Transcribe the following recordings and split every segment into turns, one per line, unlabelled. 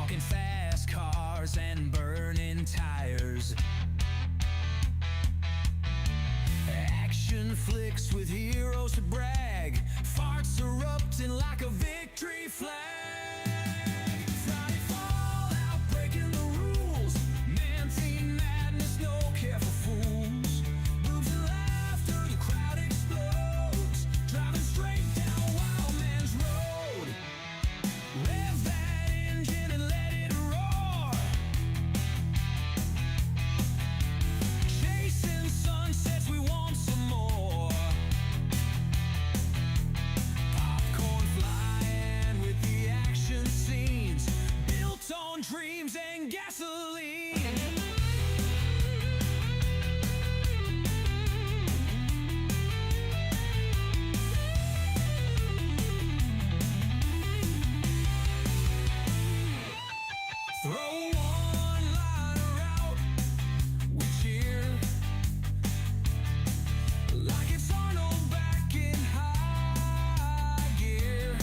Talking fast cars and burning tires. Action flicks with heroes to brag. Farts erupting like a victory flag. Friday fallout, breaking the rules. Man-themed madness, no care for fools. Boobs and laughter, the crowd explodes. Driving straight down Wild Man's Road. Rev that engine and let it roar. Chasing sunsets, we want some more. Popcorn flying with the action scenes. Built on dreams and gasoline. Throw one liner out, we cheer. Like it's Arnold back in high gear.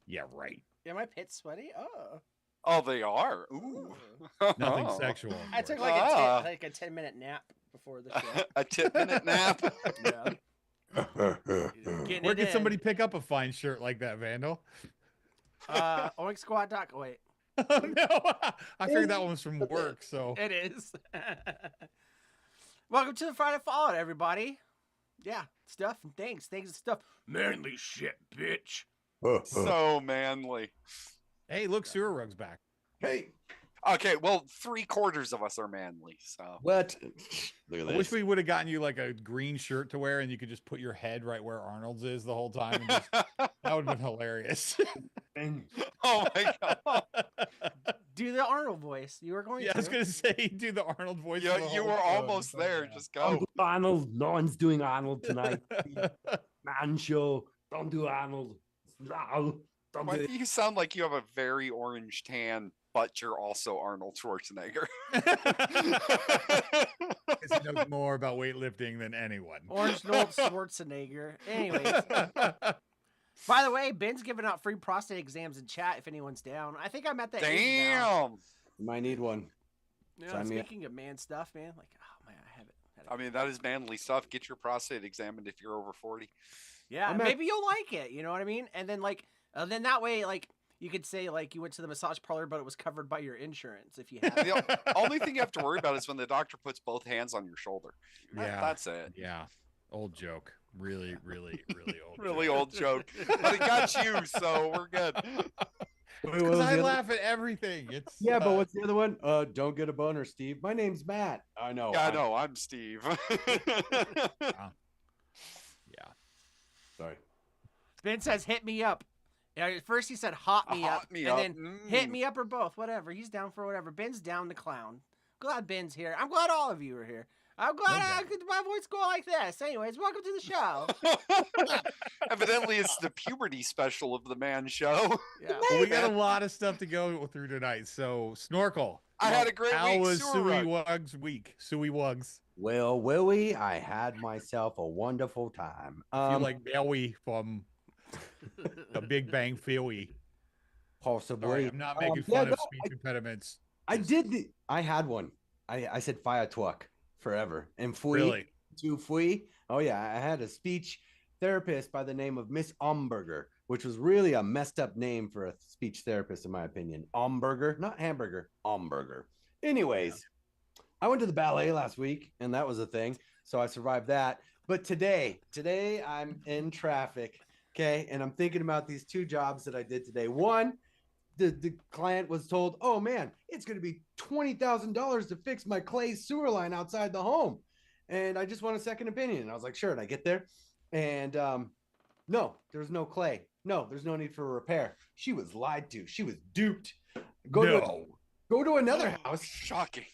Yeah, right.
Yeah, my pit's sweaty. Oh,
Oh, they are. Ooh.
Nothing
Oh.
sexual. of
I took
course.
like a 10-minute nap before the show.
A 10-minute nap.
Yeah. Getting
Where
it
could
in.
somebody pick up a fine shirt like that, Vandal?
Oink Squad Doc. Oh, wait,
Oh, no, I figured that one was from work. So
it is. Welcome to the Friday Fallout, everybody. Yeah, stuff and things and stuff. Manly shit, bitch.
So manly.
hey, look, Sewer Rug's back.
Hey,
Okay, well, 3/4 of us are manly, so.
what? Look at
I wish
this.
we would have gotten you like a green shirt to wear, and you could just put your head right where Arnold's is the whole time. And just, that would have been hilarious.
Oh my god.
Do the Arnold voice. You were going
Yeah, I was
to.
gonna say do the Arnold voice.
Yeah,
for the
you
whole
were
show.
almost there.
Yeah.
Just
Don't
go.
do Arnold. No one's doing Arnold tonight. Man show. Don't do Arnold. No, don't
Why
do
do you sound like you have a very orange tan, but you're also Arnold Schwarzenegger?
Because he knows more about weightlifting than anyone.
Orange Noel Schwarzenegger. Anyways, by the way, Ben's giving out free prostate exams in chat if anyone's down. I think I'm at that age now.
Damn.
You might need one.
You know,
Sign me up.
speaking of man stuff, man, like, oh man, I have it.
I mean, that is manly stuff. Get your prostate examined if you're over 40.
Yeah,
I'm at-
maybe you'll like it. You know what I mean? And then then that way, like, you could say like you went to the massage parlor, but it was covered by your insurance if you have it.
The only thing you have to worry about is when the doctor puts both hands on your shoulder.
Yeah.
That's it.
Yeah, old joke. Really, really, really old.
Really
joke.
old joke. But it got you, so we're good.
Wait, what
Because
was
I
the other-
laugh at everything. It's
Yeah, but what's the other one? Don't get a boner, Steve. My name's Matt. I know.
Yeah, I know. I'm Steve.
yeah.
Sorry.
Ben says, "Hit me up." Yeah, at first he said, "Hot me
Hot
up,"
me
and
up.
then "Hit
Mm.
me up" or both. Whatever. He's down for whatever. Ben's down to clown. Glad Ben's here. I'm glad all of you are here. I'm glad I could my voice go like this. Anyways, welcome to the show.
Evidently, it's the puberty special of the man show.
Yeah.
Well, we got a lot of stuff to go through tonight. So, Snorkel.
I had a great
How
week.
was
Sewer
Suey
Rug.
Wugs week? Suey Wugs.
Well, Willie, I had myself a wonderful time.
I feel like Belly from A Big Bang Theory.
Possibly.
Sorry, I'm not making
yeah,
fun
no,
of speech impediments.
I had one. I said fire truck forever. And fui
Really?
to fui. Oh yeah, I had a speech therapist by the name of Miss Omberger, which was really a messed up name for a speech therapist, in my opinion. Omberger, not hamburger, Omberger. Anyways, I went to the ballet last week, and that was a thing. So I survived that. But today I'm in traffic. Okay. And I'm thinking about these two jobs that I did today. One, the client was told, oh man, it's going to be $20,000 to fix my clay sewer line outside the home. And I just want a second opinion. And I was like, sure. And I get there and no, there's no clay. No, there's no need for a repair. She was lied to. She was duped. Go to another house.
Shocking.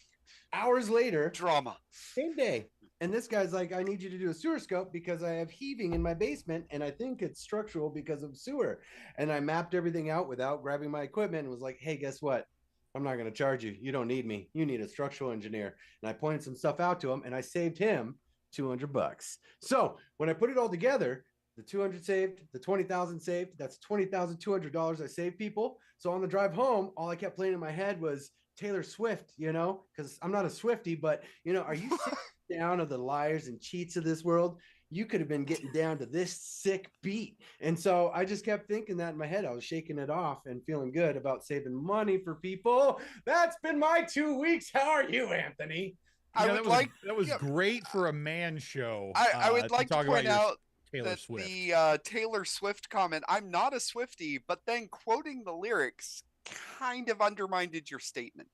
Hours later,
Drama.
same day. And this guy's like, I need you to do a sewer scope because I have heaving in my basement and I think it's structural because of sewer. And I mapped everything out without grabbing my equipment and was like, hey, guess what? I'm not going to charge you. You don't need me. You need a structural engineer. And I pointed some stuff out to him and I saved him $200. So when I put it all together, the 200 saved, the 20,000 saved, that's $20,200 I saved people. So on the drive home, all I kept playing in my head was Taylor Swift, you know, because I'm not a Swiftie, but you know, are you down of the liars and cheats of this world? You could have been getting down to this sick beat. And so I just kept thinking that in my head. I was shaking it off and feeling good about saving money for people. That's been my 2 weeks. How are you, Anthony?
That was great for a man show.
I would like to
talk
point
about
out
Taylor
that
Swift.
the Taylor Swift comment, I'm not a Swiftie, but then quoting the lyrics kind of undermined your statement.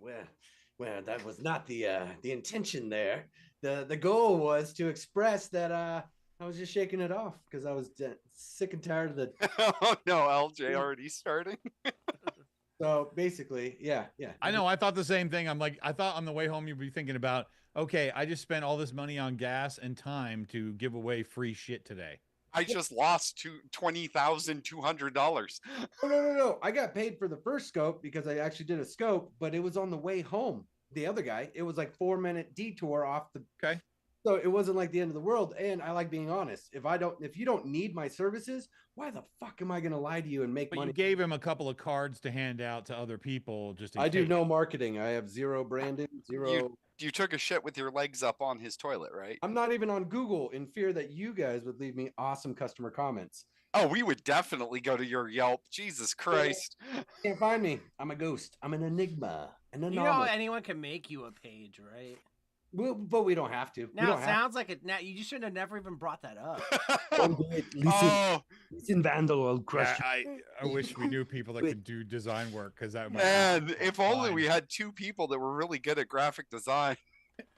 Well, that was not the intention there. The goal was to express that I was just shaking it off because I was sick and tired of the.
Oh no, LJ already starting.
So basically, yeah.
I know. I thought the same thing. I'm like, I thought on the way home you'd be thinking about, okay, I just spent all this money on gas and time to give away free shit today.
I just lost $20,200.
No. I got paid for the first scope because I actually did a scope, but it was on the way home. The other guy, it was like 4-minute detour off the.
Okay.
So it wasn't like the end of the world. And I like being honest. If you don't need my services, why the fuck am I going to lie to you and make
But
money?
you gave him a couple of cards to hand out to other people. Just in
I do
case.
no marketing. I have zero branding, zero.
You took a shit with your legs up on his toilet, right?
I'm not even on Google in fear that you guys would leave me awesome customer comments.
Oh, we would definitely go to your Yelp. Jesus Christ.
Can't find me. I'm a ghost. I'm an enigma. An
You know,
anomaly.
anyone can make you a page, right?
But we don't have to. We
Now
don't
it sounds like it. Now you just should have never even brought that up.
Oh,
Listen, Vandal, I'll crush
Yeah,
you.
I wish we knew people that could do design work because that might
man, if only
fine.
we had two people that were really good at graphic design.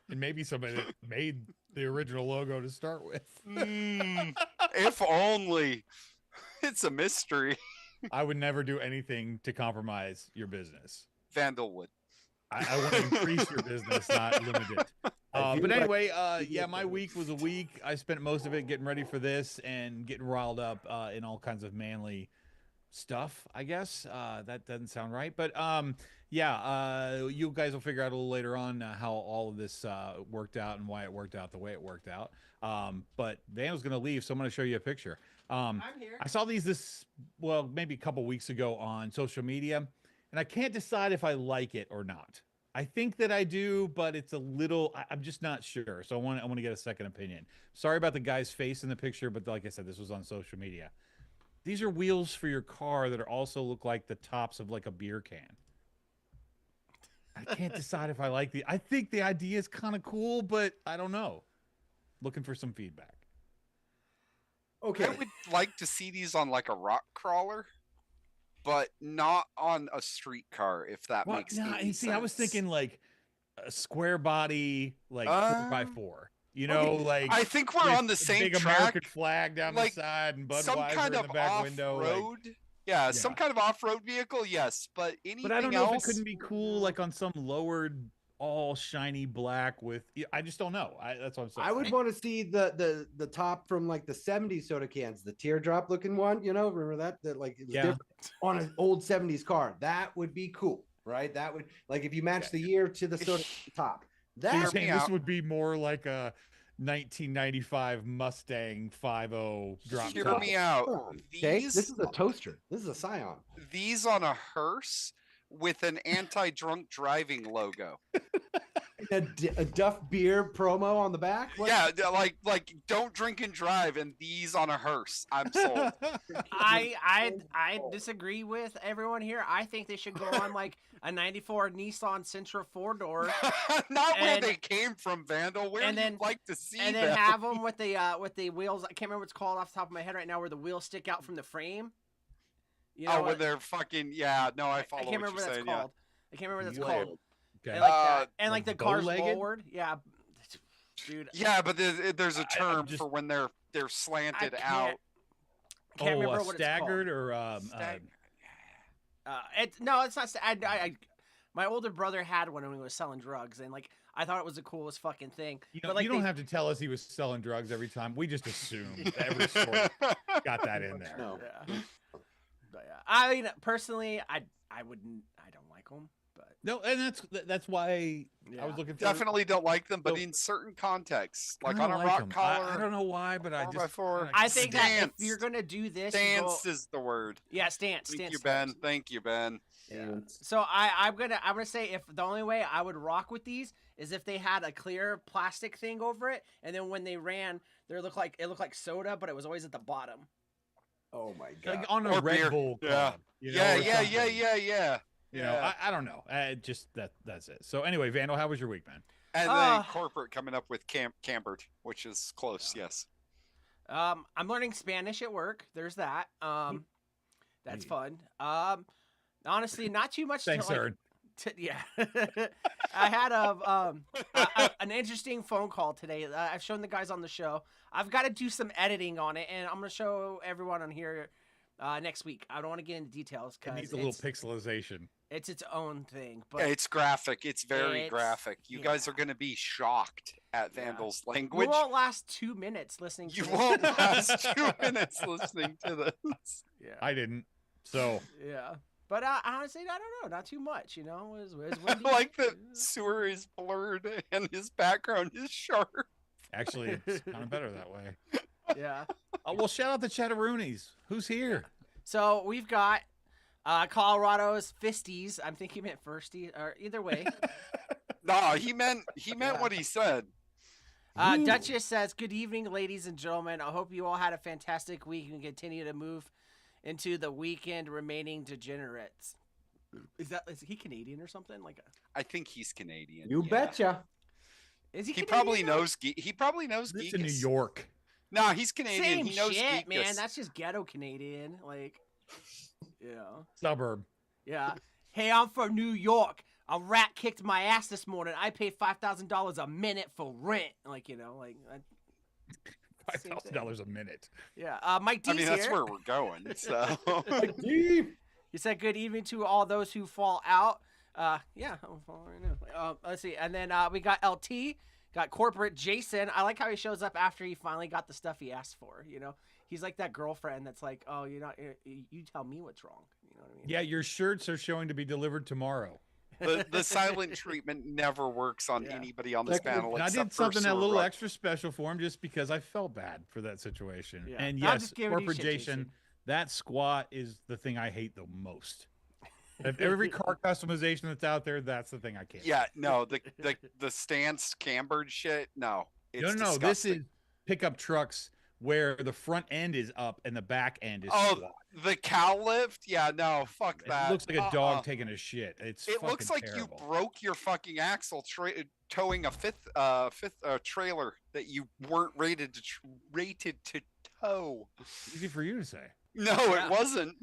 and maybe somebody that made the original logo to start with.
If only. It's a mystery.
I would never do anything to compromise your business.
Vandal would.
I want to increase your business, not limit it. But anyway, yeah, my week was a week. I spent most of it getting ready for this and getting riled up in all kinds of manly stuff, I guess. That doesn't sound right. But yeah, you guys will figure out a little later on how all of this worked out and why it worked out the way it worked out. But Van was going to leave, so I'm going to show you a picture.
I'm here.
I saw these maybe a couple weeks ago on social media, and I can't decide if I like it or not. I think that I do, but it's a little, I'm just not sure. So I want to get a second opinion. Sorry about the guy's face in the picture, but like I said, this was on social media. These are wheels for your car that are also look like the tops of like a beer can. I can't decide if I like I think the idea is kind of cool, but I don't know. Looking for some feedback.
Okay.
I would like to see these on like a rock crawler, but not on a streetcar, if that
Well,
makes
no,
any
and see,
sense.
I was thinking like a square body, like 4x4. You
okay.
know, like
I think we're
with
on the
a
same
big
track.
American flag down
like
the side and
Some
Budweiser
kind
in
of
the back window.
off-road.
Like,
Yeah, some kind of off-road vehicle, yes. But anything
but I don't know
else?
if it couldn't be cool, like on some lowered, all shiny black with. I just don't know. That's what I'm saying.
I would want to see the top from like the 70s soda cans, the teardrop looking one, you know, remember that like it was different on an old 70s car. That would be cool, right? That would, like, if you match the year to the soda top.
So you're
That
saying this would be more like a 1995 Mustang 5.0 drop
Hear
top.
me out.
Hold on, okay?
These
This is a toaster. This is a Scion.
these on a hearse with an anti-drunk driving logo.
A Duff beer promo on the back. What-
Yeah, like don't drink and drive, and these on a hearse. I'm sold.
I disagree with everyone here. I think they should go on like a '94 Nissan Sentra 4-door,
Not where
And-
they came from, Vandal. Where
and
you'd
then-
like to see
and
them.
then have them with the wheels. I can't remember what it's called off the top of my head right now, where the wheels stick out from the frame. You know
oh, when
what?
they're fucking yeah. No, I
I
follow
can't
what
remember
you're
what
saying.
that's called. I can't remember what that's
Whoa.
called.
Okay.
And like
Uh,
that, and like the
like
cars
bow-legged?
forward. Yeah, dude.
Yeah, but there's a
I'm
term
just-
for when they're slanted
I
out.
Can't remember what
staggered
it's
or
Stag-
called. It's no, it's not. My older brother had one when he was selling drugs, and like I thought it was the coolest fucking thing.
you
but
know,
like
you don't
they-
have to tell us he was selling drugs every time. We just assumed that every story got that in there.
No.
Yeah. But yeah, I mean, personally, I wouldn't. I don't like them, but
No, and that's why
yeah.
I was looking for.
Definitely don't like them, but
So-
in certain contexts,
I
like
don't
on a
like
rock
'em.
collar.
I don't know why, but I
4x4.
just.
I think that if
Stance.
you're gonna do this, you go,
Stance is the word.
yeah, stance.
Thank
Stance
you, Ben.
helps.
Thank you, Ben.
Yeah. So I'm gonna say if the only way I would rock with these is if they had a clear plastic thing over it, and then when they ran, it looked like soda, but it was always at the bottom.
Oh my god.
Like on a
Or
Red
beer.
Bull
Yeah.
club, you know,
Yeah,
or
yeah, yeah,
something.
yeah.
You know, I don't know. Just that's it. So anyway, Vandal, how was your week, man?
And
Ah.
then corporate coming up with Cambered, which is close. Yes.
I'm learning Spanish at work. There's that. That's
Neat.
fun. Honestly, not too much.
Thanks,
to, like,
Aaron.
yeah, I had an interesting phone call today. I've shown the guys on the show. I've got to do some editing on it, and I'm gonna show everyone on here next week. I don't want to get into details
It
because
needs a little pixelization.
it's its own thing. But
Yeah, it's graphic. It's very
It's-
graphic. You guys are
yeah.
going to be shocked at
Yeah.
Vandal's
you
language.
won't last 2 minutes listening. To
You
this.
won't last 2 minutes listening to this.
Yeah.
I didn't. So
Yeah. But honestly, I don't know. Not too much, you know. It was
I
windy.
like that sewer is blurred and his background is sharp.
actually, it's kind of better that way.
Yeah.
Well, shout out the Chatteroonies. Who's here?
So we've got Colorado's Fisties. I'm thinking he meant Firsty, or either way.
No, he meant
Yeah.
what he said.
Ooh.
Duchess says, "Good evening, ladies and gentlemen. I hope you all had a fantastic week and continue to move into the weekend remaining degenerates." Is he Canadian or something?
I think he's Canadian.
You
yeah.
betcha.
Is he?
He
Canadian
probably
though?
knows. He probably knows.
It's in New
Geekus.
York.
No, he's Canadian.
Same
he knows
shit,
Geekus.
man. That's just ghetto Canadian. Yeah.
Suburb.
Yeah. Hey, I'm from New York. A rat kicked my ass this morning. I paid $5,000 a minute for rent.
$5,000 a minute.
Yeah. Mike D's
I mean, that's
here.
where we're going. So
Deep.
He said, "Good evening to all those who fall out." Yeah, I'm falling right now. Let's see, and then we got LT, got corporate Jason. I like how he shows up after he finally got the stuff he asked for. You know, he's like that girlfriend that's like, "Oh, you tell me what's wrong." You know what I mean?
Yeah, your shirts are showing to be delivered tomorrow.
the silent treatment never works on
Yeah.
anybody on this
Technically-
panel.
And I
except
did
for
something a
Sewer
little
Rock.
extra special for him just because I felt bad for that situation.
Yeah.
And
I'm
yes,
just giving you
corporate
shit,
Jason,
Jason.
that squat is the thing I hate the most. If every car customization that's out there, that's the thing I can't.
Yeah, no, the stance cambered shit. No, it's
no. This
disgusting.
is pickup trucks where the front end is up and the back end is
Oh,
squat.
the cow lift. Yeah, no, fuck
It
that.
looks like a dog taking a shit. It's
It looks like
fucking terrible.
you broke your fucking axle towing a fifth trailer that you weren't rated to tow.
Easy for you to say.
No,
Yeah.
it wasn't.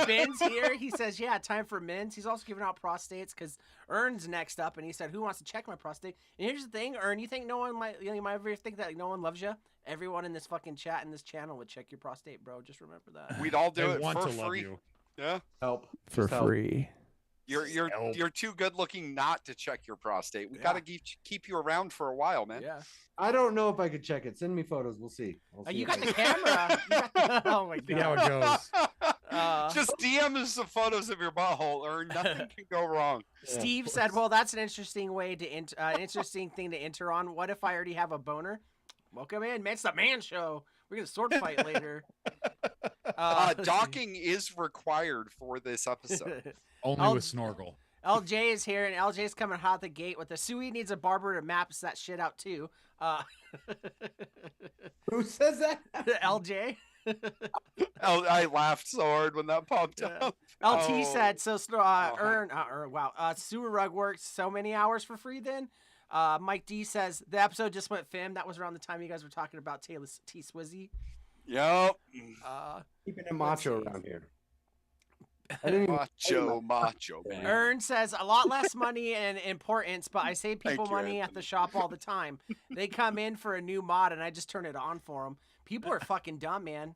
Ben's here. He says, "Yeah, time for men's." He's also giving out prostates because Ern's next up, and he said, "Who wants to check my prostate?" And here's the thing, Ern, you think no one might, you might ever think that no one loves you? Everyone in this fucking chat in this channel would check your prostate, bro. Just remember that.
We'd all do
They
it
want
for
to love
free.
you.
Yeah,
Help.
For
Just help.
free.
you're
Help.
you're too good looking not to check your prostate. We
Yeah.
gotta keep you around for a while, man.
Yeah.
I don't know if I could check it. Send me photos. We'll see. I'll see
You
if
got
I
the
can-
camera. Oh my
See how
god.
it goes.
Just DM us some photos of your butthole, or nothing can go wrong.
Steve said, "Well, that's an interesting way to interesting thing to enter on. What if I already have a boner? Welcome in, man. It's the man show. We're gonna sword fight later." let's see.
Docking is required for this episode.
Only with Snorkel.
LJ is here, and LJ's coming hot the gate with the Sui needs a barber to map that shit out too.
Who says that?
LJ.
I laughed so hard when that popped up.
LT
Oh.
said so. Sewer rug works so many hours for free. Then, Mike D says the episode just went fam. That was around the time you guys were talking about Taylor T Swizzy.
Yep.
Keeping it macho
see.
around here. I didn't even
Macho, man.
Ern says a lot less money and importance, but I save people
Thank you,
money at the shop all the time. They come in for a new mod, and I just turn it on for them. People are fucking dumb, man.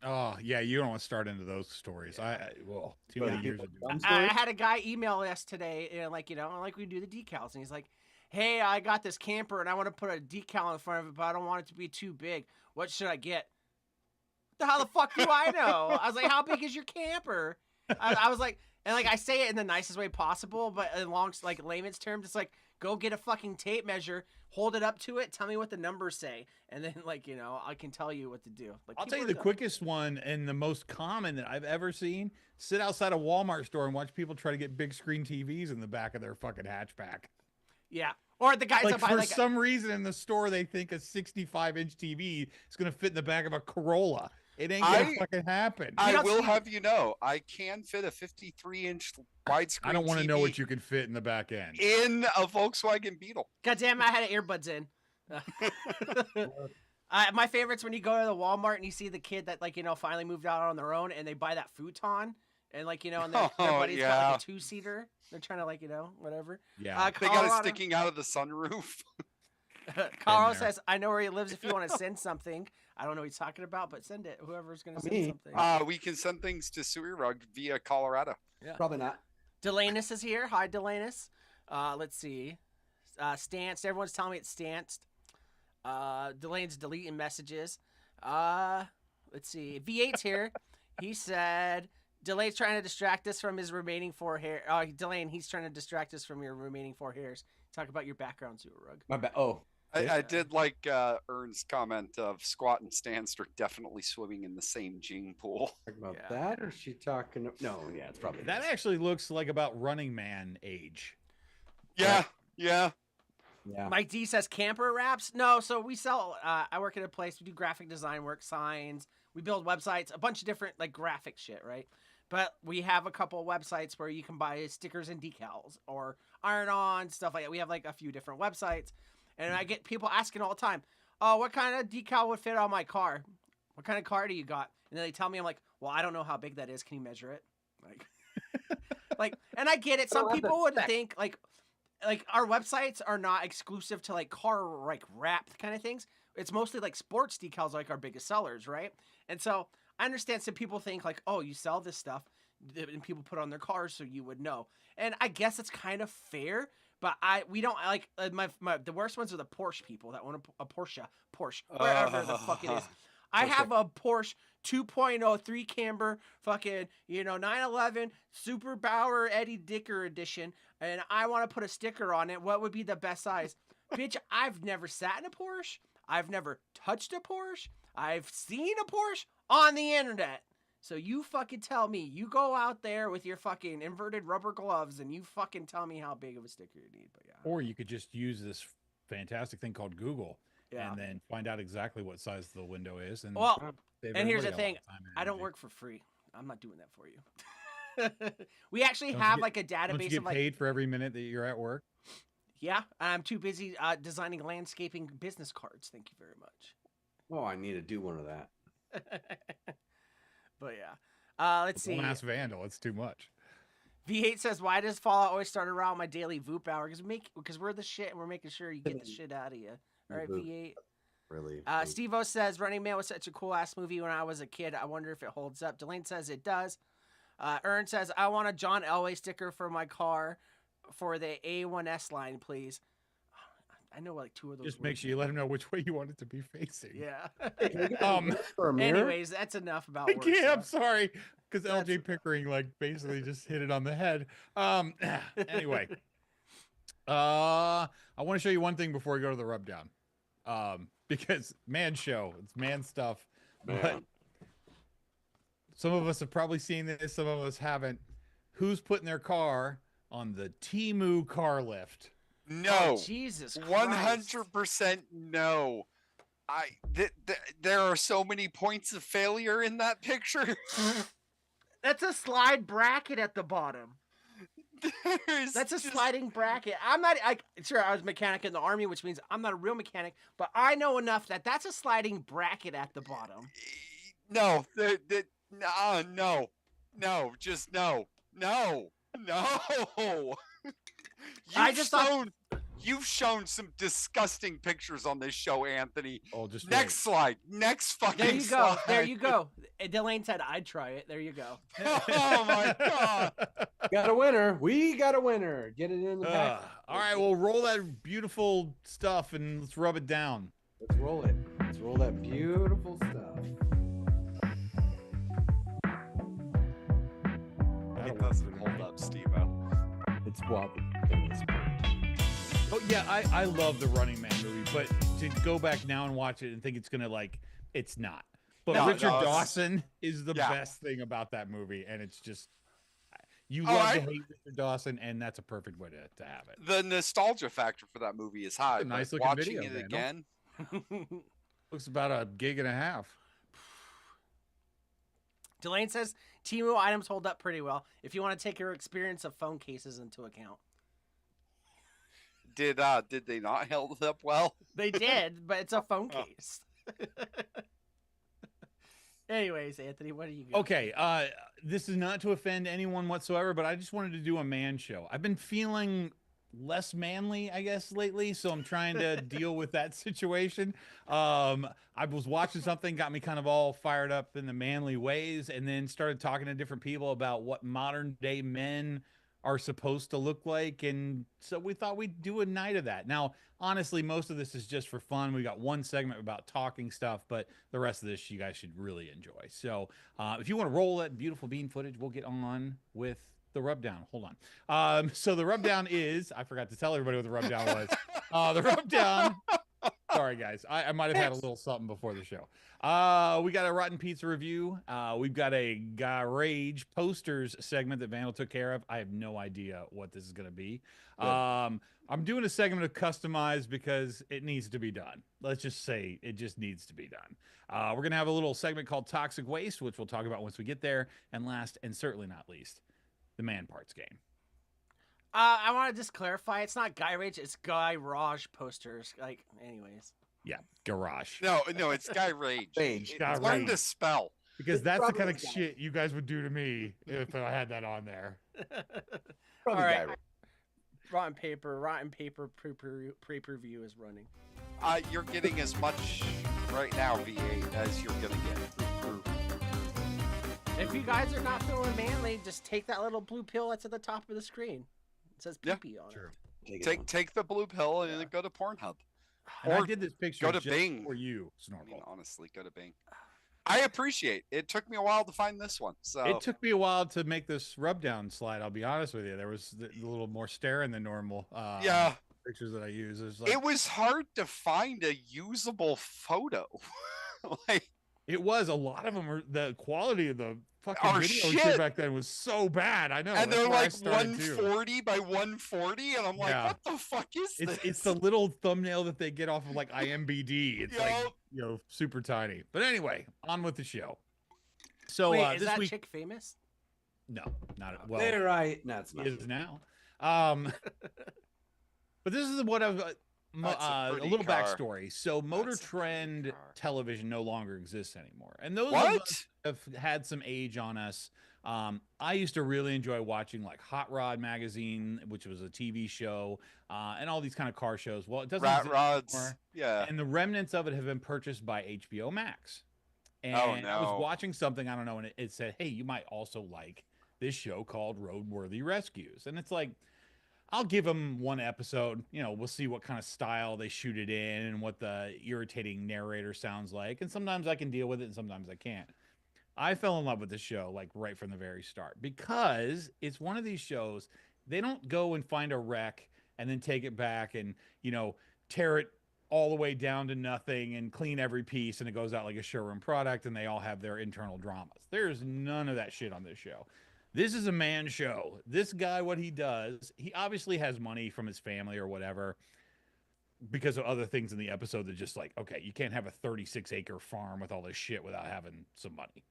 Oh yeah, you don't want to start into those stories. Well, too many years of doing.
I had a guy email us today, and like we do the decals, and he's like, "Hey, I got this camper, and I want to put a decal in front of it, but I don't want it to be too big. What should I get?" How the fuck do I know? I was like, "How big is your camper?" I was like, and like I say it in the nicest way possible, but in like layman's terms, it's like, go get a fucking tape measure, hold it up to it, tell me what the numbers say, and then I can tell you what to do. Like,
I'll
people
tell you
are
the
dumb.
quickest one and the most common that I've ever seen: sit outside a Walmart store and watch people try to get big screen TVs in the back of their fucking hatchback.
Yeah, or the guys
Like
that buy
for
like
some reason in the store they think a 65-inch TV is gonna fit in the back of a Corolla. It ain't gonna fucking happen.
I
don't
will
see-
have you know, I can fit a 53-inch widescreen.
I don't want to know
TV
what you can fit in the back end.
in a Volkswagen Beetle.
God damn, I had earbuds in. My favorite's when you go to the Walmart and you see the kid that finally moved out on their own, and they buy that futon, and and their
Oh,
buddy's got
yeah.
like a 2-seater. They're trying to whatever.
Yeah.
They got it
Colorado-
sticking out of the sunroof.
Carl
Been there.
says, "I know where he lives. If you want to send something, I don't know what he's talking about, but send it. Whoever's gonna send
Me.
something."
We can send things to Suey Rug via Colorado.
Probably not.
Delanus is here. Hi, Delanus. Let's see. Stanced. Everyone's telling me it's stanced. Delaney's deleting messages. Let's see. V8's here. He said Delay's trying to distract us from his remaining 4 hair. Delane, he's trying to distract us from your remaining 4 hairs. Talk about your background, Sewer Rug.
My bad. Oh,
I did like Ern's comment of Squat and Stanster definitely swimming in the same Jing pool.
talking about
Yeah.
that, or is she talking? No, yeah, it's probably
That actually looks like about Running Man age.
Yeah.
yeah.
Mike D says camper wraps. No, so we sell. I work at a place. We do graphic design work, signs. We build websites, a bunch of different graphic shit, right? But we have a couple websites where you can buy stickers and decals or iron-on stuff like that. We have a few different websites, and I get people asking all the time, "Oh, what kind of decal would fit on my car? What kind of car do you got?" And then they tell me, I'm like, "Well, I don't know how big that is. Can you measure it?" And I get it. Some
Don't have the
people would
spec.
think our websites are not exclusive to car wrap kind of things. It's mostly sports decals our biggest sellers, right? And so I understand some people think oh, you sell this stuff and people put on their cars so you would know. And I guess it's kind of fair, but we don't the worst ones are the Porsche people that want a Porsche, wherever the fuck it is. I have a Porsche 2.0 3-camber fucking 911 Super Bauer Eddie Dicker edition, and I want to put a sticker on it. What would be the best size? Bitch, I've never sat in a Porsche. I've never touched a Porsche. I've seen a Porsche on the internet. So you fucking tell me. You go out there with your fucking inverted rubber gloves and you fucking tell me how big of a sticker you need. But yeah.
Or you could just use this fantastic thing called Google
Yeah.
and then find out exactly what size the window is. And
Well,
save
and here's
everybody
the
a lot
thing.
of time and
I don't
energy.
work for free. I'm not doing that for you. We actually
Don't you
have
get-
a
Don't
database
you
of
get paid for every minute that you're at work?
yeah, I'm too busy designing landscaping business cards. Thank you very much.
Oh, I need to do one of that.
But yeah. Let's see.
Don't ask Vandal. It's too much.
V8 says, "Why does Fallout always start around my daily Voop hour? Because we're the shit and we're making sure you get the shit out of you." All right,
Voop.
V8.
Really.
Steve O says, "Running Man was such a cool ass movie when I was a kid. I wonder if it holds up." Delane says it does. Ern says, "I want a John Elway sticker for my car for the A1S line, please." I know 2 of those.
Just make
words.
sure you let him know which way you want it to be facing.
Yeah.
Hey, can we get a
Um,
mirror for a mirror?
Anyways, that's enough about work
Yeah, I'm
stuff.
sorry. Because
That's-
LJ Pickering like basically just hit it on the head. Anyway, I want to show you one thing before we go to the rub down. Because man show, it's man stuff. But
Man.
some of us have probably seen this, some of us haven't. Who's putting their car on the Temu car lift?
No.
Oh, Jesus Christ.
100% no. There are so many points of failure in that picture.
That's a slide bracket at the bottom.
There's
That's a
just-
sliding bracket. I'm not. Sure, I was a mechanic in the army, which means I'm not a real mechanic, but I know enough that that's a sliding bracket at the bottom.
No, no, just no.
I just thought-
You've shown some disgusting pictures on this show, Anthony.
Oh, just
Next slide. Next fucking
There you go.
slide.
There you go. Delane said I'd try it. There you go.
Oh my god.
Got a winner. We got a winner. Get it in the back.
All right, well, roll that beautiful stuff and let's rub it down.
Let's roll it. Let's roll that beautiful stuff.
It doesn't hold up, Steve-O.
It's wobbly.
Oh yeah, I love the Running Man movie, but to go back now and watch it and think it's gonna like, it's not. But
No,
Richard
no, it's-
Dawson is the
Yeah.
best thing about that movie, and it's just you
Oh,
love to hate Richard Dawson, and that's a perfect way to have it.
The nostalgia factor for that movie is high.
a nice
but
looking
watching
video,
it
Randall.
again.
Looks about a gig and a half.
Delane says Temu items hold up pretty well if you want to take your experience of phone cases into account.
Did they not hold up well?
They did, but it's a phone
Oh.
case. Anyways, Anthony, what do you got?
Okay, this is not to offend anyone whatsoever, but I just wanted to do a man show. I've been feeling less manly, I guess, lately, so I'm trying to deal with that situation. I was watching something, got me kind of all fired up in the manly ways, and then started talking to different people about what modern day men are supposed to look like, and so we thought we'd do a night of that. Now, honestly, most of this is just for fun. We got one segment about talking stuff, but the rest of this you guys should really enjoy. So if you want to roll that beautiful bean footage, we'll get on with the rub down. Hold on. So the rub down is, I forgot to tell everybody what the rub down was. The rub down, sorry guys, I might have had a little something before the show. We got a Rotten Pizza review. We've got a Garage posters segment that Vandal took care of. I have no idea what this is going to be. I'm doing a segment of customized because it needs to be done. Let's just say it just needs to be done. We're going to have a little segment called Toxic Waste, which we'll talk about once we get there. And last and certainly not least, the man parts game.
I want to just clarify. It's not Guy Rage. It's Guy Raj posters. Like, anyways.
Yeah, Garage.
No, it's Guy Rage.
Rage.
It-
Guy
Learn
Rage.
to spell.
Because
It's
that's the
probably
kind of
Guy.
shit you guys would do to me if I had that on there.
Probably
All right.
Guy Ritchie.
Rotten Paper pay-per-view is running.
You're getting as much right now, V8, as you're gonna get.
If you guys are not feeling manly, just take that little blue pill that's at the top of the screen. It says
Yeah,
pee on
Sure.
Take it on.
Take the blue pill and then go to Pornhub.
And I
Or
did this picture
go to
just
Bing.
for you,
I mean,
Snorkel.
honestly, go to Bing. I appreciate it. Took me a while to find this one. So
It took me a while to make this rub down slide. I'll be honest with you. There was a little more staring than normal.
yeah,
Pictures that I use. It's like,
it was hard to find a usable photo. Like,
it was a lot of them were the quality of the fucking
Oh,
video
shit.
shit back then was so bad. I know.
and
that's
they're
where I
like
started, too.
140 by 140, and I'm like,
Yeah.
what the fuck is this?
It's the little thumbnail that they get off of like IMBD. It's like,
Yup.
super tiny. But anyway, on with the show. So
Wait, is
this
that
week,
chick famous?
no, not well.
There, right? No, it's
He
not.
is now. But this is what I've
That's a
a
pretty
little
car.
backstory. So Motor
That's a pretty
Trend
car.
television no longer exists anymore, and those of
What?
us have had some age on us. I used to really enjoy watching like Hot Rod magazine, which was a TV show, and all these kind of car shows. Well, it doesn't
Rat
exist
rods.
anymore.
Yeah.
And the remnants of it have been purchased by HBO Max. And
Oh,
I
no.
was watching something, I don't know, and it said, hey, you might also like this show called Roadworthy Rescues. And it's like, I'll give them one episode. We'll see what kind of style they shoot it in and what the irritating narrator sounds like. And sometimes I can deal with it and sometimes I can't. I fell in love with the show like right from the very start because it's one of these shows. They don't go and find a wreck and then take it back and, tear it all the way down to nothing and clean every piece and it goes out like a showroom product and they all have their internal dramas. There's none of that shit on this show. This is a man show. This guy, what he does, he obviously has money from his family or whatever because of other things in the episode that just like, okay, you can't have a 36-acre farm with all this shit without having some money.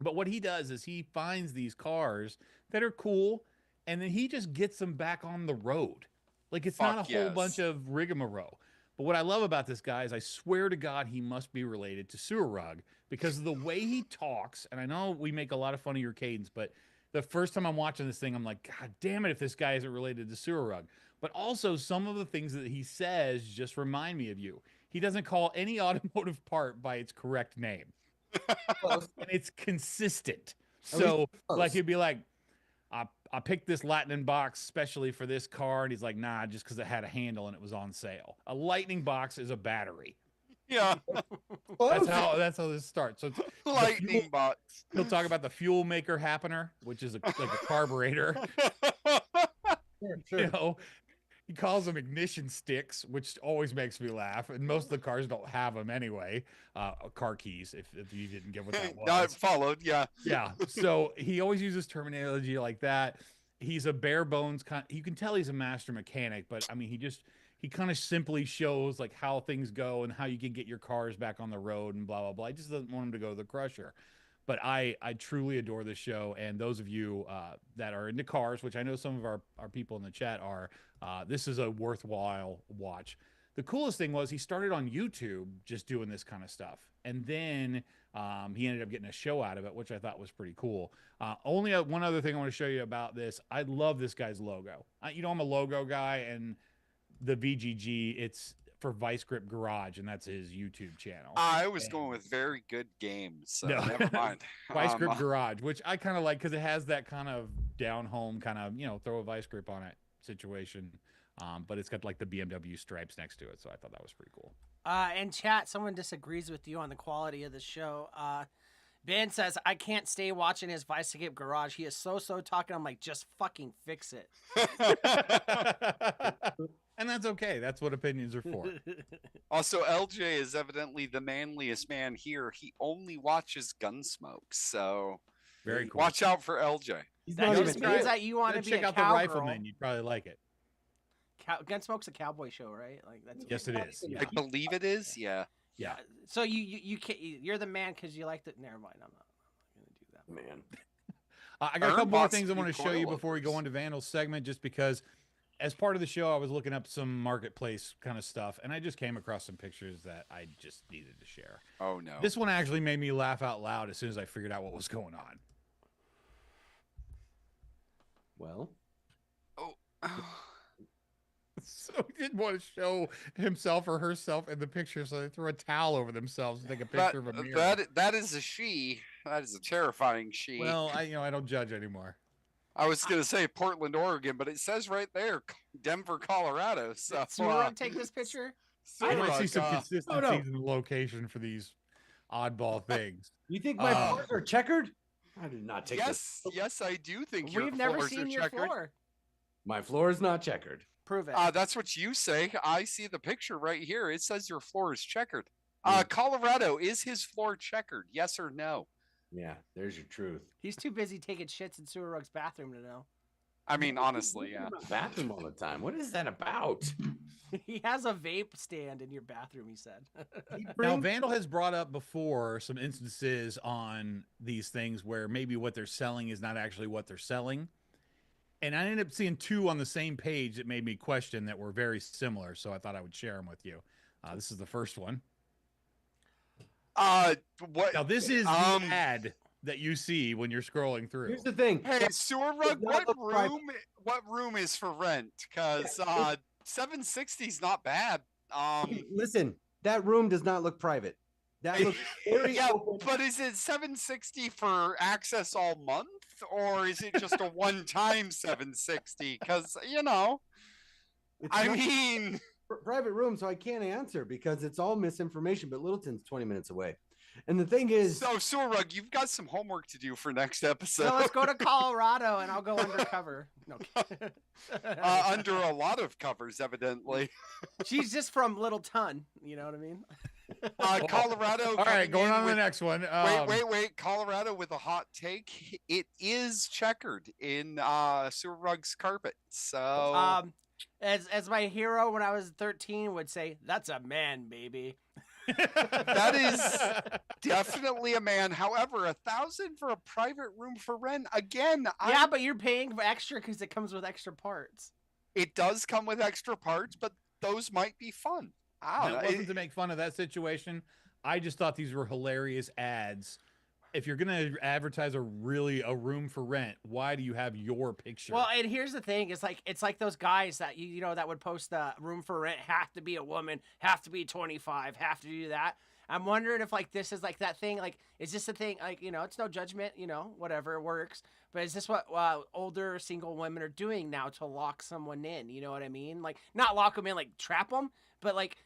But what he does is he finds these cars that are cool and then he just gets them back on the road. Like it's not a whole bunch of rigmarole. But what I love about this guy is I swear to God he must be related to Sewer Rug because of the way he talks. And I know we make a lot of fun of your cadence, but the first time I'm watching this thing, I'm like, God damn it, if this guy isn't related to Sewer Rug. But also some of the things that he says just remind me of you. He doesn't call any automotive part by its correct name. And it's consistent. So like he'd be like, I picked this Lightning box specially for this car, and he's like, nah, just because it had a handle and it was on sale. A Lightning box is a battery.
Yeah.
That's how this starts. So it's
Lightning box.
he'll talk about the fuel maker happener, which is like a carburetor.
Sure.
He calls them ignition sticks, which always makes me laugh. And most of the cars don't have them anyway. Car keys, if you didn't get what that was.
Not followed, yeah.
Yeah. So he always uses terminology like that. He's a bare bones you can tell he's a master mechanic, but I mean, he kind of simply shows like how things go and how you can get your cars back on the road and blah, blah, blah. He just doesn't want him to go to the crusher. But I truly adore this show. And those of you that are into cars, which I know some of our people in the chat are, this is a worthwhile watch. The coolest thing was he started on YouTube just doing this kind of stuff. And then he ended up getting a show out of it, which I thought was pretty cool. Only one other thing I want to show you about this. I love this guy's logo. I'm a logo guy, and the VGG, it's for Vice Grip Garage, and that's his YouTube channel.
I was going with Very Good Games, so
No.
never mind.
Vice Grip Garage, which I kind of like because it has that kind of down home kind of, throw a vice grip on it situation. But it's got like the BMW stripes next to it. So I thought that was pretty cool.
In chat, someone disagrees with you on the quality of the show. Ben says, I can't stay watching his Vice Grip Garage. He is so talking. I'm like, just fucking fix it.
And that's okay. That's what opinions are for.
Also, LJ is evidently the manliest man here. He only watches Gunsmoke, so
Very cool.
watch out for LJ.
He's
That
not
just
even
means
here.
that you want to be
check
a
out the
cowgirl.
Rifleman. You'd probably like it.
Gunsmoke's a cowboy show, right? Like that's
Yes, it is. Yeah.
I believe it is. Yeah.
Yeah.
So you can't. You're the man because you like the. Never mind. I'm not gonna do that.
Man.
I got a couple more
Ernbot's
things I want to show you
recoil
before we go
overs.
into Vandal's segment, just because as part of the show, I was looking up some marketplace kind of stuff, and I just came across some pictures that I just needed to share.
Oh no.
This one actually made me laugh out loud as soon as I figured out what was going on.
Well,
So he didn't want to show himself or herself in the picture, so they threw a towel over themselves and take a picture of a mirror.
that is a she. That is a terrifying she.
Well, I don't judge anymore.
I was gonna say Portland, Oregon, but it says right there, Denver, Colorado. So
Surag take this picture.
I might see
Surag,
some consistencies
no.
in the location for these oddball things.
you think my
Oh.
floors are checkered? I did not take this.
yes, I do think your
We've never
floors
seen
are
your
checkered.
floor.
My floor is not checkered.
Prove it.
That's what you say. I see the picture right here. It says your floor is checkered.
Mm.
Colorado, is his floor checkered? Yes or no?
Yeah, there's your truth.
He's too busy taking shits in Surag's bathroom to know.
I mean, honestly, yeah.
I'm in my bathroom all the time. What is that about?
He has a vape stand in your bathroom. He said.
Now, Vandal has brought up before some instances on these things where maybe what they're selling is not actually what they're selling. And I ended up seeing two on the same page that made me question that were very similar. So I thought I would share them with you. This is the first one.
What?
Now, this is the ad that you see when you're scrolling through.
Here's the thing.
Hey, sewer rug.
not
What
look private.
room? What room is for rent? Because 760 is not bad.
Listen, that room does not look private. That looks very
Yeah,
open.
but is it 760 for access all month, or is it just a one-time 760? Because
It's
I
not
mean,
a private room, so I can't answer because it's all misinformation. But Littleton's 20 minutes away. And the thing is,
So, Sorug, you've got some homework to do for next episode.
So let's go to Colorado and I'll go undercover. No.
Under a lot of covers, evidently.
She's just from Little Ton. You know what I mean?
Colorado.
All right,
coming
going
in
on to
with-
the next one.
Wait. Colorado with a hot take. It is checkered in Sorug's carpet. So
As my hero when I was 13 would say, "That's a man, baby."
that is definitely a man. However, 1,000 for a private room for rent. Again,
Yeah, but you're paying for extra because it comes with extra parts.
it does come with extra parts, but those might be fun. I
No,
don't
it
know.
wasn't to make fun of that situation. I just thought these were hilarious ads. If you're gonna advertise a room for rent, why do you have your picture?
Well, and here's the thing: it's like those guys that you know that would post the room for rent have to be a woman, have to be 25, have to do that. I'm wondering if like this is like that thing. Like, is this a thing? Like, you know, it's no judgment. You know, whatever works. But is this what older single women are doing now to lock someone in? You know what I mean? Like, not lock them in, like trap them, but like,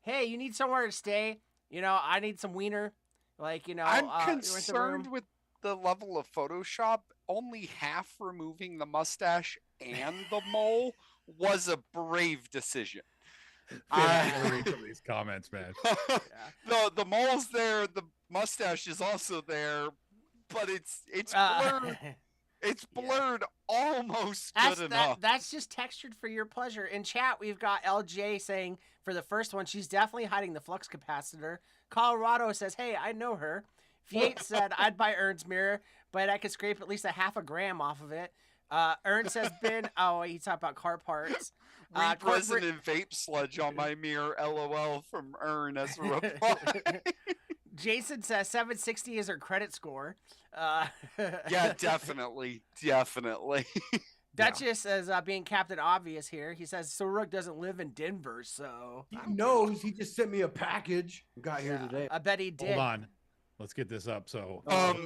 hey, you need somewhere to stay. You know, I need some wiener. Like, you know,
I'm
you rent the room.
concerned with the level of Photoshop. Only half removing the mustache and the mole was a brave decision.
I gotta read some of these comments, man.
The mole's there, the mustache is also there, but it's blurred. It's
Yeah.
blurred almost
That's,
good enough.
that's just textured for your pleasure. In chat, we've got LJ saying for the first one, she's definitely hiding the flux capacitor. Colorado says, hey, I know her. V8 said, I'd buy Ern's mirror, but I could scrape at least a half a gram off of it. Ern says, Ben, oh, he's talking about car parts.
Read
corporate-
Resident Vape Sludge on my mirror, LOL, from Ern as a reply.
Jason says 760 is her credit score.
Yeah, definitely.
Duchess is being Captain Obvious here. He says Sorug doesn't live in Denver, so
he knows. He just sent me a package. Got here
yeah,
today.
I bet he did.
Hold on. Let's get this up. So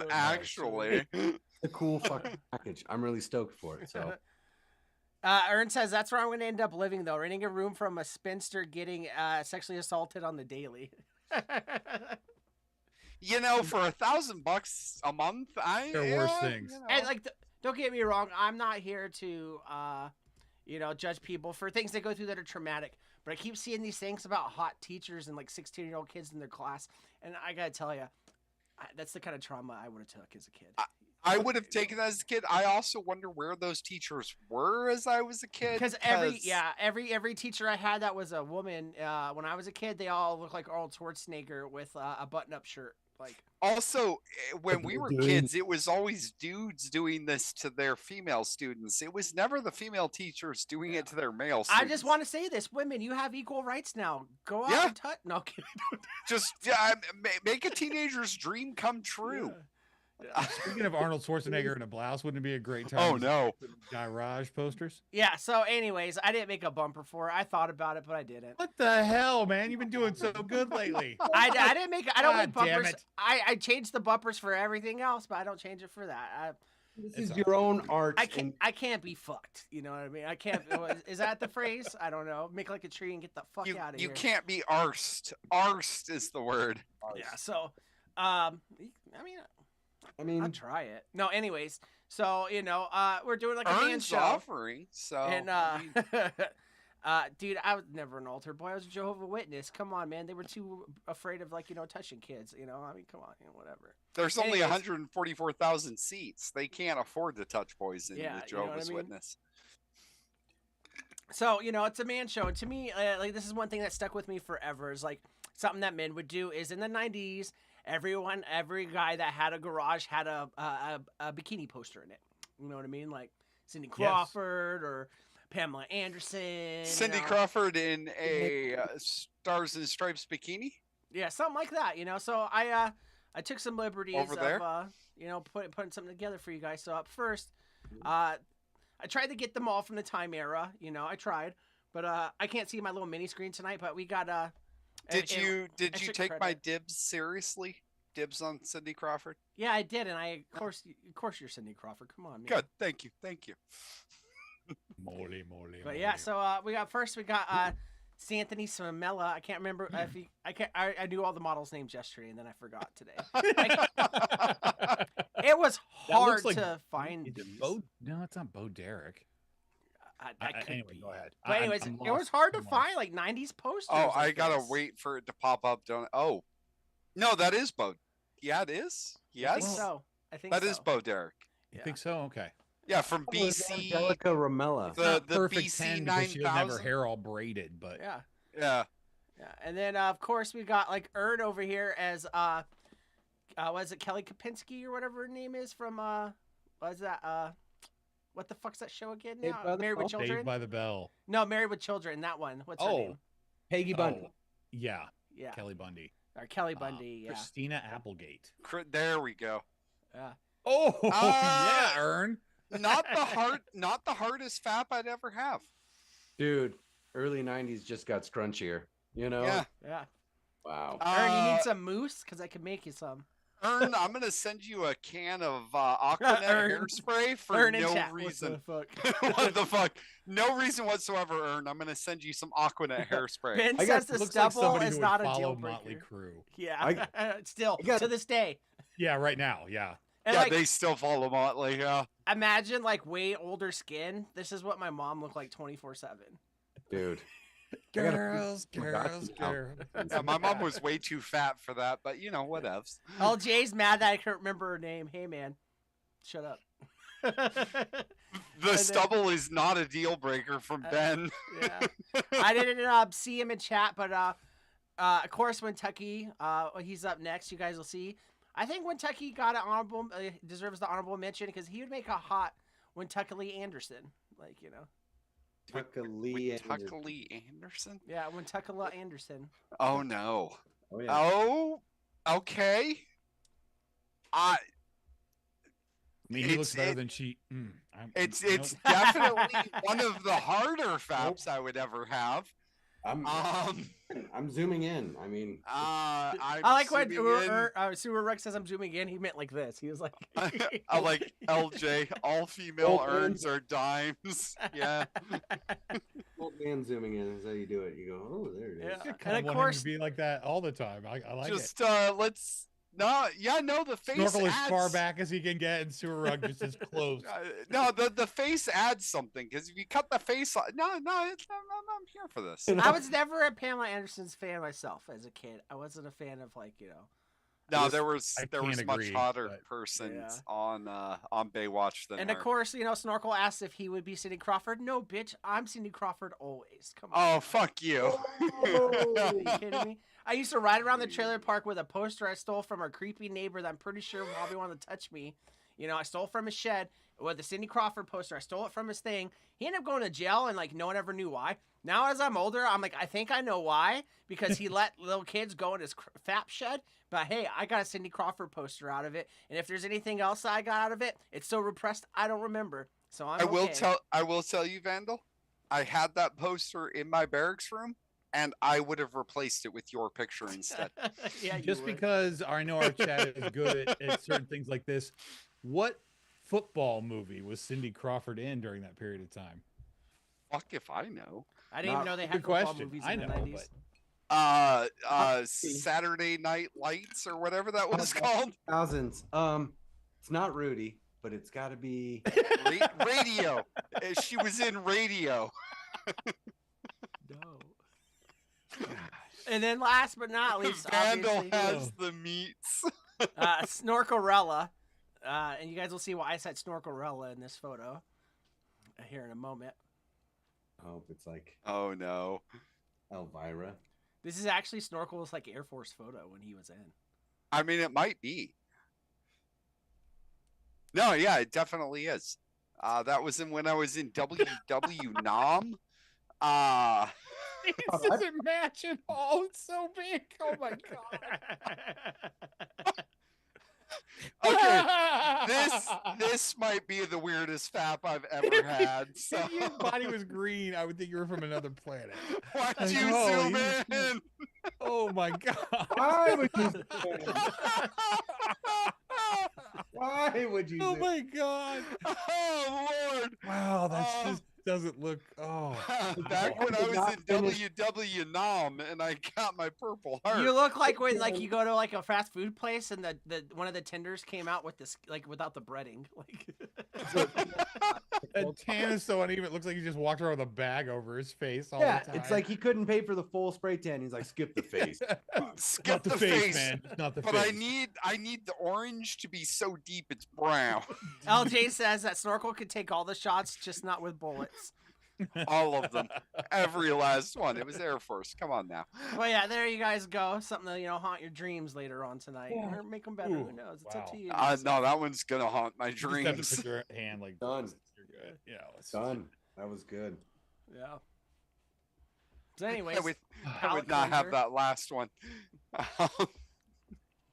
Actually.
A cool fucking package. I'm really stoked for it. So
Ern says that's where I'm going to end up living, though, renting a room from a spinster getting sexually assaulted on the daily.
You know, for $1,000 a month,
There are worse things.
And like, don't get me wrong, I'm not here to, judge people for things they go through that are traumatic. But I keep seeing these things about hot teachers and like 16-year-old kids in their class, and I gotta tell you, that's the kind of trauma I would have took as a kid.
I would have taken that as a kid. I also wonder where those teachers were as I was a kid.
Because every teacher I had that was a woman. When I was a kid, they all looked like Arnold Schwarzenegger with a button-up shirt. Like,
Also, when
What
we
they're
were
doing.
kids, it was always dudes doing this to their female students. It was never the female teachers doing it to their male
I
students.
just want to say this: women, you have equal rights now. Go out
Yeah.
and touch. No, kidding.
just make a teenager's dream come true.
speaking of Arnold Schwarzenegger in a blouse, wouldn't it be a great time?
Oh
to
no!
Garage posters.
Yeah. So, anyways, I didn't make a bumper for it. I thought about it, but I didn't.
What the hell, man? You've been doing so good lately.
I didn't make. I don't make
God damn
bumpers.
it.
I changed the bumpers for everything else, but I don't change it for that.
this
It's
is your own art.
I can't be fucked. You know what I mean? I can't. Is that the phrase? I don't know. Make like a tree and get the fuck out of
You
here.
can't be arsed. Arsed is the word.
Yeah. So, I mean, I'll try it. No, anyways. So we're doing like a man
Ern's
show.
offering. So
And
I mean,
dude, I was never an altar boy. I was a Jehovah's Witness. Come on, man. They were too afraid of touching kids. I mean, come on, whatever.
there's only
anyways.
144,000 seats. They can't afford to touch boys in
Yeah,
the
you know what I
Jehovah's
mean?
Witness.
So it's a man show, and to me, like this is one thing that stuck with me forever. Is like something that men would do. Is in the '90s, every guy that had a garage had a bikini poster in it. You know what I mean? Like Cindy Crawford or Pamela Anderson.
Cindy Crawford in a Stars and Stripes bikini.
Yeah, something like that, So I took some liberties
Over there?
of putting something together for you guys. So up first, I tried to get them all from the time era. I tried, but I can't see my little mini screen tonight. But we got
Did you
extra
take my
credit.
dibs seriously? Dibs on Cindy Crawford.
Yeah, I did, and of course you're Cindy Crawford. Come on, man.
Good, thank you.
Moly.
But yeah, so we got Santhony Samela. I can't remember if he. I knew all the models' names yesterday, and then I forgot today. It was
That looks
hard
like-
to find.
Is
these.
it Bo? No, it's not Bo Derek.
I could
Anyway,
be.
go ahead.
But anyways,
I'm
it was
lost.
hard to
I'm lost.
find like 90s posters.
Oh,
of
I gotta
this.
wait for it to pop up. Don't. Oh, no, that is Bo. Yeah, it is.
I think
Yes,
so. I think
that
so.
is Bo Derek.
You
Yeah.
think so? Okay.
Yeah, from
Oh, it's
BC.
Angelica Ramella.
The
Not
the
perfect
BC
10 because she doesn't have her
9000.
hair all braided, but
Yeah.
Yeah.
Yeah. And then of course we got like Ern over here as what is it, Kelly Kapinski or whatever her name is from what is that what the fuck's that show again
Saved
now?
by the
Married with
Bell?
Children?
Saved by the Bell.
No, Married with Children, that one. What's her
Oh,
name?
Peggy Bundy.
Oh, yeah,
Yeah.
Kelly Bundy.
Or Kelly
Uh,
Bundy, yeah.
Christina Applegate.
There we go.
Yeah.
Oh, yeah,
Uh,
Ern.
Not the hardest fap I'd ever have.
Dude, early 90s just got scrunchier. You know?
Yeah.
Yeah.
Wow.
Ern, you
Uh,
need some mousse? Because I can make you some.
Ern, I'm gonna send you a can of Aquanet
Ern.
hairspray for
Ern in
no
chat.
reason.
What the fuck?
What the fuck? No reason whatsoever, Ern. I'm gonna send you some Aquanet hairspray.
Ben
I got-
says the
Looks like
stubble
somebody
is
who would
not a
follow
deal
Motley
breaker.
Crue.
Yeah. Still,
I got-
to this day.
Yeah, right now. Yeah.
And
Yeah,
like,
they still follow Motley. Yeah.
imagine like way older skin. This is what my mom looked like 24/7.
Dude. I gotta-
Girls,
Oh my
girls,
God, now.
girls.
Yeah, my mom was way too fat for that, but you know, whatevs.
Oh, Jay's mad that I can't remember her name. Hey, man, shut up.
The
then-
stubble is not a deal breaker from Ben.
Yeah. I didn't see him in chat, but of course, when Tucky, he's up next. You guys will see. I think when Tucky got an honorable, deserves the honorable mention because he would make a hot when Tucker Lee Anderson, like, you know.
Tucker
With
Lee Anderson.
Tucker Lee Anderson?
Yeah, when Tucker Lee Anderson.
Oh no.
Oh, yeah.
Oh, okay. I
I mean, he looks
It's-
better
it-
than she.
it's
nope.
it's definitely one of the harder faps I would ever have.
I'm zooming in. I mean,
I'm
I like when
zooming in.
Sewer Rex says I'm zooming in. He meant like this. He was like,
I like LJ. All female
Old man.
earns are dimes. Yeah.
old man zooming in is how you do it. You go, oh, there it is.
Yeah.
I kind
And
of
of
want
course-
him to be like that all the time. I like
Just
it.
let's the face
Snorkel as far
adds-
back as he can get, and Sewer Rug just as close.
No, the face adds something because if you cut the face off, I'm here for this.
I was never a Pamela Anderson's fan myself as a kid. I wasn't a fan of like, you know.
No,
This-
there was
I
much
can't agree,
hotter
but-
persons on Baywatch than
And
her.
of course, you know, Snorkel asked if he would be Cindy Crawford. No, bitch, I'm Cindy Crawford always. Come on.
Oh, fuck you.
Are you kidding me? I used to ride around the trailer park with a poster I stole from our creepy neighbor that I'm pretty sure probably wanted to touch me. You know, I stole from his shed with the Cindy Crawford poster. I stole it from his thing. He ended up going to jail, and like no one ever knew why. Now, as I'm older, I'm like, I think I know why, because he let little kids go in his fap shed. But hey, I got a Cindy Crawford poster out of it, and if there's anything else I got out of it, it's so repressed I don't remember. So I'm
I will tell you, Vandal. I had that poster in my barracks room, and I would have replaced it with your picture instead.
Yeah, you
Just
would.
because I know our chat is good at certain things like this, what football movie was Cindy Crawford in during that period of time?
Fuck if I know.
I didn't even know they had
Good
football
question.
movies
I
in
know,
the 90s.
but
Saturday Night Lights or whatever that was called.
Thousands. It's not Rudy, but it's got to be.
Radio. She was in Radio.
No. And then last but not least,
Vandal
obviously,
has the meats.
Snorkelrella. And you guys will see why I said Snorkelrella in this photo here in a moment.
I hope it's like
Oh no.
Elvira.
This is actually Snorkel's like Air Force photo when he was in.
I mean, it might be. No, yeah, it definitely is. That was when I was in WW Nam.
it doesn't match at all. It's so big. Oh my god.
Okay, this might be the weirdest fap I've ever had. So
If your body was green, I would think you were from another planet.
why'd
Like,
you
oh,
zoom
you-
in?
Oh my god.
Why would you? Why would you?
Oh
do-
my god.
Oh Lord!
Wow, that's
Oh.
just doesn't look. Oh,
Back when I
did
was
not
in
finish-
WW Nom and I got my purple heart.
You look like when like you go to like a fast food place and the one of the tenders came out with this like without the breading. Like
and tan is so uneven. It looks like he just walked around with a bag over his face all
Yeah,
the time.
it's like he couldn't pay for the full spray tan. He's like, skip the face.
Skip
not the, face, man. It's not the
But
face.
I need the orange to be so deep it's brown.
LJ says that Snorkel could take all the shots, just not with bullets.
All of them. Every last one. It was Air Force. Come on now.
Well, yeah, there you guys go. Something to haunt your dreams later on tonight, or make them better. Who
Ooh,
knows? It's
wow.
up to you.
No, that one's gonna haunt my
You just have to
dreams.
put your hand like
Done.
this. You're good. Yeah, let's
Done. That was good.
Yeah. So, anyways,
I would
palate
not have
cleanser.
that last one.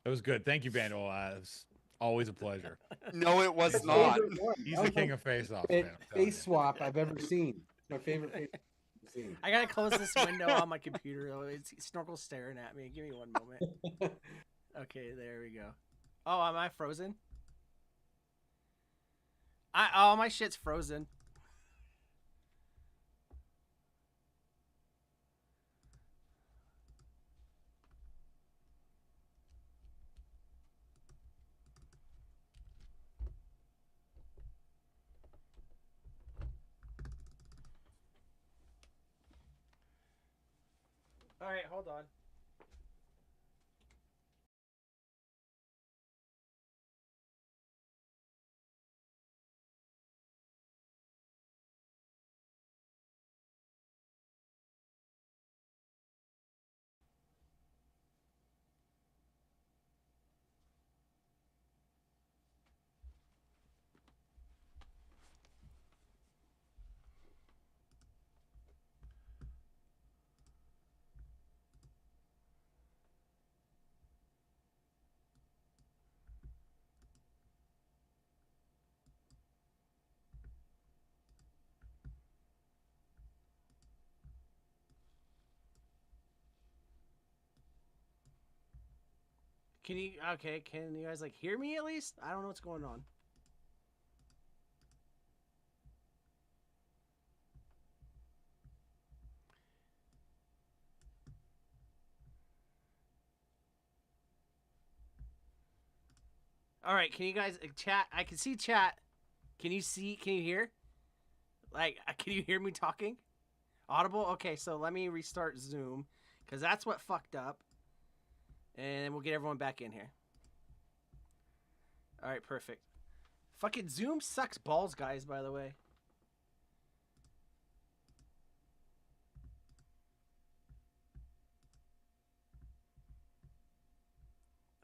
That was good. Thank you, Vandal. It's always a pleasure.
No, it was
That's my
not.
favorite one.
He's
That
the
was
king
my
of face-off.
favorite
man, I'm telling
face
you.
swap I've ever seen. It's my favorite face swap I've seen.
I gotta close this window on my computer. It's Snorkel's staring at me. Give me one moment. Okay, there we go. Oh, am I frozen? Oh, my shit's frozen. All right, hold on. Can you guys like hear me at least? I don't know what's going on. All right, can you guys chat? I can see chat. Can you hear? Like, can you hear me talking? Audible? Okay, so let me restart Zoom because that's what fucked up. And then we'll get everyone back in here. All right, perfect. Fucking Zoom sucks balls, guys, by the way.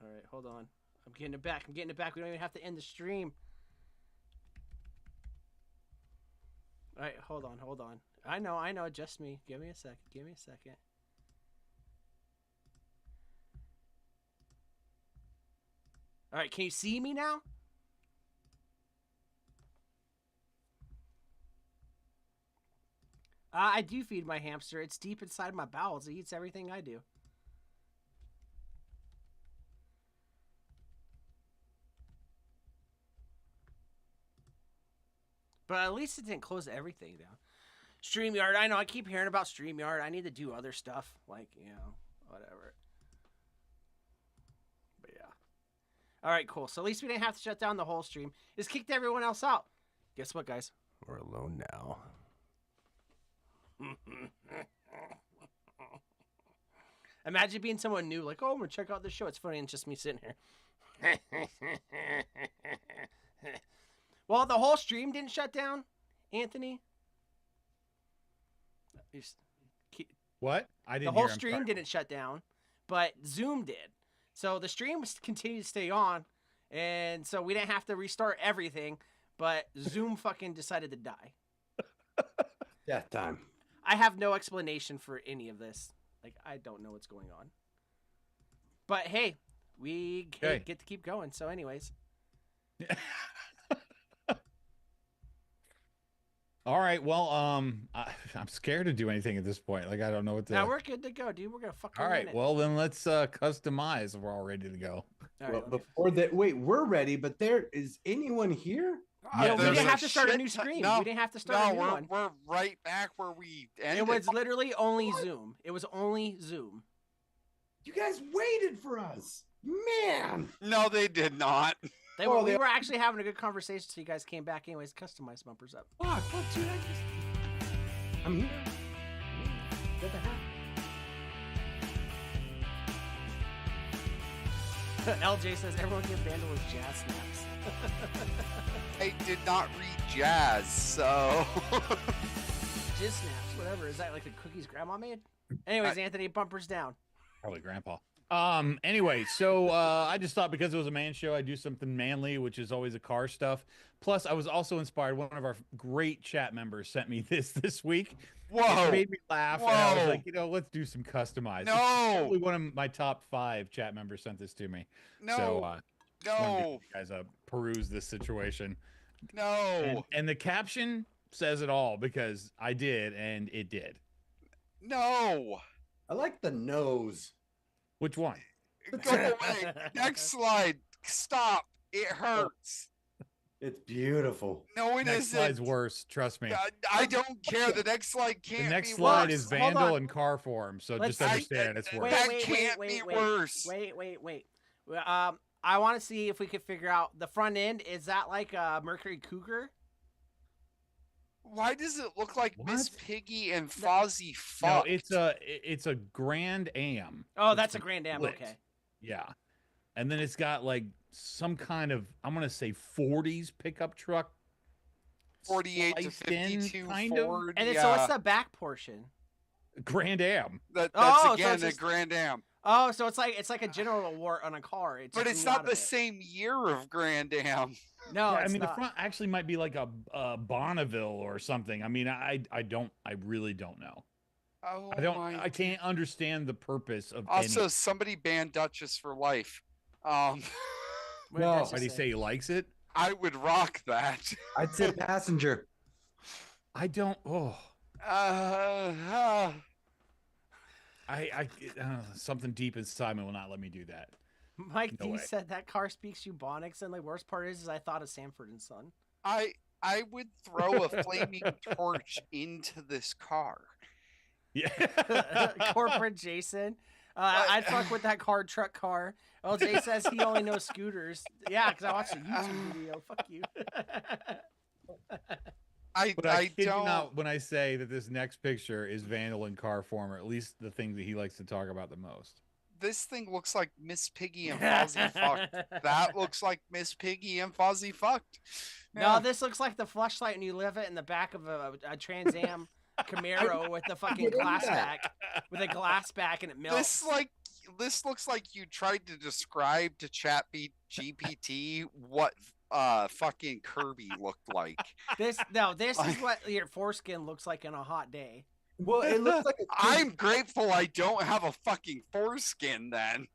All right, hold on. I'm getting it back. We don't even have to end the stream. All right, hold on. I know, just me. Give me a second. All right, can you see me now? I do feed my hamster. It's deep inside my bowels. It eats everything I do. But at least it didn't close everything down. StreamYard, I know, I keep hearing about StreamYard. I need to do other stuff, like, whatever. But yeah. All right, cool. So at least we didn't have to shut down the whole stream. Just kicked everyone else out. Guess what, guys? We're alone now. Imagine being someone new, like, oh, I'm going to check out the show. It's funny, and it's just me sitting here. Well, the whole stream didn't shut down, Anthony.
What? I
The
didn't.
whole
hear him.
stream
Sorry.
didn't shut down, but Zoom did. So the stream continued to stay on, and so we didn't have to restart everything, but Zoom fucking decided to die.
Death time.
I have no explanation for any of this. Like, I don't know what's going on. But hey, we
Okay.
get to keep going. So anyways.
All right. Well, I'm scared to do anything at this point. Like, I don't know what to.
Now we're good to go, dude. We're gonna fucking
All right.
win it.
Well, then let's customize. We're all ready to go.
All right,
Well,
let me-
before that, wait, we're ready, but is anyone here?
You know, we
there's
didn't
a
have to start a
shit
new
ton-
screen.
No,
We didn't have to start a new
we're
one.
we're right back where we ended.
It was literally only Zoom. It was only Zoom.
You guys waited for us, man.
No, they did not.
They
Oh,
were, we
they-
were actually having a good conversation, so you guys came back anyways. Customize bumpers up.
Fuck, what, dude? I'm here. Get the hat.
LJ says everyone give Vandal his jazz snaps.
I did not read jazz, so
Jizz snaps, whatever. Is that like the cookies grandma made? Anyways, Anthony, bumpers down.
Probably grandpa. Anyway, so I just thought because it was a man show, I'd do something manly, which is always a car stuff. Plus, I was also inspired. One of our great chat members sent me this week.
whoa.
It made me laugh, and I was
Whoa.
like, let's do some customized.
No.
Probably one of my top 5 chat members sent this to me.
No,
So, wanted to
no,
give you guys peruse this situation.
no,
And the caption says it all because I did, and it did.
no.
I like the nose.
Which one?
Go away. Next slide. Stop. It hurts.
It's beautiful.
No, it
Next slide's
isn't.
worse. Trust me.
I don't care. The next slide
The
can't
next
be
slide
worse.
is
Hold
Vandal
on.
and car form. So
Let's-
just understand it's
Wait,
worse.
That can't be worse.
Wait. I want to see if we could figure out the front end. Is that like a Mercury Cougar?
Why does it look like Miss
What?
Piggy and Fozzie
No,
fucked?
it's a Grand Am.
Oh,
It's
that's a
the
Grand Am.
split.
Okay.
Yeah. And then it's got like some kind of, I'm going to say 40s pickup truck.
48 to
spliced in,
52
kind of.
Ford.
And then,
yeah.
so what's the back portion?
Grand Am.
That's
Oh, so
again
it's
a
just-
Grand Am.
Oh, so it's like a general award on a car. It
But
took
it's
me out
not
of
the
it.
same year of Grand Am.
No,
Yeah, I
it's
mean,
not.
the front actually might be like a Bonneville or something. I mean, I really don't know.
Oh
I can't understand the purpose of
Also,
any.
somebody banned Duchess for life.
What did
No.
that
Why
just
do you say he likes it?
I would rock that.
I'd say passenger.
I don't. Oh,
Uh,
something deep inside me will not let me do that.
Mike
No
D
way.
said that car speaks Ebonics, and the worst part is I thought of Sanford and Son.
I would throw a flaming torch into this car.
Yeah.
Corporate Jason.
What?
I'd fuck with that truck car. LJ says he only knows scooters. Yeah, because I watched a YouTube video. Fuck you.
But I kid
don't.
you not when I say that this next picture is Vandal in car form, or at least the thing that he likes to talk about the most.
This thing looks like Miss Piggy and Fozzie fucked. That looks like Miss Piggy and Fozzie fucked.
No, this looks like the flashlight when you live it in the back of a Trans Am Camaro with the fucking
Get in
glass
that.
back, with a glass back, and it melts.
This looks like you tried to describe to GPT what fucking Kirby looked like.
This is what your foreskin looks like on a hot day.
Well, it looks like a
I'm grateful I don't have a fucking foreskin then.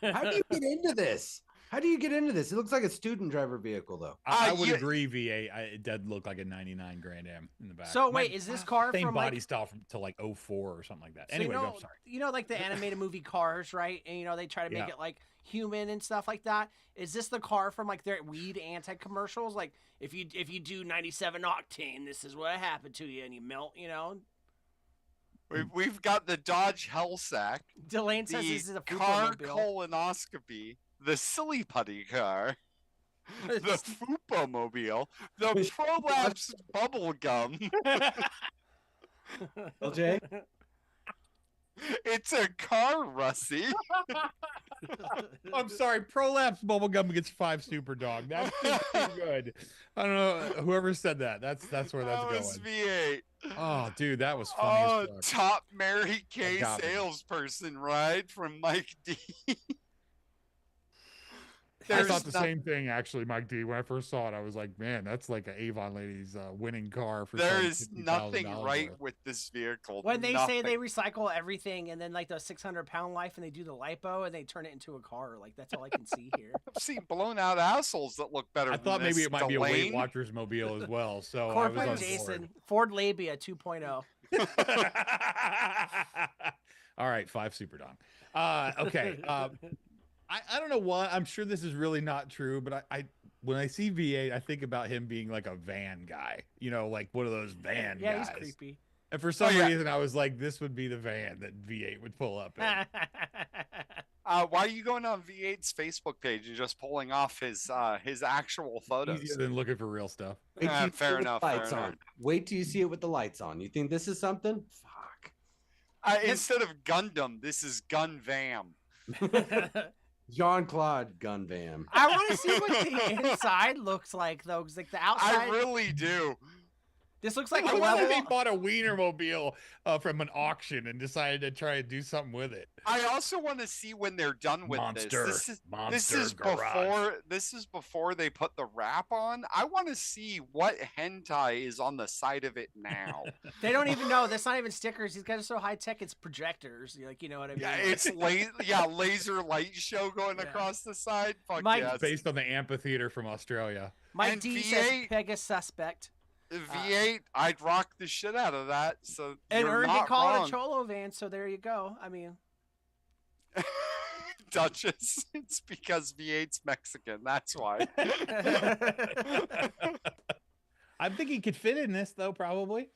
How do you get into this? How do you get into this? It looks like a student driver vehicle, though.
I
Uh,
would
you-
agree, VA. It did look like a 99 Grand Am in the back.
So
Might-
wait, is this car
same
from
body
like,
style from to like 04 or something like that.
so
Anyway,
you know,
I'm sorry.
you know, like the animated movie Cars, right? And they try to make
Yeah.
it like human and stuff like that. Is this the car from like their weed anti commercials? Like if you do 97 octane, this is what happened to you, and you melt.
We've got the Dodge Hellsack,
Delane says
the
this is a
car
Fupa-mobile.
colonoscopy, the silly putty car, the Fupa mobile, the Prolapse bubble gum.
LJ?
It's a car, Russie.
I'm sorry. Prolapse bubblegum gets 5 super dog. That's just too good. I don't know whoever said that. That's where that's
That was
going.
V8.
Oh, dude, that was funny
Oh,
as fuck.
top Mary Kay
got me.
salesperson ride from Mike D.
I
There's
thought the
not-
same thing actually, Mike D. When I first saw it, I was like, "Man, that's like an Avon lady's winning car for."
There
selling
is nothing
$50,000
right
worth."
with this vehicle.
When they say
Nothing.
they recycle everything, and then like the 600-pound life, and they do the lipo, and they turn it into a car, like that's all I can see here.
I've seen blown out assholes that look better.
I thought
than
maybe
this,
it might be a Weight
Delane.
Watchers mobile as well. So I was
Corporate
on
Jason, Ford Labia oh. 2.0.
board. All right, 5 super dong. Okay. I don't know why. I'm sure this is really not true, but when I see V8, I think about him being like a van guy, you know, like one of those van
Yeah,
guys.
he's creepy.
And for some
yeah.
reason, I was like, this would be the van that V8 would pull up in.
Why are you going on V8's Facebook page and just pulling off his actual photos?
Easier than looking for real stuff.
Wait till you see
Fair
it with the
enough. Fair
Lights
enough.
on. Wait till you see it with the lights on. You think this is something? Fuck.
Instead of Gundam, this is Gun Vam.
Jean Claude Gun Van.
I want to see what the inside looks like, though, because like the outside,
I really do.
this looks like
I
a
wonder if
level.
he bought a Wienermobile from an auction and decided to try and do something with it.
I also want to see when they're done with
Monster.
this. This
Monster
is
Garage.
before they put the wrap on. I want to see what hentai is on the side of it now.
They don't even know. That's not even stickers. These guys are so high tech. It's projectors. Like, you know what I mean?
Yeah, it's laser light show going
Yeah.
across the side. Fuck
Mike-
yes.
Based on the amphitheater from Australia.
Mike
and
D says
V8
Pegasus suspect.
V8, I'd rock the shit out of that. So
And
you're
Ern did
not
call
wrong.
it a Cholo van, so there you go. I mean,
Duchess. It's because V8's Mexican. That's why.
I think he could fit in this, though, probably.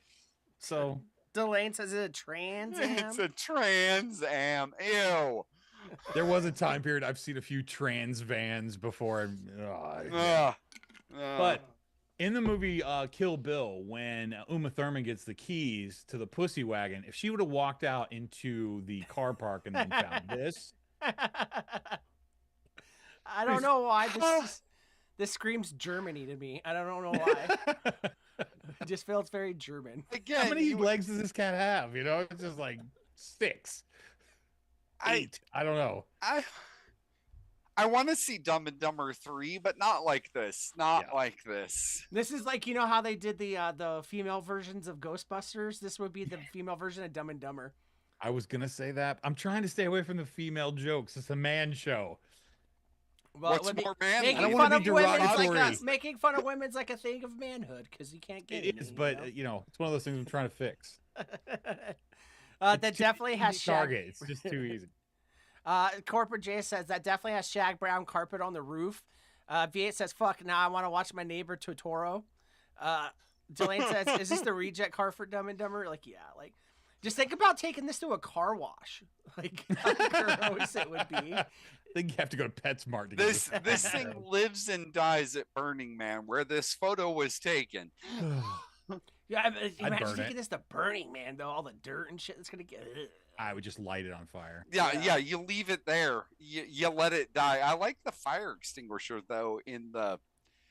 So,
Delane says it's a Trans
It's
Am.
a Trans Am. Ew.
there was a time period I've seen a few trans vans before. And,
Ugh.
But in the movie Kill Bill, when Uma Thurman gets the keys to the pussy wagon, if she would have walked out into the car park and then found this,
I don't know why this screams Germany to me. I don't know why. It just feels very German.
again,
how many
you-
legs does this cat have? You know, it's just like 6, 8. I don't know.
I want to see Dumb and Dumber 3, but not like this. Not
Yeah.
like this.
This is like, you know how they did the female versions of Ghostbusters? This would be the female version of Dumb and Dumber.
I was gonna say that. I'm trying to stay away from the female jokes. It's a man show.
Well, it
What's
would be-
more manly?
making
I don't wanna
fun
be
of women's like
derogatory.
making fun of women's like a thing of manhood because you can't get
It is, but you know, it's one of those things I'm trying to fix.
that
It's too
definitely has
easy
shag.
target. It's just too easy.
Corporate J says that definitely has shag brown carpet on the roof. V8 says, "Fuck, now I want to watch my neighbor Totoro." Delane says, "Is this the reject car for Dumb and Dumber?" Like, yeah, like just think about taking this to a car wash. Like how gross it would be.
I think you have to go to PetSmart to get
This thing lives and dies at Burning Man, where this photo was taken.
Yeah, imagine
burn
taking
it.
this to Burning Man though, all the dirt and shit that's gonna get. Ugh.
I would just light it on fire.
Yeah, you leave it there. You let it die. I like the fire extinguisher though in the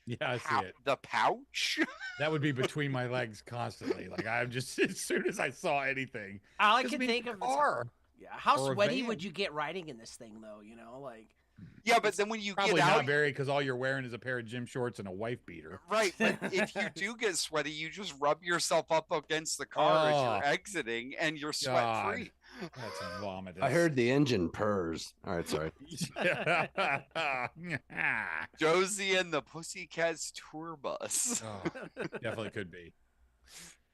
Yeah, I see it.
the pouch.
That would be between my legs constantly. Like I'm just as soon as I saw anything.
All I
Just
can
be
think of is
car.
yeah, how
or a
sweaty would
van.
you get riding in this thing though? You know, like
Yeah, but then when you
Probably
get
not
out,
very, because all you're wearing is a pair of gym shorts and a wife beater.
right? But if you do get sweaty, you just rub yourself up against the car as
Oh.
you're exiting, and you're sweat free.
That's vomit.
I heard the engine purrs. All right, sorry.
Josie and the Pussycats tour bus.
Oh, definitely could be.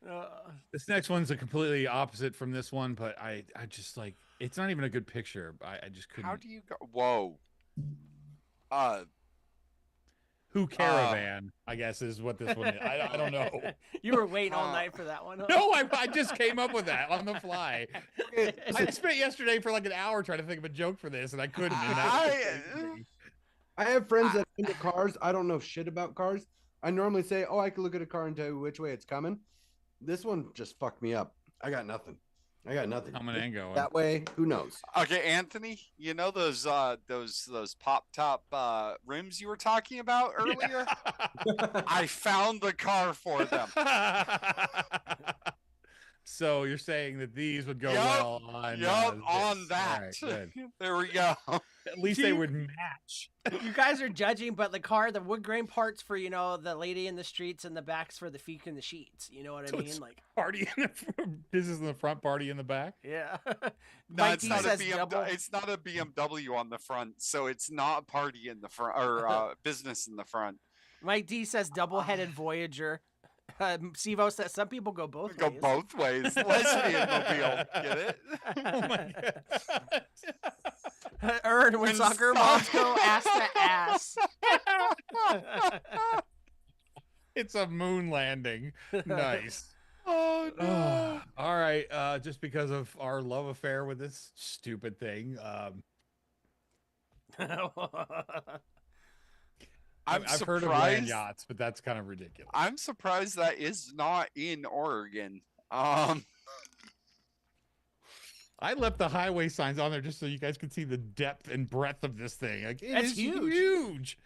uh,
This next one's a completely opposite from this one, but I just like it's not even a good picture. I just couldn't.
How do you go? Whoa.
Who Caravan? I guess is what this one is. I don't know.
you were waiting all night for that one. Huh?
No, I just came up with that on the fly. I spent yesterday for like an hour trying to think of a joke for this, and I couldn't. And that was
I have friends that are into cars. I don't know shit about cars. I normally say, "Oh, I can look at a car and tell you which way it's coming." This one just fucked me up. I got nothing.
coming and going.
That way, who knows?
Okay, Anthony, you know those pop top rims you were talking about earlier? I found the car for them.
So you're saying that these would go
Yup,
well on
Yup,
this.
on
All
that.
right, good.
There we go.
At least they would match.
You guys are judging, but the car, the wood grain parts for the lady in the streets, and the backs for the feet and the sheets. You know what
So
I
it's-
mean? Like,
Party in the business in the front, party in the back.
yeah.
No,
Mike
it's
D
not,
says
a it's not a BMW on the front, so it's not party in the front or business in the front.
Mike D says double-headed Voyager. Sivo says some people go both
Go
ways.
both ways. Lesbian mobile. Get it?
Oh my god.
Ern, when
And
soccer
stop.
moms go ass to ass.
It's a moon landing. Nice.
Oh no.
All right. Just because of our love affair with this stupid thing, I've heard of land yachts, but that's kind of ridiculous.
I'm surprised that is not in Oregon.
I left the highway signs on there just so you guys could see the depth and breadth of this thing. Like, it
That's
is
huge.
huge.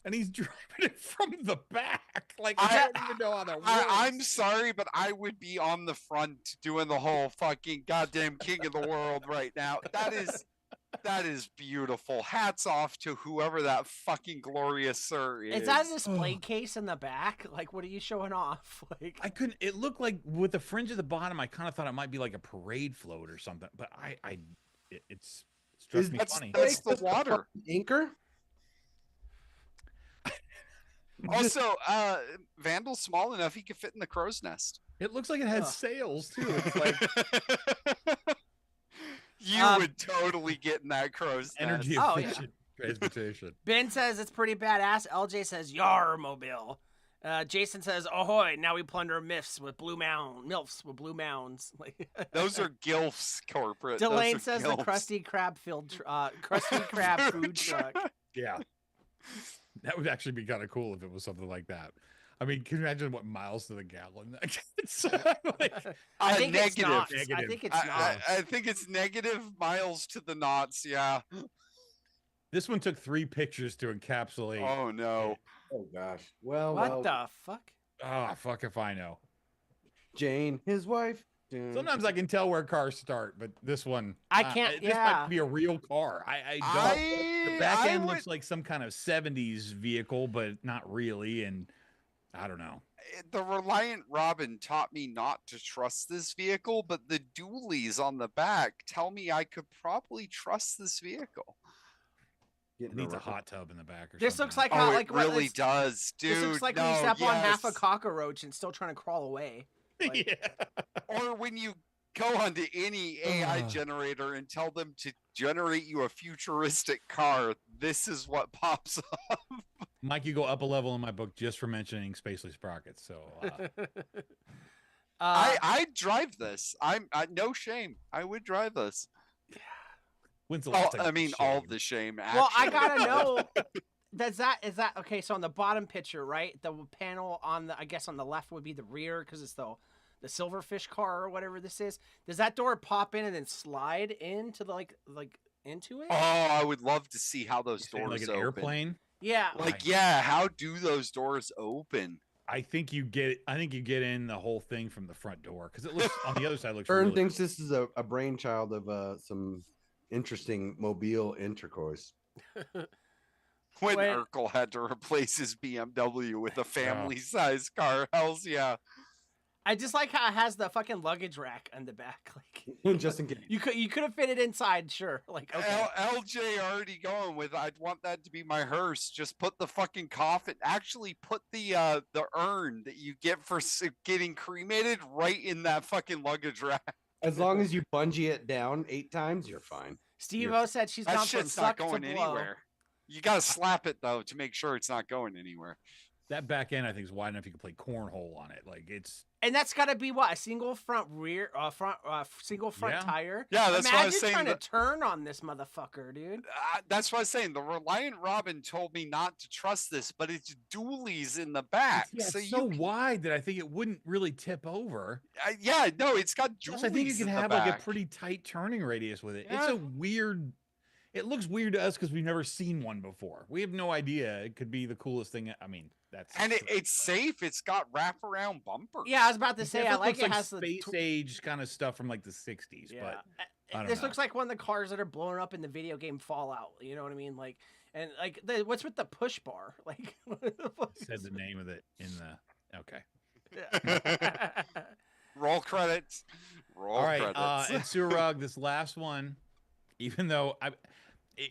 And he's driving it from the back. Like, I don't even know how that works.
I'm sorry, but I would be on the front doing the whole fucking goddamn king of the world right now. That is beautiful. Hats off to whoever that fucking glorious sir is.
Is that a display case in the back? Like, what are you showing off? Like,
I couldn't. It looked like with the fringe at the bottom. I kind of thought it might be like a parade float or something. But it struck me funny.
That's the water.
Anchor.
Also, Vandal's small enough he could fit in the crow's nest.
It looks like it has
Ugh.
sails too. It's like
You would totally get in that crow's nest.
energy
Oh, yeah.
efficient transportation.
Ben says it's pretty badass. LJ says yar mobile. Jason says ahoy! Now we plunder milfs with blue mounds. Like,
Those are gilfs, corporate. Those
Delane
are
says
gilfs.
the Krusty Krab food truck.
Yeah, that would actually be kind of cool if it was something like that. I mean, can you imagine what miles to the gallon that gets? Like,
I think it's
negative.
knots. I
Negative.
think it's
I,
knots.
I think it's negative miles to the knots. Yeah.
this one took 3 pictures to encapsulate.
Oh no.
Oh gosh. Well,
What the fuck?
Fuck if I know.
Jane, his wife.
Sometimes I can tell where cars start, but this one,
I can't-
This
yeah.
might be a real car. I don't. The back
I
end
would-
looks like some kind of 70s vehicle, but not really. And I don't know.
The Reliant Robin taught me not to trust this vehicle, but the dualies on the back tell me I could probably trust this vehicle.
It needs a hot tub in the back or
This
something.
looks like
Oh,
how
it
like what
really
this,
does, dude.
this looks like when you step on half a cockroach and still trying to crawl away. Like-
yeah.
Or when you go onto any AI
Ugh.
generator and tell them to generate you a futuristic car, this is what pops up.
Mike, you go up a level in my book just for mentioning Spacely Sprockets. So
I'd drive this. No shame. I would drive this.
when's the
Oh,
last time
I
you
mean,
shaved?
all the shame.
well, I
actually.
gotta know. Is that okay? So on the bottom picture, right, the panel on the I guess on the left would be the rear because it's the silverfish car or whatever this is. Does that door pop in and then slide into the like into it?
Oh, I would love to see how those
You saying
doors
like an
open.
airplane.
Yeah.
Like, yeah, how do those doors open?
I think you get in the whole thing from the front door because it looks on the other side looks
Vern
really
thinks this is a brainchild of some interesting mobile intercourse.
When
Wait.
Urkel had to replace his BMW with a family-sized car, hell's yeah.
I just like how it has the fucking luggage rack on the back. Like
Just in case.
you could have fit it inside, sure. Like okay.
LJ already going with, I'd want that to be my hearse. Just put the fucking coffin. Actually, put the urn that you get for getting cremated right in that fucking luggage rack.
As long as you bungee it down 8 times, you're fine.
Steve O said she's
That
gone from
shit's not
suck to
going
blow.
anywhere. You gotta slap it though to make sure it's not going anywhere.
that back end. I think is wide enough you can play cornhole on it. Like it's
And that's got to be what, a single front single front
Yeah.
tire.
Yeah, that's
Imagine
what I was saying.
trying
that-
to turn on this motherfucker, dude.
That's what I was saying. The Reliant Robin told me not to trust this, but it's dualies in the back.
yeah,
so
it's
you
so
can-
wide that I think it wouldn't really tip over.
yeah, no, it's got dualies.
Plus, I think you can
in the
have like a
back.
pretty tight turning radius with it. It's
Yeah.
a weird. It looks weird to us because we've never seen one before. We have no idea. It could be the coolest thing. I mean, that's
And it's safe. It's got wraparound bumpers.
Yeah, I was about to
It
say, I
definitely
like
looks
it has the
space age kind of stuff from like the 60s.
Yeah.
But I don't
This
know.
looks like one of the cars that are blown up in the video game Fallout. You know what I mean? Like, and like, what's with the push bar? Like, what the fuck
said
is
the name of it in the. Okay.
it?
Roll credits. Roll
All right.
credits.
And Surug, this last one, even though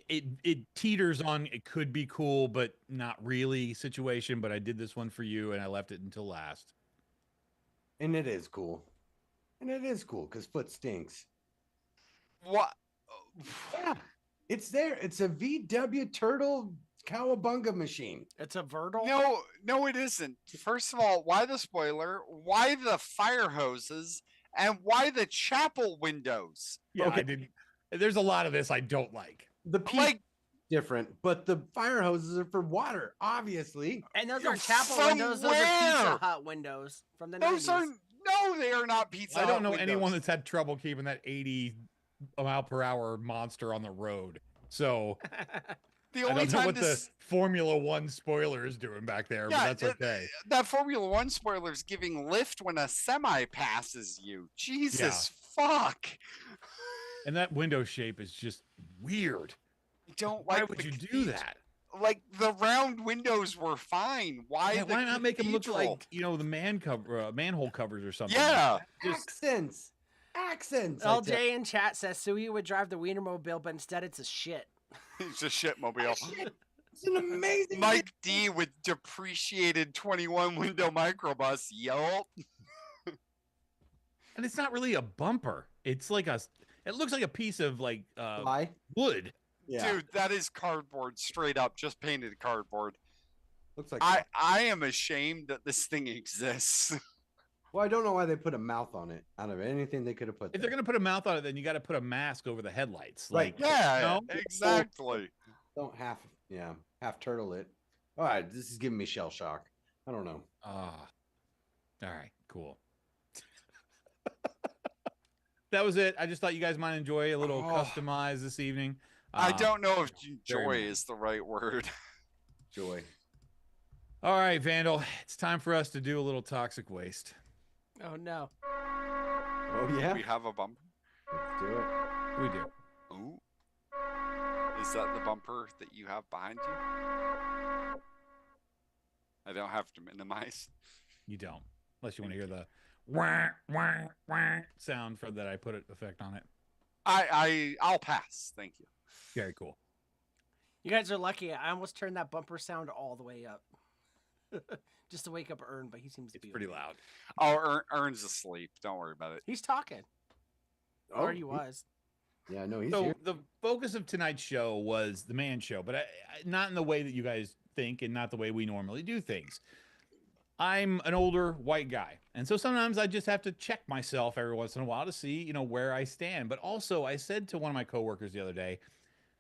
it teeters on it could be cool, but not really situation. But I did this one for you, and I left it until last.
And it is cool. And it is cool because foot stinks.
What?
Yeah, it's there. It's a VW Turtle cowabunga machine.
It's a Vertal.
No, it isn't. First of all, why the spoiler? Why the fire hoses? And why the chapel windows?
Yeah,
Okay.
I didn't. There's a lot of this I don't like.
The piece
Like,
different, but the fire hoses are for water, obviously.
And those
Yo,
are chapel
from
windows. Those are Pizza
where?
Hut windows from the
those
90s.
are no, they are not Pizza
I
Hut
don't know
windows.
anyone that's had trouble keeping that 80 mile per hour monster on the road. So
The
I
only
don't know
time
what the
this
Formula One spoiler is doing back there,
Yeah,
but that's okay.
that Formula One spoiler is giving lift when a semi passes you. Jesus fuck!
And that window shape is just weird.
I don't
Why
like.
would
the
you do
cage-
that?
Like the round windows were fine. Why?
Yeah,
the
why not make them look
cathedral?
like the manhole covers or something?
Yeah.
Just-
Accents. Accents. I tell-
LJ in chat says Sui would drive the Wienermobile, but instead it's a shit.
It's a shitmobile.
Shit, it's an amazing.
Mike D with depreciated 21 window microbus. Yup.
And it's not really a bumper. It's like it looks like a piece of like
Why?
wood.
Yeah.
Dude, that is cardboard, straight up, just painted cardboard.
Looks like.
I am ashamed that this thing exists.
Well, I don't know why they put a mouth on it. Out of anything they could have put.
If they're gonna put a mouth on it, then you got to put a mask over the headlights.
Right.
Like,
Yeah,
no?
exactly.
Don't half turtle it. All right, this is giving me shell shock. I don't know.
All right, cool. That was it. I just thought you guys might enjoy a little
Oh.
customized this evening.
I don't know if
very
joy
nice.
is the right word.
Joy.
All right, Vandal. It's time for us to do a little toxic waste.
Oh no.
Oh yeah.
We have a bumper.
Let's do it.
We do.
Ooh. Is that the bumper that you have behind you? I don't have to minimize.
You don't, unless you want to hear the wah, wah, wah sound from that I put an effect on it.
I'll pass. Thank you.
Very cool.
You guys are lucky. I almost turned that bumper sound all the way up. Just to wake up Ern, but he seems to
It's
be
pretty
awake.
loud.
Oh, Ern's asleep. Don't worry about it.
He's talking. Or he was.
Yeah, no, he's
So
here.
the focus of tonight's show was the man show, but not in the way that you guys think and not the way we normally do things. I'm an older white guy, and so sometimes I just have to check myself every once in a while to see, where I stand. But also, I said to one of my coworkers the other day,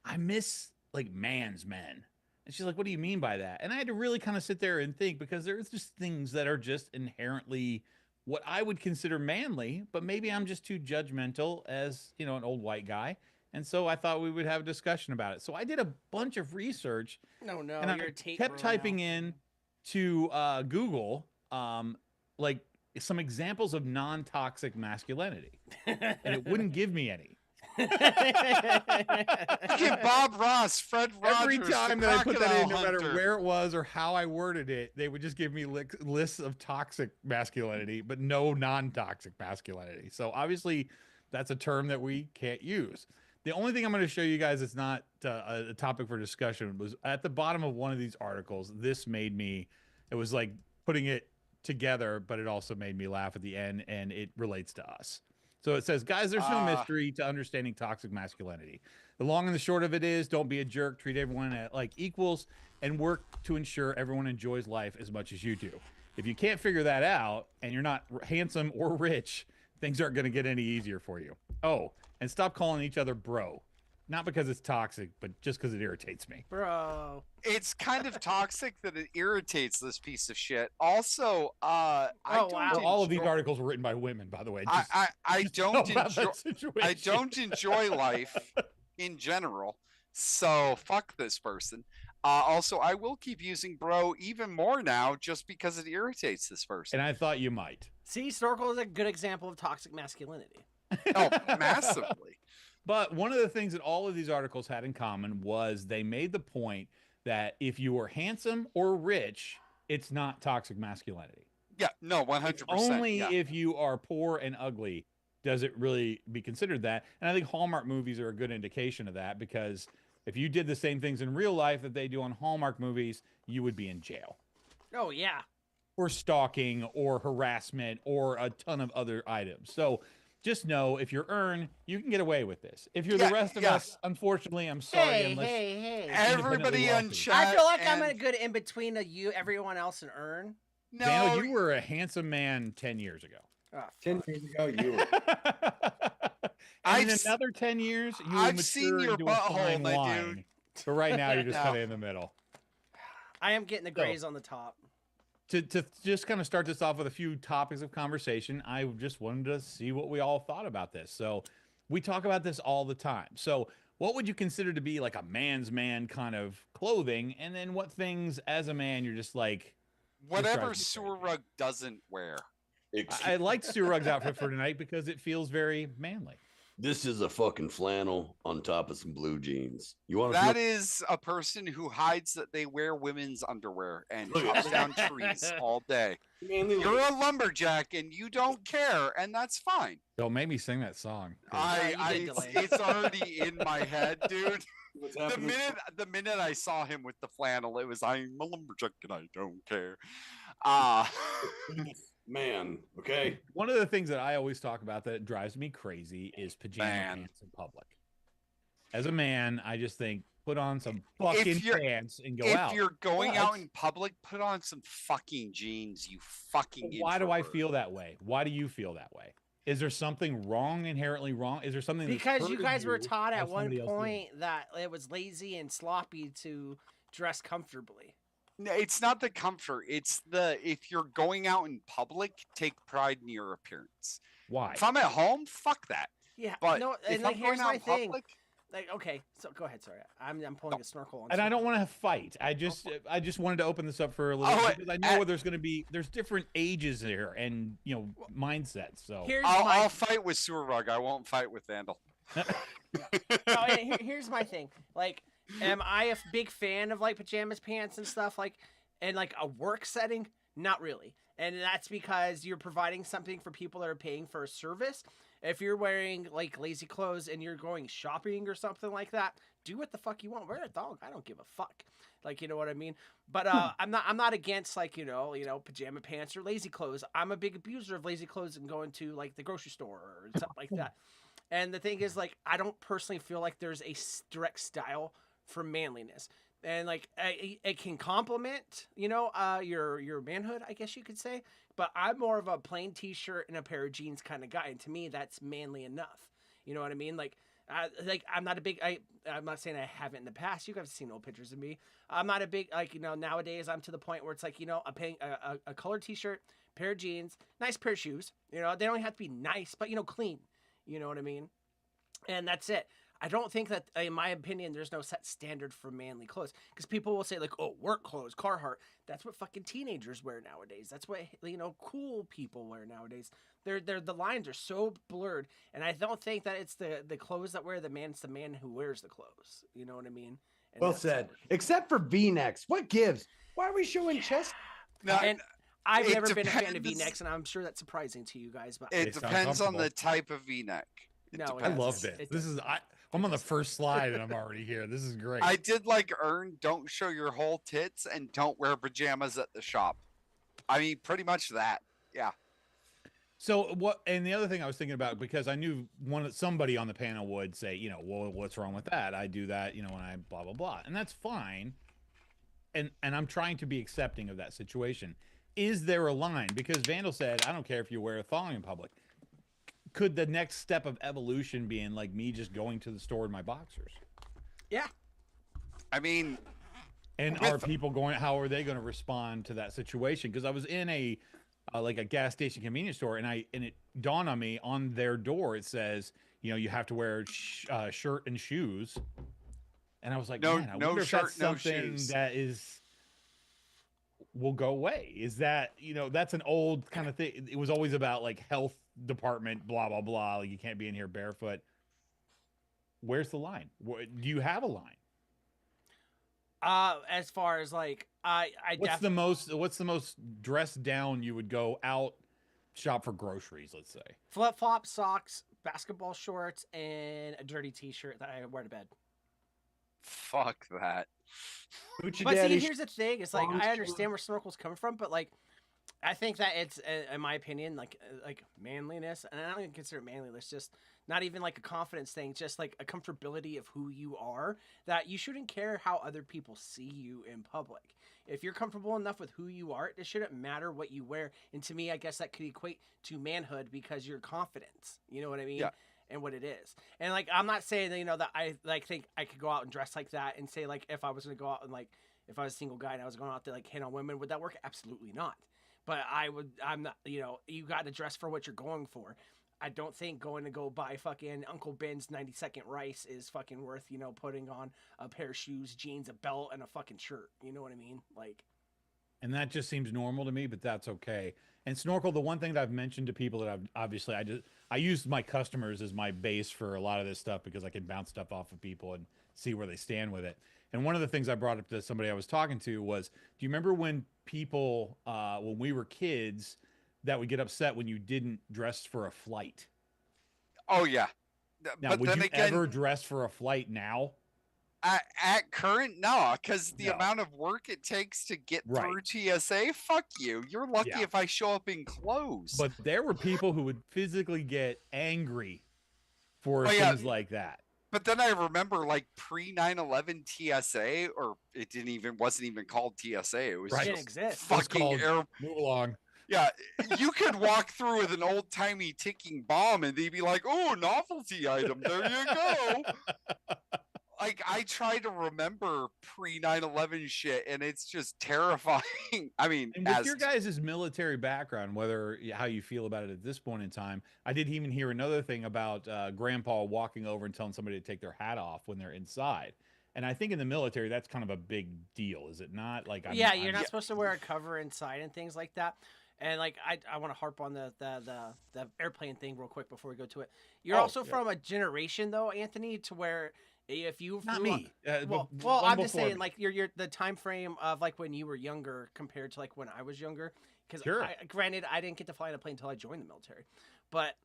I miss like man's men. And she's like, what do you mean by that? And I had to really kind of sit there and think, because there's just things that are just inherently what I would consider manly, but maybe I'm just too judgmental as, an old white guy. And so I thought we would have a discussion about it. So I did a bunch of research
No,
and I
you're a tape
kept
bro
typing
now.
in to Google, like some examples of non-toxic masculinity, and it wouldn't give me any.
Look at Bob Ross, Fred Rogers.
Every
the
time that I put that in, no
crocodile
matter
hunter.
where it was or how I worded it, they would just give me lists of toxic masculinity, but no non-toxic masculinity. So obviously, that's a term that we can't use. The only thing I'm going to show you guys that's not a topic for discussion was at the bottom of one of these articles. This made me, it was like putting it together, but it also made me laugh at the end, and it relates to us. So it says, guys, there's no mystery to understanding toxic masculinity. The long and the short of it is, don't be a jerk, treat everyone like equals, and work to ensure everyone enjoys life as much as you do. If you can't figure that out, and you're not handsome or rich, things aren't going to get any easier for you. Oh, and stop calling each other bro. Not because it's toxic, but just because it irritates me.
Bro.
It's kind of toxic that it irritates this piece of shit. Also, I
Oh,
don't
wow.
Well, all of these
enjoy-
articles were written by women, by the way.
I
Just
don't
know about
enjoy.
that situation.
I don't enjoy life in general. So fuck this person. Also, I will keep using bro even more now just because it irritates this person.
And I thought you might.
See, Snorkel is a good example of toxic masculinity.
Oh, massively.
But one of the things that all of these articles had in common was they made the point that if you are handsome or rich, it's not toxic masculinity.
Yeah, no, 100%.
It's only
yeah.
if you are poor and ugly does it really be considered that. And I think Hallmark movies are a good indication of that, because if you did the same things in real life that they do on Hallmark movies, you would be in jail
Oh, yeah.
for stalking or harassment or a ton of other items. So just know if you're Earn, you can get away with this. If you're
Yeah,
the rest of
yeah.
us, unfortunately, I'm sorry.
Hey,
unless
hey.
Everybody on
wealthy.
chat.
I feel like I'm a
and-
good in between of you, everyone else, and Earn.
No,
Vandal, you were a handsome man 10 years ago.
Oh,
10
fuck.
years ago, you were.
And in
I've s-
another 10 years, you will
I've seen
mature
your
into a
butthole,
fine
my dude.
wine. But right now, you're just
No.
kind of in the middle.
I am getting the grays on the top.
To just kind of start this off with a few topics of conversation, I just wanted to see what we all thought about this. So we talk about this all the time. So what would you consider to be like a man's man kind of clothing? And then what things as a man you're just like,
whatever
drives me
sewer
crazy.
rug doesn't wear.
I liked Stu Rug's outfit for tonight because it feels very manly.
This is a fucking flannel on top of some blue jeans. You want to
That
feel
is a person who hides that they wear women's underwear and
Look at
chops down trees all day.
Mainly
You're a lumberjack and you don't care, and that's fine.
Don't make me sing that song. 'cause
you did delay.
It's already in my head, dude.
what's
The
happening.
minute I saw him with the flannel, it was I'm a lumberjack and I don't care.
man, okay?
One of the things that I always talk about that drives me crazy is pajama
Man.
pants in public. As a man, I just think put on some fucking
you're-
pants and go
if
out.
you're going out
But-
in public, put on some fucking jeans, you fucking
Why do I
introvert.
feel that way? Why do you feel that way? Is there something wrong, inherently wrong? Is there something that's
Because you
hurting
guys were
you
taught
how
at one
somebody else feels?
point that it was lazy and sloppy to dress comfortably.
No, it's not the comfort. It's the if you're going out in public, take pride in your appearance.
Why?
If I'm at home, fuck that.
Yeah,
But
no,
if
and like
I'm
here's
going out
my
in
thing.
public,
Like, okay, so go ahead. Sorry, I'm pulling a snorkel on.
And I
something.
don't want to fight. I just wanted to open this up for a little
Oh,
bit because I know
uh,
there's going to be there's different ages here and mindsets. So
Here's
I'll
my
fight with Sewer Rug. I won't fight with Vandal.
no, and here's my thing. Like, am I a big fan of like pajamas, pants, and stuff like, in like a work setting? Not really. And that's because you're providing something for people that are paying for a service. If you're wearing like lazy clothes and you're going shopping or something like that, do what the fuck you want. Wear a dog. I don't give a fuck. Like, you know what I mean? But I'm not against like, you know, pajama pants or lazy clothes. I'm a big abuser of lazy clothes and going to like the grocery store or something like that. And the thing is, like, I don't personally feel like there's a direct style for manliness, and like it can complement, you know, your manhood, I guess you could say. But I'm more of a plain T-shirt and a pair of jeans kind of guy, and to me, that's manly enough. You know what I mean? Like I'm not a big. I'm not saying I haven't in the past. You guys have seen old pictures of me. I'm not a big like, you know. Nowadays, I'm to the point where it's like, you know, I'm paying a colored T-shirt, pair of jeans, nice pair of shoes. You know, they don't have to be nice, but you know, clean. You know what I mean? And that's it. I don't think that, in my opinion, there's no set standard for manly clothes. Because people will say, like, oh, work clothes, Carhartt. That's what fucking teenagers wear nowadays. That's what, you know, cool people wear nowadays. The lines are so blurred. And I don't think that it's the clothes that wear the man. It's the man who wears the clothes. You know what I mean? And
Well
that's-
said. Except for V-necks. What gives? Why are we showing chest?
No,
And I've
it
never been a fan of
depends.
V-necks, and I'm sure that's surprising to you guys. But
it
sound
depends on
comfortable.
the type of V-neck. It
No, it
I
depends.
love
doesn't.
this.
It
This is I'm on the first slide and I'm already here. This is great.
I did like Earn. Don't show your whole tits and don't wear pajamas at the shop. I mean, pretty much that. Yeah.
So what? And the other thing I was thinking about, because I knew somebody on the panel would say, you know, well, what's wrong with that? I do that, you know, when I blah blah blah, and that's fine. And I'm trying to be accepting of that situation. Is there a line? Because Vandal said, I don't care if you wear a thong in public. Could the next step of evolution be in like me just going to the store in my boxers?
yeah.
I mean,
And
With-
are people going? How are they going to respond to that situation? Because I was in a like a gas station convenience store, and it dawned on me on their door it says, you know, you have to wear shirt and shoes, and I was like,
No-
man, I
no
wonder if
shirt,
that's
no
something
shoes.
that will go away. Is that, you know, that's an old kind of thing. It was always about like health department, blah blah blah. Like you can't be in here barefoot. Where's the line? Do you have a line?
As far as like, I
What's the most dressed down you would go out shop for groceries, let's say?
flip flop, socks, basketball shorts, and a dirty T-shirt that I wear to bed.
fuck that.
Hoochie
But see,
daddy
here's the thing: it's like
long
I understand where Snorkel's coming from, but like, I think that it's, in my opinion, like manliness, and I don't even consider it manliness. Just not even like a confidence thing, just like a comfortability of who you are. That you shouldn't care how other people see you in public. If you're comfortable enough with who you are, it shouldn't matter what you wear. And to me, I guess that could equate to manhood because your confidence. You know what I mean?
Yeah.
And what it is. And like, I'm not saying that, that I like think I could go out and dress like that and say like, if I was going to go out and like, if I was a single guy and I was going out to like hit on women, would that work? Absolutely not. But I'm not, you got to dress for what you're going for. I don't think going to go buy fucking Uncle Ben's 90-second rice is fucking worth, putting on a pair of shoes, jeans, a belt, and a fucking shirt. You know what I mean? Like,
And that just seems normal to me, but that's okay. And Snorkel, the one thing that I've mentioned to people that I use my customers as my base for a lot of this stuff because I can bounce stuff off of people and see where they stand with it. And one of the things I brought up to somebody I was talking to was, do you remember when people, when we were kids, that would get upset when you didn't dress for a flight?
Oh yeah.
Now,
But
would
then
you
again,
ever dress for a flight now?
at current, no, because the
No.
amount of work it takes to get
Right.
through TSA, fuck you. You're lucky
Yeah.
if I show up in clothes.
But there were people who would physically get angry for
Oh, yeah.
things like that.
But then I remember like pre 9/11 TSA, or wasn't even called TSA. It was
Right.
didn't
just
exist.
It was
fucking
called-
air.
Move along.
Yeah, you could walk through with an old timey ticking bomb, and they'd be like, "Oh, novelty item. There you go." Like I try to remember pre 9/11 shit, and it's just terrifying. I mean,
And with
as
your guys' military background, whether how you feel about it at this point in time, I did even hear another thing about Grandpa walking over and telling somebody to take their hat off when they're inside. And I think in the military, that's kind of a big deal, is it not? Like,
You're not supposed to wear a cover inside and things like that. And like, I want to harp on the airplane thing real quick before we go to it. You're
Oh,
also
yeah.
from a generation though, Anthony, to where if you
Not
flew
me.
well,
one
I'm just
before
saying,
me.
like you're the time frame of like when you were younger compared to like when I was younger. Because
Sure.
granted, I didn't get to fly in a plane until I joined the military, but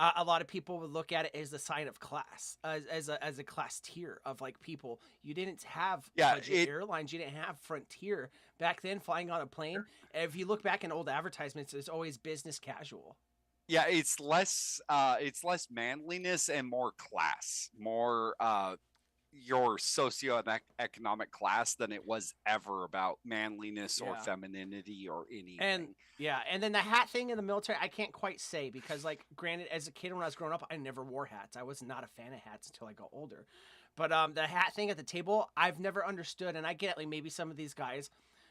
a lot of people would look at it as the sign of class, as a class tier of like people. You didn't have budget airlines, you didn't have Frontier back then. Flying on a plane, if you look back in old advertisements, it's always business casual.
yeah, it's less manliness and more class, more your socioeconomic class than it was ever about manliness or
Yeah.
femininity or anything.
And yeah, and then the hat thing in the military, I can't quite say because, like, granted, as a kid when I was growing up, I never wore hats. I was not a fan of hats until I got older. But the hat thing at the table, I've never understood, and I get like maybe some of these guys,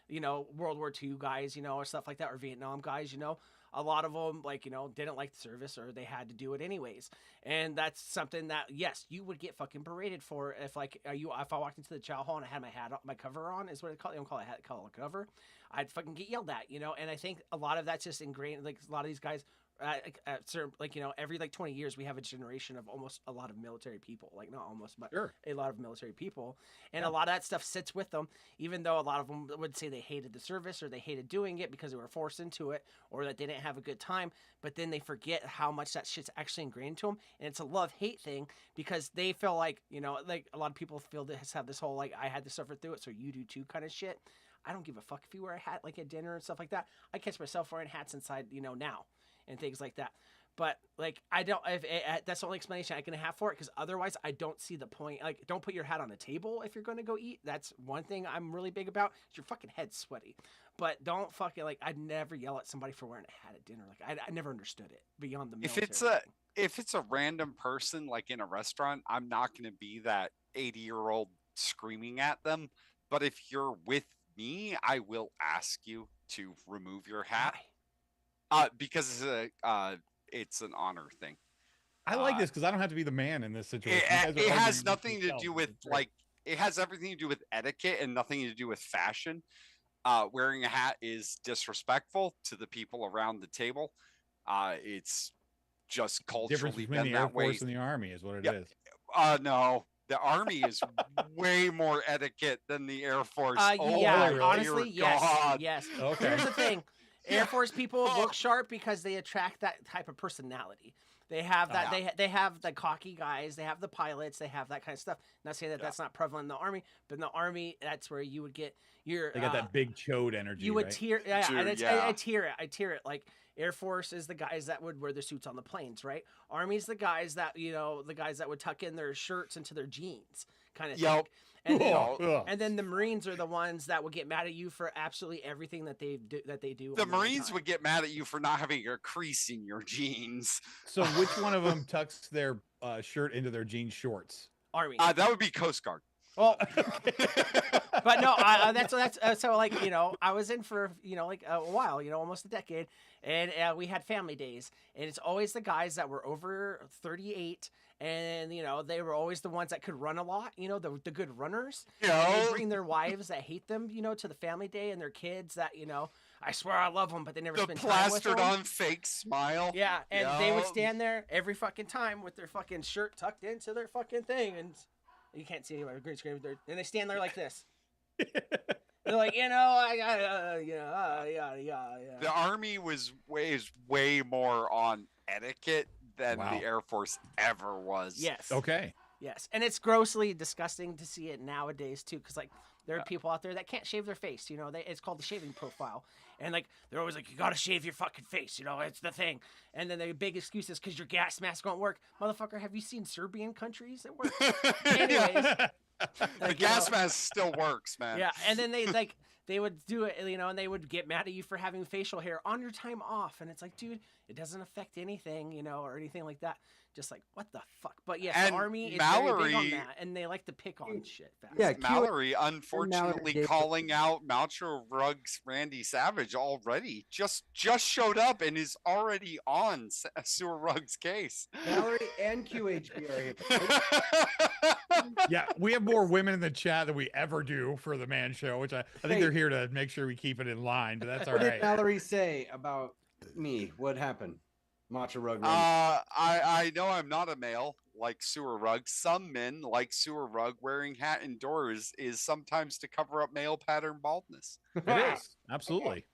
World War II guys, or stuff like that, or Vietnam guys, a lot of them like didn't like the service or they had to do it anyways, and that's something that yes, you would get fucking berated for if like if I walked into the chow hall and I had my hat my cover on, is what they call it. They don't call it a hat, call it a cover. I'd fucking get yelled at, and I think a lot of that's just ingrained. Like a lot of these guys, certain, like every like 20 years we have a generation of almost a lot of military people, like not almost, but
Sure.
a lot of military people, and a lot of that stuff sits with them. Even though a lot of them would say they hated the service or they hated doing it because they were forced into it or that they didn't have a good time, but then they forget how much that shit's actually ingrained to them, and it's a love-hate thing because they feel like like a lot of people feel this have this whole like I had to suffer through it, so you do too kind of shit. I don't give a fuck if you wear a hat like at dinner and stuff like that. I catch myself wearing hats inside, now, and things like that. But like, I don't. If that's the only explanation I can have for it, because otherwise, I don't see the point. Like, don't put your hat on a table if you're going to go eat. That's one thing I'm really big about. Is your fucking head sweaty. But don't fucking like. I'd never yell at somebody for wearing a hat at dinner. Like, I never understood it beyond the military.
If it's a random person like in a restaurant, I'm not going to be that 80-year-old screaming at them. But if you're with me, I will ask you to remove your hat. Because it's an honor thing.
I like this because I don't have to be the man in this situation. You guys are
It has
arguing
nothing to
yourselves.
do with
It's great.
it has everything to do with etiquette and nothing to do with fashion. Wearing a hat is disrespectful to the people around the table. It's just
difference
culturally
between
been
the Air
that way.
Force and the Army is what it
Yeah.
is.
No, the Army is way more etiquette than the Air Force. Oh
Yeah,
my
really?
honestly,
dear
yes,
God.
yes.
Okay.
Here's the thing. Air Force people
Oh.
look sharp because they attract that type of personality. They have that.
Yeah.
They have the cocky guys. They have the pilots. They have that kind of stuff. Not saying that that's not prevalent in the army, but in the army, that's where you would get your.
They got that big chode energy.
You would
right?
tier, yeah,
Dude,
and it's,
yeah.
I tier it. I tier it. Like Air Force is the guys that would wear their suits on the planes, right? Army's the guys that the guys that would tuck in their shirts into their jeans, kind of thing.
Yep.
And then,
Ugh.
and then the Marines are the ones that would get mad at you for absolutely everything that they do.
The
on their
Marines
time.
would get mad at you for not having a crease in your jeans.
So which one of them tucks their shirt into their jean shorts?
Army.
That would be Coast Guard.
Well, but no, that's so like I was in for like a while, almost a decade, and we had family days, and it's always the guys that were over 38, and they were always the ones that could run a lot, the good runners. And they
Yeah.
bring their wives that hate them, to the family day, and their kids that I swear I love them, but they never
The
spend time with
plastered
them.
on fake smile.
Yeah, and they would
Yup.
stand there every fucking time with their fucking shirt tucked into their fucking thing, and you can't see anybody. Green screen, and they stand there like this. They're like, yeah.
The Army was way more on etiquette than
Wow.
the Air Force ever was.
Yes.
Okay.
Yes, and it's grossly disgusting to see it nowadays too, because like there are people out there that can't shave their face. It's called the shaving profile, and like they're always like, you gotta shave your fucking face. It's the thing. And then the big excuse is because your gas mask won't work. Motherfucker, have you seen Serbian countries that work? Anyways,
The
like,
gas mask still works, man.
yeah, and then they would do it, and they would get mad at you for having facial hair on your time off, and it's like, dude, it doesn't affect anything, or anything like that. Just like, what the fuck? But yes,
And
the Army is very big on
Mallory-
that, and they like to pick on shit fast.
Yeah,
Mallory, unfortunately,
gave-
calling out Macho Ruggs Randy Savage already just showed up and is already on Sewer Ruggs' case.
Mallory and QHB are here.
Yeah, we have more women in the chat than we ever do for the man show, which I think
Hey.
they're here to make sure we keep it in line, but that's all
What did
right.
Mallory say about me? What happened? Macho Rug. Randy.
I know I'm not a male like Sewer Ruggs. Some men like Sewer Rug wearing hat indoors is sometimes to cover up male pattern baldness.
It is. Absolutely.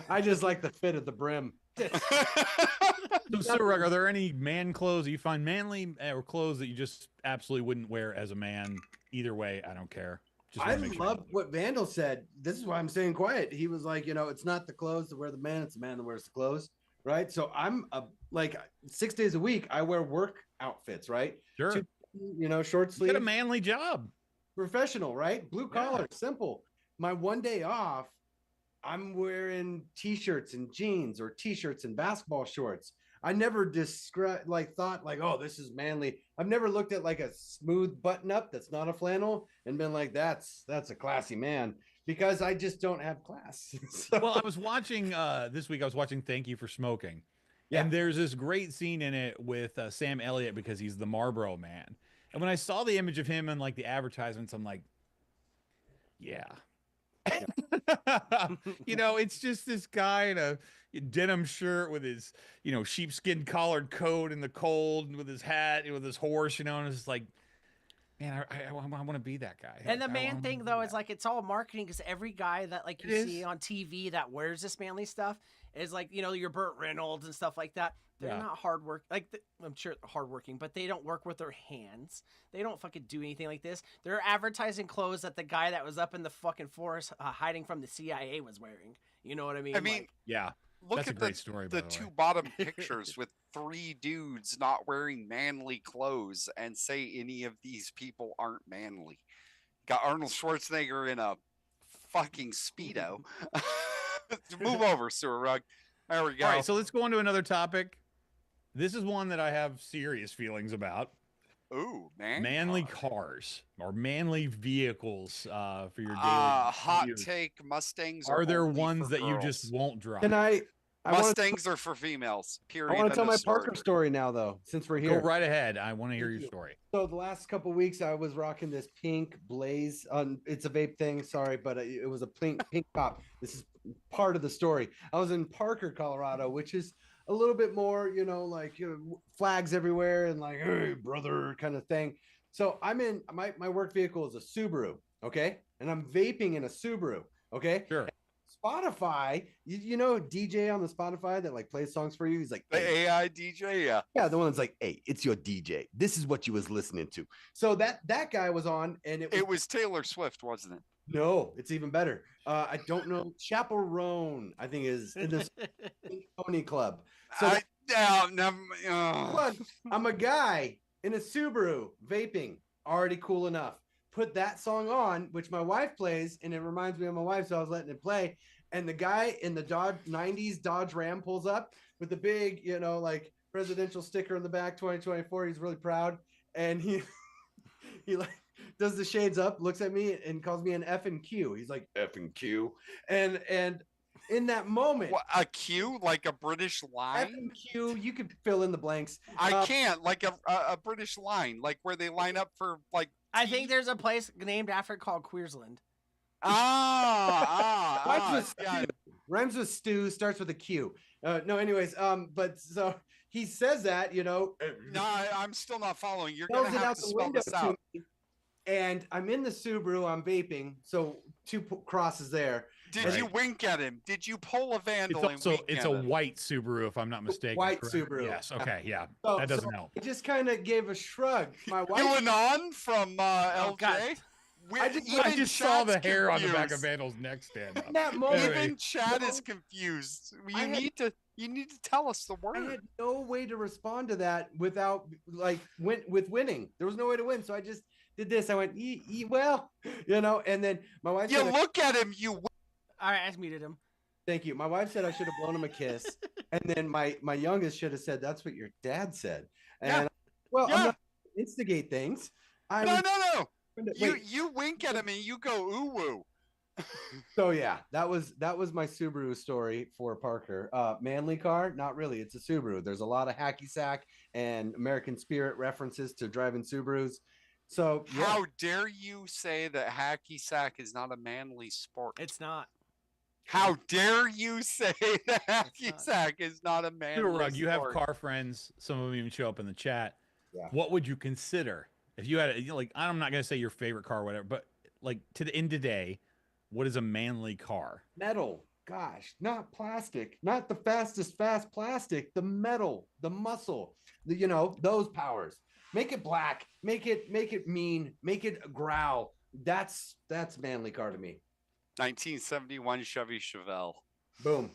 I just like the fit of the brim.
So, Surug, are there any man clothes that you find manly or clothes that you just absolutely wouldn't wear as a man? Either way, I don't care. Just
I
wanna make sure.
love what Vandal said. This is why I'm staying quiet. He was like, it's not the clothes that wear the man, it's the man that wears the clothes. Right. So I'm like 6 days a week, I wear work outfits, right?
Sure.
Short
You
sleeve,
got a manly job.
professional, right? Blue
Yeah.
collar, simple. My one day off, I'm wearing t-shirts and jeans or t-shirts and basketball shorts. I never thought oh, this is manly. I've never looked at like a smooth button up that's not a flannel and been like, that's a classy man, because I just don't have class. So-
Well, I was watching this week. I was watching Thank You for Smoking,
Yeah.
and there's this great scene in it with Sam Elliott because he's the Marlboro Man. And when I saw the image of him in like the advertisements, I'm like, yeah. It's just this guy in a denim shirt with his, sheepskin collared coat in the cold, and with his hat, and with his horse, and it's just like, man, I want to be that guy.
And the
I
main
wanna
thing
be
though
that.
is like it's all marketing, because every guy that like
It
you
is.
see on TV that wears this manly stuff is like your Burt Reynolds and stuff like that. They're
Yeah.
not hard work. I'm sure they're hardworking, but they don't work with their hands. They don't fucking do anything like this. They're advertising clothes that the guy that was up in the fucking forest hiding from the CIA was wearing. You know what I mean?
I mean,
Like,
Yeah,
Look
that's a
at
great story. By
the
the
two
way.
bottom pictures with 3 dudes not wearing manly clothes and say any of these people aren't manly. Got Arnold Schwarzenegger in a fucking Speedo. Move over, Sewer Rug. There we go.
All right, so let's go on to another topic. This is one that I have serious feelings about.
Ooh, man.
Manly cars or manly vehicles for your daily
Hot
commute.
take, Mustangs
Are there
only
ones
for
that you
girls.
just won't drive?
Can I want
Mustangs are for females. Period.
to tell
End
my
of story.
Parker story now, though, since we're
Go
here.
right ahead. I want to hear
Thank
your
you.
story.
So the last couple weeks, I was rocking this pink Blaze. It's a vape thing, sorry, but it was a pink top. This is part of the story. I was in Parker, Colorado, which is a little bit more, flags everywhere and like, hey, brother, kind of thing. So I'm in my work vehicle is a Subaru, okay, and I'm vaping in a Subaru, okay.
Sure.
Spotify, you know, DJ on the Spotify that like plays songs for you. He's like,
The
"Hey."
AI DJ, yeah.
Yeah, the one that's like, hey, it's your DJ. This is what you was listening to. So that guy was on, and
It was Taylor Swift, wasn't it?
no, it's even better. I don't know. Chaperone, I think is in this Pony Club. So look, I'm a guy in a Subaru vaping, already cool enough. Put that song on, which my wife plays, and it reminds me of my wife, so I was letting it play. And the guy in the Dodge 90s Dodge Ram pulls up with the big, you know, like presidential sticker in the back, 2024. He's really proud, and he like does the shades up, looks at me, and calls me an F and Q. He's like F and Q, and in that moment,
What, a Q, like a British
F
line?
and Q, you could fill in the blanks.
I can't, like a British line, like where they line up for like.
I think there's a place named after it called Queersland.
Rhymes with
yeah.
stew. Rhymes with stew, starts with a Q. No, anyways, but so he says that, you know,
No, I'm still not following. You're
yells
gonna
it
have
out
to
the
spell
window
this out.
to me, and I'm in the Subaru, I'm vaping, so two crosses there.
Did you wink at him? Did you pull a
It's
vandal and
also
wink
it's
at
a
him?
white Subaru, if I'm not mistaken.
White
correct?
Subaru.
Yes. Okay. Yeah.
So,
That doesn't help.
I just kind of gave a shrug. My wife,
Yuanon from
Oh, God.
LJ.
I just saw the
Chad's
hair on the back of
confused.
Vandal's neck stand up.
in that moment,
Anyway.
Even Chad
No.
is confused.
I had-
You need to tell us the
I
word.
had no way to respond to that without like with winning. There was no way to win, so I just did this. I went, well, you know, and then my wife
You
said,
look at him, you.
All right, I just muted him.
thank you. My wife said I should have blown him a kiss, and then my youngest should have said, "That's what your dad said." And well,
Yeah.
I'm not gonna instigate things. I
No,
was,
no.
wait,
You wink at him and you go ooh woo.
so yeah, that was my Subaru story for Parker. Manly car, not really. It's a Subaru. There's a lot of hacky sack and American Spirit references to driving Subarus. So yeah.
How dare you say that hacky sack is not a manly sport?
It's not.
How dare you say that hacky
not.
sack is not a manly
Super Rug, you have
sport?
car friends. Some of them even show up in the chat.
Yeah.
What would you consider if you had a, you know, like? I'm not gonna say your favorite car, or whatever, but like to the end of the day, what is a manly car?
Metal, gosh, not plastic, not the fastest fast plastic, the metal, the muscle, the, you know, those powers. Make it black, make it mean, make it growl. That's manly car to me.
1971 Chevy Chevelle.
Boom,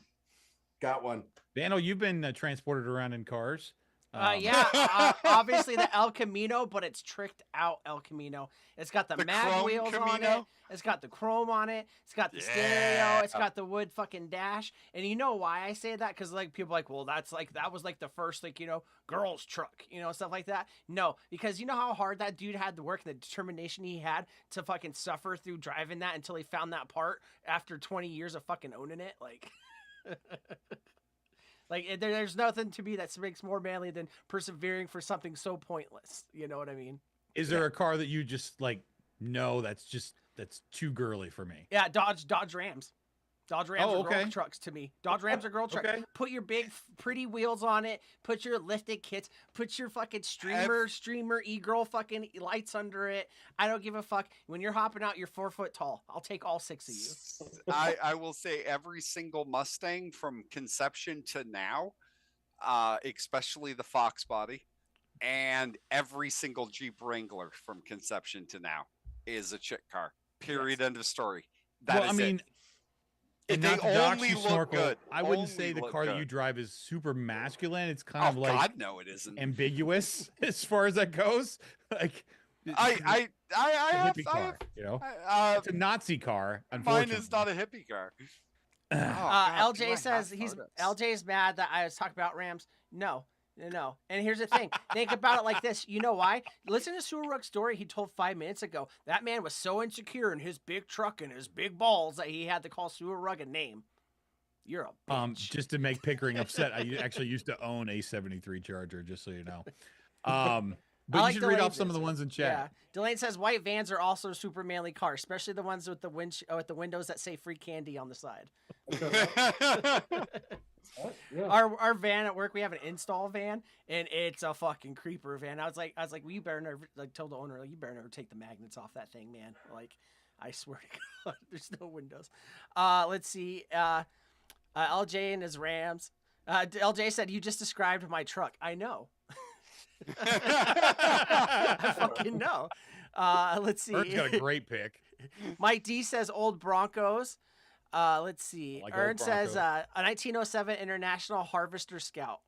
got one.
Vandal, you've been transported around in cars.
Yeah, obviously the El Camino, but it's tricked out El Camino. It's got the mag
chrome
wheels on it.
Camino?
It's got the chrome on it. It's got the stereo.
Yeah.
It's got the wood fucking dash. And you know why I say that? Because like people are like, well, that was like the first, like, you know, girl's truck, you know, stuff like that. No, because you know how hard that dude had to work and the determination he had to fucking suffer through driving that until he found that part after 20 years of fucking owning it, like. Like there's nothing to me that makes more manly than persevering for something so pointless. You know what I mean?
Is there a car that you just like? No, that's too girly for me.
Yeah, Dodge Rams. Dodge Rams
Oh,
are girl
okay.
trucks to me. Dodge Rams are girl trucks.
Okay.
Put your big, pretty wheels on it. Put your lifted kits. Put your fucking streamer e-girl fucking lights under it. I don't give a fuck. When you're hopping out, you're 4 foot tall. I'll take all 6 of you.
I will say every single Mustang from conception to now, especially the Fox body, and every single Jeep Wrangler from conception to now is a chick car. Period. End of story. That
well,
is
I mean,
it.
and
They
not to dox
only
you,
look
Snorkel,
good.
I wouldn't
Only
say the
look
car that
good.
you drive is super masculine. It's kind
Oh
of like
God, no, it isn't.
ambiguous as far as that goes. Like
I
a
have,
hippie
I
car,
have,
you know,
uh,
it's a Nazi car.
mine
Unfortunately,
is not a hippie car. Oh, God, do I
LJ
have
says he's
photos?
LJ's mad that I was talking about Rams. No. And here's the thing. Think about it like this. You know why? Listen to Suruk's story he told 5 minutes ago. That man was so insecure in his big truck and his big balls that he had to call Suruk a name. You're a bitch.
just to make Pickering upset, I actually used to own a 73 Charger, just so you know. But
I like
you should read
Delane
off some of the
says-
ones in
Yeah.
chat.
Delane says white vans are also super manly cars, especially the ones with the with the windows that say free candy on the side.
Yeah.
Our van at work, we have an install van, and it's a fucking creeper van. I was like, well, you better never, like, told the owner, like, you better never take the magnets off that thing, man. Like, I swear to God, there's no windows. Let's see. LJ and his Rams. LJ said, "You just described my truck." I know. I fucking know. Let's see.
Ert's got a great pick.
Mike D says old Broncos. Let's see.
I like old
Ern says
Broncos.
a 1907 International Harvester Scout.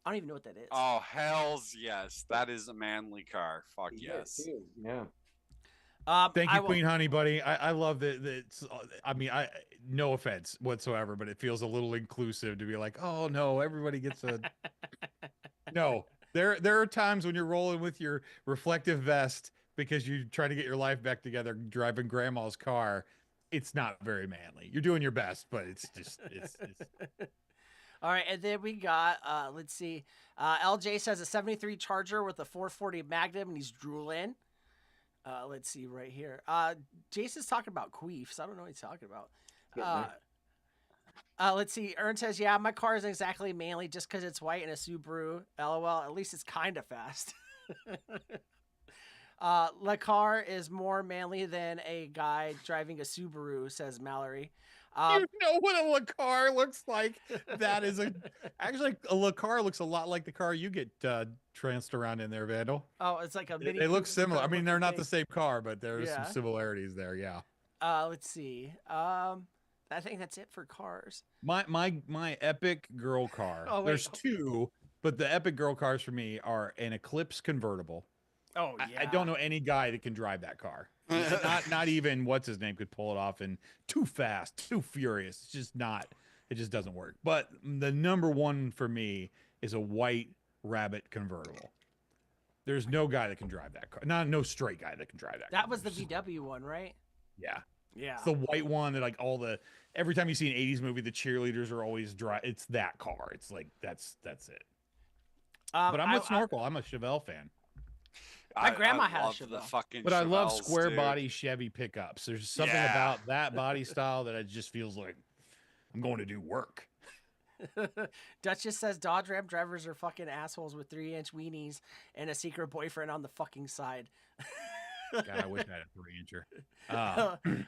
I don't even know what that is.
Oh hells yes, that is a manly car. Fuck yes.
Yeah.
Thank
I
you,
will-
Queen Honey Buddy. I love that. I mean, no offense whatsoever, but it feels a little inclusive to be like, oh no, everybody gets a. No, there are times when you're rolling with your reflective vest because you try to get your life back together, driving grandma's car. It's not very manly. You're doing your best, but it's just it's
All right, and then we got let's see. LJ says a 73 Charger with a 440 Magnum, and he's drooling. Let's see right here. Jason's talking about queefs. I don't know what he's talking about. Let's see. Ern says, "Yeah, my car isn't exactly manly just because it's white and a Subaru. LOL. At least it's kind of fast." La car is more manly than a guy driving a Subaru, says Mallory.
you know what a Lacar looks like. That is actually a Lacar looks a lot like the car you get tranced around in there, Vandal.
Oh, it's like a mini.
They look
Cooper
similar. I
kind of
mean, they're not
looking
the same car, but there's
Yeah.
some similarities there. Yeah.
thing. Let's see. I think that's it for cars.
My epic girl car.
Oh, wait.
There's two, but the epic girl cars for me are an Eclipse convertible.
Oh
I don't know any guy that can drive that car. not even what's his name could pull it off, and too fast, too furious. It's just not. It just doesn't work. But the number one for me is a white Rabbit convertible. There's no guy that can drive that car. No straight guy that can drive that.
That
car.
was the
It's just-
VW one, right?
Yeah.
Yeah.
It's the white one that every time you see an 80s movie, the cheerleaders are always dry. It's that car. It's like that's it. But I'm with Snorkel. I'm a Chevelle fan.
My grandma had a
love the
Chevelle.
fucking
But I love
Chevelles,
square
dude.
body Chevy pickups. There's something
Yeah.
about that body style that it just feels like I'm going to do work.
Duchess says Dodge Ram drivers are fucking assholes with 3-inch weenies and a secret boyfriend on the fucking side.
God, I wish I had a 3-incher.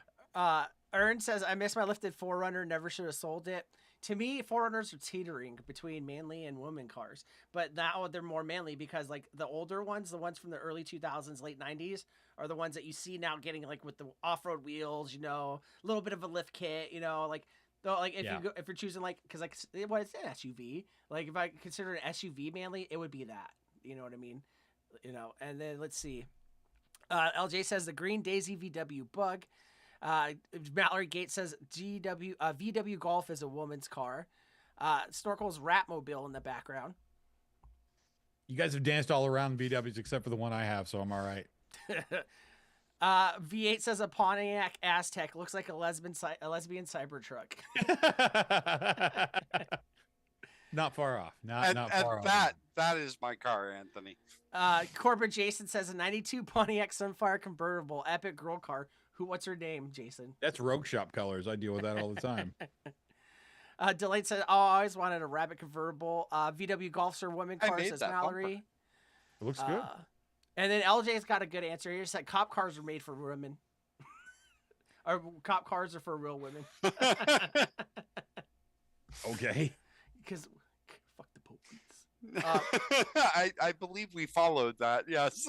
Ern says I miss my lifted 4Runner. Never should have sold it. To me, 4Runners are teetering between manly and woman cars, but now they're more manly because like the older ones, the ones from the early 2000s, late 90s, are the ones that you see now getting like with the off-road wheels, a little bit of a lift kit, like. Though, like if you're choosing like, because like it's an SUV. Like if I consider an SUV manly, it would be that. You know what I mean? And then let's see. LJ says the green Daisy VW Bug. Mallory Gates says VW Golf is a woman's car. Snorkel's Ratmobile in the background.
You guys have danced all around VWs except for the one I have, so I'm all right.
V8 says a Pontiac Aztec looks like a lesbian Cybertruck.
Not far off.
And
Not far off.
that is my car, Anthony.
Corporate Jason says a 92 Pontiac Sunfire convertible, epic girl car. What's her name, Jason?
That's Rogue Shop colors. I deal with that all the time.
Delight says, "Oh, I always wanted a Rabbit convertible." VW Golf's her woman
I
car,
made
says
that bumper.
Mallory.
It looks good.
And then LJ's got a good answer. He said cop cars are made for women. Or cop cars are for real women.
Okay.
Because fuck the police.
I believe we followed that. Yes.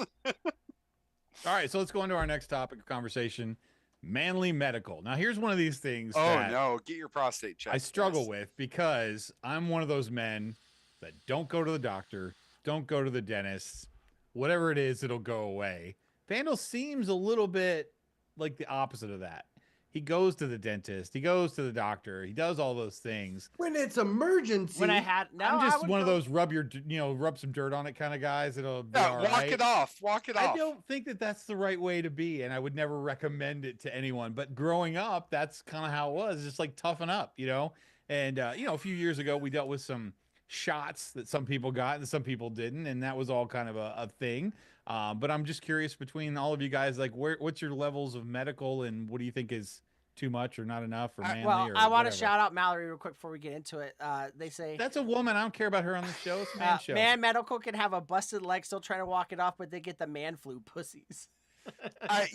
All right, so let's go into our next topic of conversation: manly medical. Now, here's one of these things
Oh
that
no, get your prostate checked.
I struggle
yes.
with because I'm one of those men that don't go to the doctor, don't go to the dentist, whatever it is, it'll go away. Vandal seems a little bit like the opposite of that. He goes to the dentist, he goes to the doctor, he does all those things.
When it's emergency.
When I had
I'm just one of those rub some dirt on it kind of guys. It'll be all
Walk
right.
it off. Walk it
I
off.
don't think that that's the right way to be, and I would never recommend it to anyone. But growing up, that's kind of how it was. Just like toughen up, And a few years ago, we dealt with some shots that some people got and some people didn't, and that was all kind of a thing. But I'm just curious between all of you guys, like, what's your levels of medical, and what do you think is too much or not enough or manly?
Well,
or
I want to
whatever?
shout out Mallory real quick before we get into it. They say
That's a woman. I don't care about her on the show. It's a man show.
man medical can have a busted leg, still trying to walk it off, but they get the man flu pussies.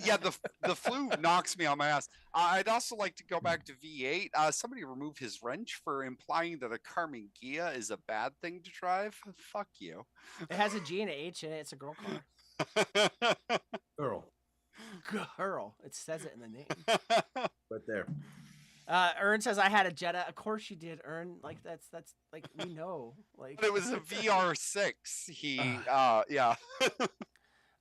Yeah, the flu knocks me on my ass. I'd also like to go back to V8. Somebody remove his wrench for implying that a Carmen Ghia is a bad thing to drive. Fuck you.
It has a G and an H in it. It's a girl car.
Girl,
Girl. It says it in the name.
right there.
Ern says I had a Jetta. Of course you did, Ern. Like that's like we know. Like
But it was a VR6. Yeah.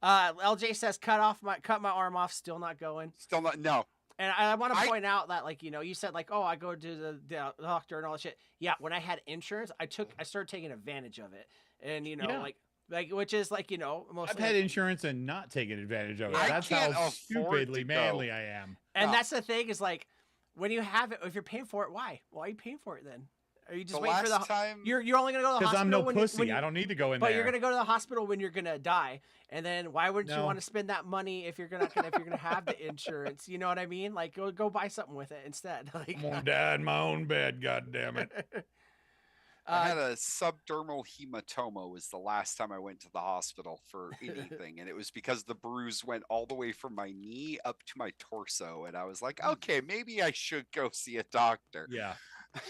LJ says cut my arm off. Still not going.
Still not. No.
And I want to
I-
point out that, like, you know, you said like, oh, I go to the doctor and all that shit. Yeah, when I had insurance, I started taking advantage of it, and you know,
Yeah.
like which is like, you know, most
I've had insurance and not taken advantage of it.
I
That's
can't
how
afford
stupidly
to go.
manly I am.
and
Oh.
that's the thing is like, when you have it, if you're paying for it, why are you paying for it then? Are you just
The
waiting for
last
the?
time.
You're only gonna go to the
Because
hospital
I'm no
when
pussy.
you,
I don't need to go in
But
there.
you're gonna go to the hospital when you're gonna die, and then why wouldn't you
No.
want to spend that money if you're gonna have the insurance? You know what I mean? Like go buy something with it instead. Like,
I'm gonna die in my own bed. God damn it.
I had a subdermal hematoma was the last time I went to the hospital for anything. And it was because the bruise went all the way from my knee up to my torso. And I was like, okay, maybe I should go see a doctor.
Yeah.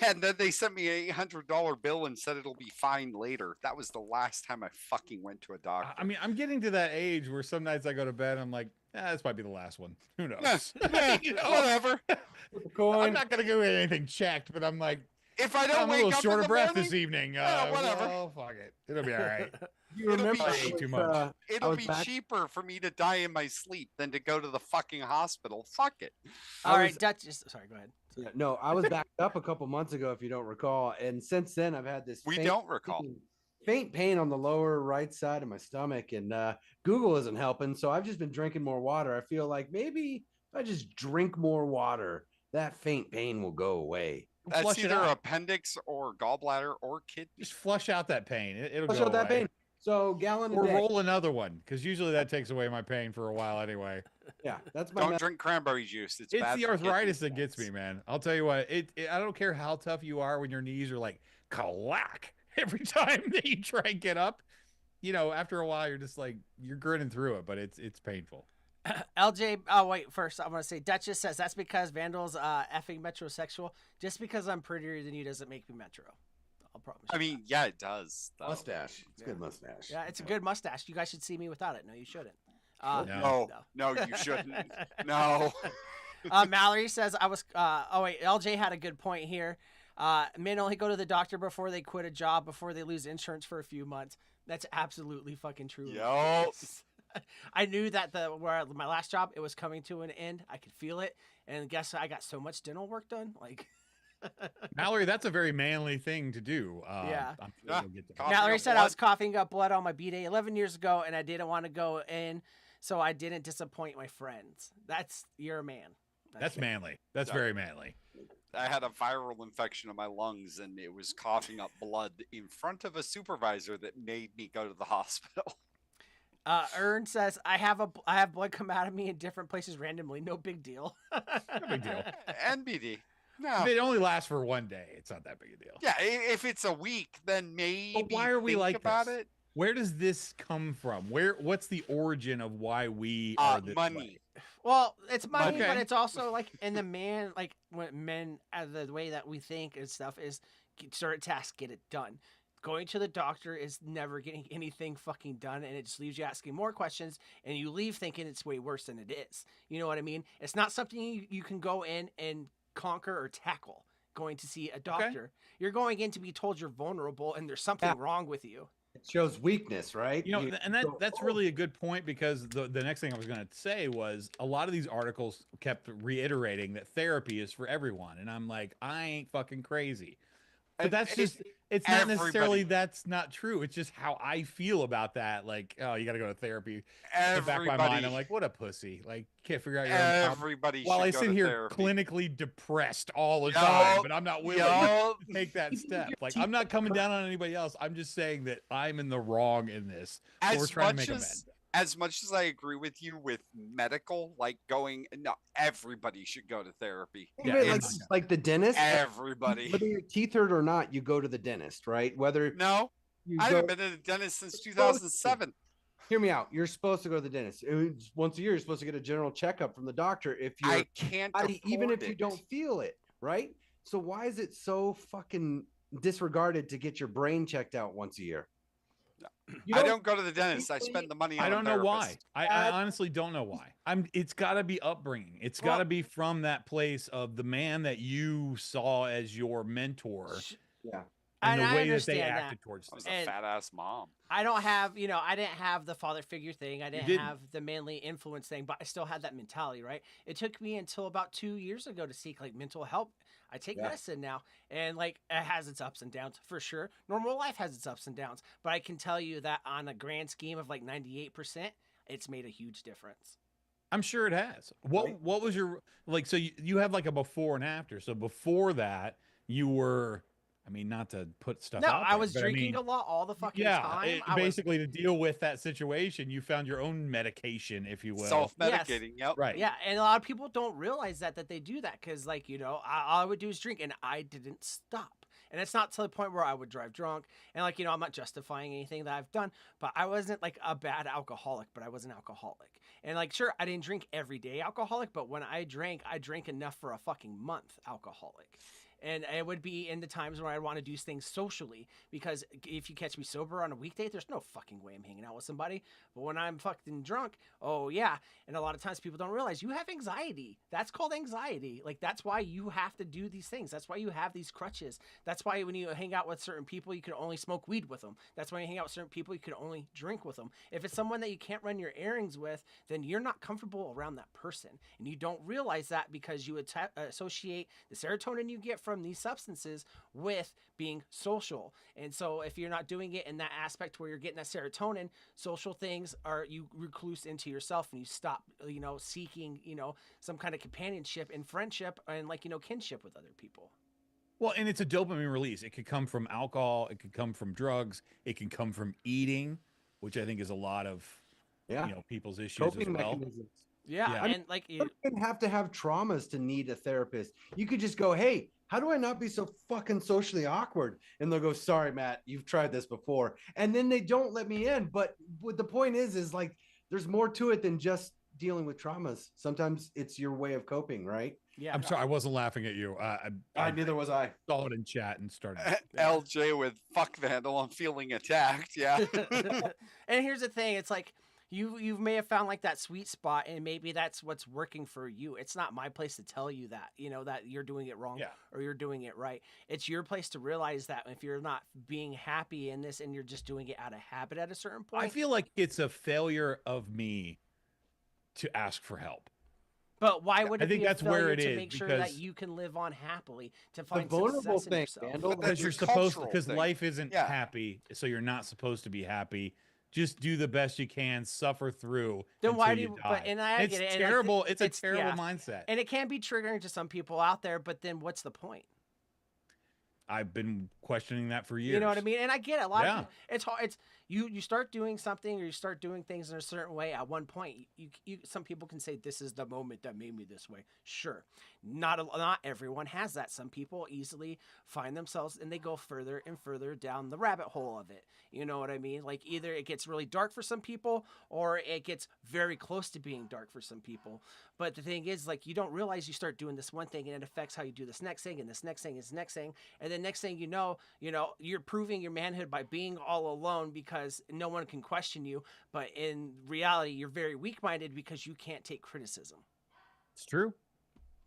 And then they sent me an $800 bill and said it'll be fine later. That was the last time I fucking went to a doctor.
I mean, I'm getting to that age where some nights I go to bed, I'm like, this might be the last one. Who knows? You know?
Whatever.
I'm not gonna go get anything checked, but I'm like,
If I don't
I'm a
wake
little
up
short
in
of
the
breath
morning,
this evening.
Yeah, whatever.
Well, fuck it. It'll be all right.
You
It'll
remember
be
I
way
was,
too much.
it'll
was
be
back-
cheaper for me to die in my sleep than to go to the fucking hospital. Fuck it.
all
I
right,
was-
Duchess. Sorry, go ahead.
Yeah, no, I was backed up a couple months ago, if you don't recall, and since then I've had this.
We
faint
don't recall.
faint pain on the lower right side of my stomach, and Google isn't helping. So I've just been drinking more water. I feel like maybe if I just drink more water, that faint pain will go away.
That's
Flush it
either
out.
appendix or gallbladder or kidney.
Just flush out that pain. It'll
Flush
go
out that
away.
pain. So gallon a
Or
day.
roll another one, because usually that takes away my pain for a while anyway.
Yeah, that's my.
Don't drink cranberry juice. It's
It's
bad
the
for
arthritis
kidney
that gets me,
stones.
man. I'll tell you what. I don't care how tough you are when your knees are like clack every time that you try and get up. You know, after a while, you're just like you're grinning through it, but it's painful.
LJ, oh wait, first I want to say Duchess says that's because Vandal's effing metrosexual. Just because I'm prettier than you doesn't make me metro. I'll promise.
I
you
mean, yeah, it does. though.
mustache. It's a good
Yeah.
mustache.
that. Yeah, it's a good mustache. You guys should see me without it. No, you shouldn't.
No.
No, no, you shouldn't. No.
Mallory says I was. Oh wait, LJ had a good point here. Men only go to the doctor before they quit a job, before they lose insurance for a few months. That's absolutely fucking true.
Yup.
I knew that my last job, it was coming to an end. I could feel it, and guess I got so much dental work done. Like
Mallory, that's a very manly thing to do.
Yeah.
I'm sure
Yeah.
you'll get to
Coughing
Mallory
up
said I was
blood.
coughing up blood on my B-day 11 years ago, and I didn't want to go in, so I didn't disappoint my friends. You're a man.
That's manly. That's
Yeah.
very manly.
I had a viral infection in my lungs and it was coughing up blood in front of a supervisor that made me go to the hospital.
Ern says I have blood come out of me in different places randomly. No big deal.
No big deal.
NBD. No.
If it only lasts for one day, it's not that big a deal.
Yeah, if it's a week, then maybe
why are we
think
like
about
this?
it.
Where does this come from? What's the origin of why we are this
Money.
way?
Well, it's money, but
Okay.
it's also like, and the man, like when men, the way that we think and stuff is certain tasks, get it done. Going to the doctor is never getting anything fucking done, and it just leaves you asking more questions, and you leave thinking it's way worse than it is. You know what I mean? It's not something you can go in and conquer or tackle. Going to see a doctor, you're going in to be told you're vulnerable and there's something
Yeah.
wrong with you.
It shows weakness, right?
You know, and
go,
that's
"Oh,
really a good point, because the next thing I was going to say was a lot of these articles kept reiterating that therapy is for everyone, and I'm like, I ain't fucking crazy. But
And
that's
it-
just it's not necessarily
everybody-
that's not true. It's just how I feel about that. Like, oh, you got to go to therapy. In the back of my mind, I'm like, what a pussy. Like, can't figure out your own problem.
everybody
While I
should go
sit
to
here
therapy.
clinically depressed all the
Yup,
time, but I'm not willing
Yup.
to take that
Even if
step.
your
Like,
teeth
I'm not
are
coming down on anybody else. I'm just saying that I'm in the wrong in this. So we're
as
trying to
much
make
as much as I agree with you with medical, like going, no, everybody should go to therapy.
Yeah,
even like,
it's-
like the dentist.
Everybody.
Whether your teeth hurt or not, you go to the dentist, right? Whether
No,
you
I
go,
haven't been to the dentist since 2007.
hear me out. You're supposed to go to the dentist. Once a year, you're supposed to get a general checkup from the doctor if you're
I can't
even if
afford
you
it.
don't feel it, right? So why is it so fucking disregarded to get your brain checked out once a year? You
I don't go to the dentist. I
Usually-
spend the money on
I
a
don't know why.
therapist.
I honestly don't know why. It's got to be upbringing. It's got to be from that place of the man that you saw as your mentor
Yeah.
and
And
the
I
way that they
understand that.
acted towards
I was
them.
a
And-
fat ass mom.
I don't have, I didn't have the father figure thing. I didn't
didn't.
have the manly influence thing, but I still had that mentality, right? It took me until about 2 years ago to seek like mental help. I take
Yeah.
medicine now, and like it has its ups and downs for sure. Normal life has its ups and downs, but I can tell you that on a grand scheme of like 98%, it's made a huge difference.
I'm sure it has.
Right.
What was your like? So you have like a before and after. So before that, you were. I mean, not to put stuff.
No,
out
I
there,
was
but
drinking a lot all the fucking
yeah,
time.
basically to deal with that situation, you found your own medication, if you will.
Self-medicating. Yep.
Right.
Yeah, and a lot of people don't realize that they do that because, like, all I would do is drink, and I didn't stop. And it's not to the point where I would drive drunk, and like, I'm not justifying anything that I've done, but I wasn't like a bad alcoholic, but I was an alcoholic. And like, sure, I didn't drink every day alcoholic, but when I drank enough for a fucking month alcoholic. And it would be in the times where I want to do things socially, because if you catch me sober on a weekday, there's no fucking way I'm hanging out with somebody. But when I'm fucking drunk, oh yeah. And a lot of times people don't realize you have anxiety. That's called anxiety. Like, that's why you have to do these things. That's why you have these crutches. That's why when you hang out with certain people, you can only smoke weed with them. That's why you hang out with certain people, you can only drink with them. If it's someone that you can't run your errands with, then you're not comfortable around that person. And you don't realize that because you associate the serotonin you get from these substances with being social. And so if you're not doing it in that aspect where you're getting that serotonin, social things are, you recluse into yourself and you stop, seeking, some kind of companionship and friendship and like, kinship with other people.
Well, and it's a dopamine release. It could come from alcohol. It could come from drugs. It can come from eating, which I think is a lot of people's issues
Coping
as well.
mechanisms.
Yeah.
Yeah.
And like,
You don't even have to have traumas to need a therapist. You could just go, hey, how do I not be so fucking socially awkward? And they'll go, sorry, Matt, you've tried this before. And then they don't let me in. But what the point is like, there's more to it than just dealing with traumas. Sometimes it's your way of coping, right?
yeah.
I'm sorry, I wasn't laughing at you. I
Neither was I.
saw it in chat and started.
LJ with fuck Vandal. I'm feeling attacked. Yeah.
And here's the thing, it's like you may have found like that sweet spot, and maybe that's what's working for you. It's not my place to tell you that, that you're doing it wrong
Yeah.
or you're doing it right. It's your place to realize that if you're not being happy in this and you're just doing it out of habit at a certain point.
I feel like it's a failure of me to ask for help.
But why would
I
it
think
be a
that's where
failure
it
to
is,
make sure that
because-
you can live on happily, to
The
find
vulnerable
success in
thing,
yourself?
Vandal,
But
Because
That's
you're
a
supposed to,
cultural
because
thing.
life isn't
Yeah.
happy, so you're not supposed to be happy. Just do the best you can, suffer through.
Then why
until
do
you
you?
die.
But and I
It's
get it. and I
terrible.
thi-
It's a terrible
yeah.
mindset.
And it can be triggering to some people out there. But then what's the point?
I've been questioning that for years.
You know what I mean? And I get it. A lot
Yeah.
of it's hard. It's you start doing something or you start doing things in a certain way. At one point, you some people can say this is the moment that made me this way. Sure, not everyone has that. Some people easily find themselves and they go further and further down the rabbit hole of it. You know what I mean? Like either it gets really dark for some people or it gets very close to being dark for some people. But the thing is, like, you don't realize you start doing this one thing and it affects how you do this next thing and this next thing and this next thing. And then next thing you know, you're proving your manhood by being all alone because no one can question you. But in reality, you're very weak-minded because you can't take criticism.
It's true.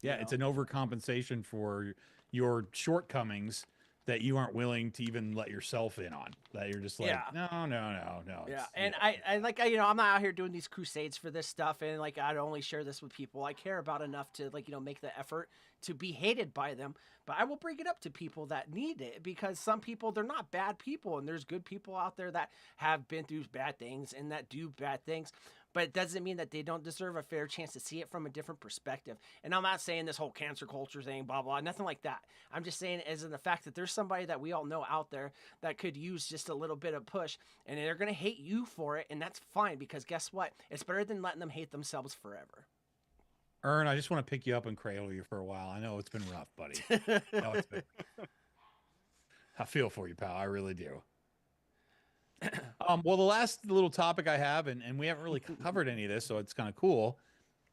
Yeah,
You
it's an overcompensation for your shortcomings that you aren't willing to even let yourself in on. That you're just like,
Yeah.
no.
Yeah,
it's-
and I like I'm not out here doing these crusades for this stuff, and like I'd only share this with people I care about enough to make the effort to be hated by them. But I will bring it up to people that need it because some people, they're not bad people, and there's good people out there that have been through bad things and that do bad things. But it doesn't mean that they don't deserve a fair chance to see it from a different perspective. And I'm not saying this whole cancer culture thing, blah, blah, nothing like that. I'm just saying as in the fact that there's somebody that we all know out there that could use just a little bit of push, and they're going to hate you for it. And that's fine because guess what? It's better than letting them hate themselves forever.
Ern, I just want to pick you up and cradle you for a while. I know it's been rough, buddy. No, it's been... I feel for you, pal. I really do. Well, the last little topic I have, and we haven't really covered any of this, so it's kind of cool.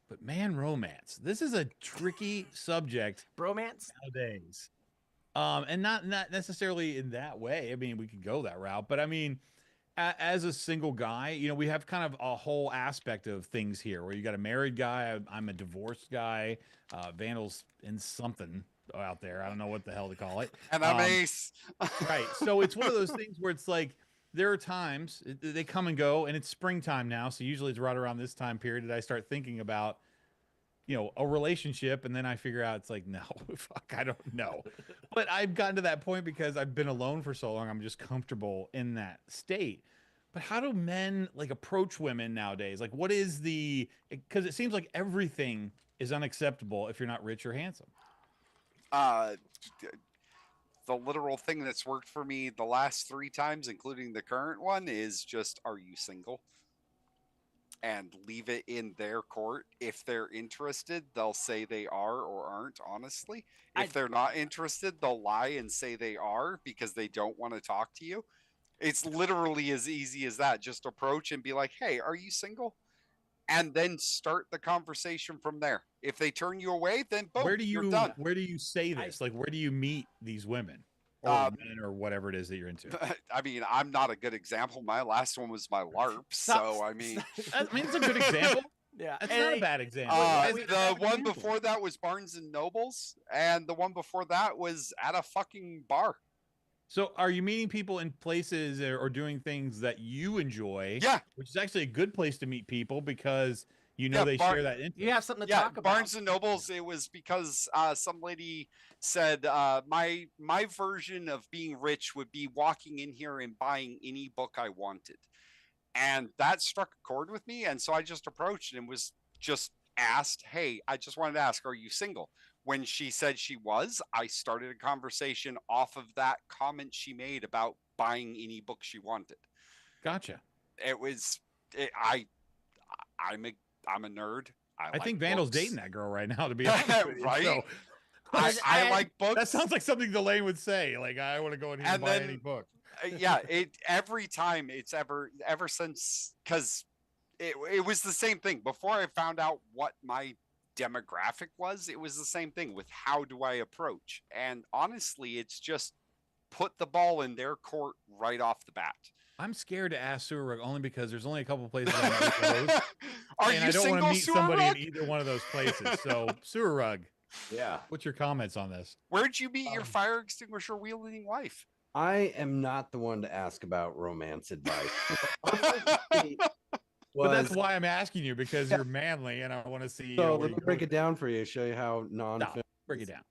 But man, romance. This is a tricky subject
Bromance.
nowadays. And not necessarily in that way. I mean, we could go that route, but I mean, as a single guy, you know, we have kind of a whole aspect of things here where you got a married guy. I'm a divorced guy. Vandal's in something out there. I don't know what the hell to call it.
And I'm Ace.
Right. So it's one of those things where it's like there are times they come and go, and it's springtime now. So usually it's right around this time period that I start thinking about, you know, a relationship, and then I figure out it's like, no, fuck, I don't know. But I've gotten to that point because I've been alone for so long. I'm just comfortable in that state. But how do men like approach women nowadays? Like, what is because it seems like everything is unacceptable if you're not rich or handsome.
The literal thing that's worked for me the last 3 times, including the current one, is just, are you single? And leave it in their court. If they're interested, they'll say they are or aren't, honestly. If they're not interested, they'll lie and say they are because they don't want to talk to you. It's literally as easy as that. Just approach and be like, hey, are you single? And then start the conversation from there. If they turn you away, then boom, you're done.
Where do you say this? Like, where do you meet these women or men or whatever it is that you're into?
I mean, I'm not a good example. My last one was my LARP. So, I mean,
it's a good example.
Yeah,
That's not a bad example.
the one before that was Barnes and Nobles, and the one before that was at a fucking bar.
So are you meeting people in places or doing things that you enjoy?
Yeah.
Which is actually a good place to meet people because you know they share that interest.
You have something to
Yeah,
talk about.
Barnes and Nobles. It was because some lady said my version of being rich would be walking in here and buying any book I wanted, and that struck a chord with me. And so I just approached and was just asked, "Hey, I just wanted to ask, are you single?" When she said she was, I started a conversation off of that comment she made about buying any book she wanted.
Gotcha.
It was I'm a nerd.
I think Vandal's dating that girl right now, to be
honest
honest with you.
Right?
So,
I like books.
that sounds like something Delane would say. Like, I want to go in here and buy any book.
Yeah, every time it's ever since, because it was the same thing. Before I found out what my demographic was, it was the same thing with how do I approach. And honestly, it's just put the ball in their court right off the bat.
I'm scared to ask Sewer Rug only because there's only a couple places I know to go.
Are
and
you
I don't want to
single,
meet
Sewer
somebody
Rug?
in either one of those places. So, Sewer Rug,
Yeah.
what's your comments on this?
Where'd you meet your fire extinguisher wielding wife?
I am not the one to ask about romance advice.
But that's why I'm asking you, because you're manly and I want to see.
So let me break it down for you, show you how
break it down.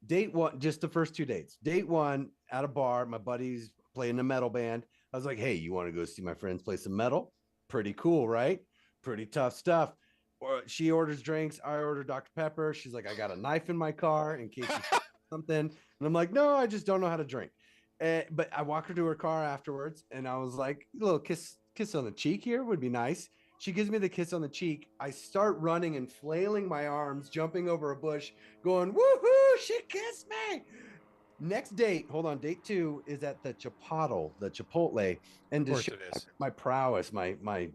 Date one, just the first 2 dates. Date one, at a bar, my buddy's playing a metal band. I was like, hey, you want to go see my friends play some metal? Pretty cool, right? Pretty tough stuff. Or she orders drinks, I order Dr. Pepper. She's like, I got a knife in my car in case you something. And I'm like, no, I just don't know how to drink. But I walk her to her car afterwards, and I was like, a little kiss on the cheek here would be nice. She gives me the kiss on the cheek. I start running and flailing my arms, jumping over a bush, going, woohoo, she kissed me. Next date, hold on, date 2 is at the Chipotle. And to show my prowess, my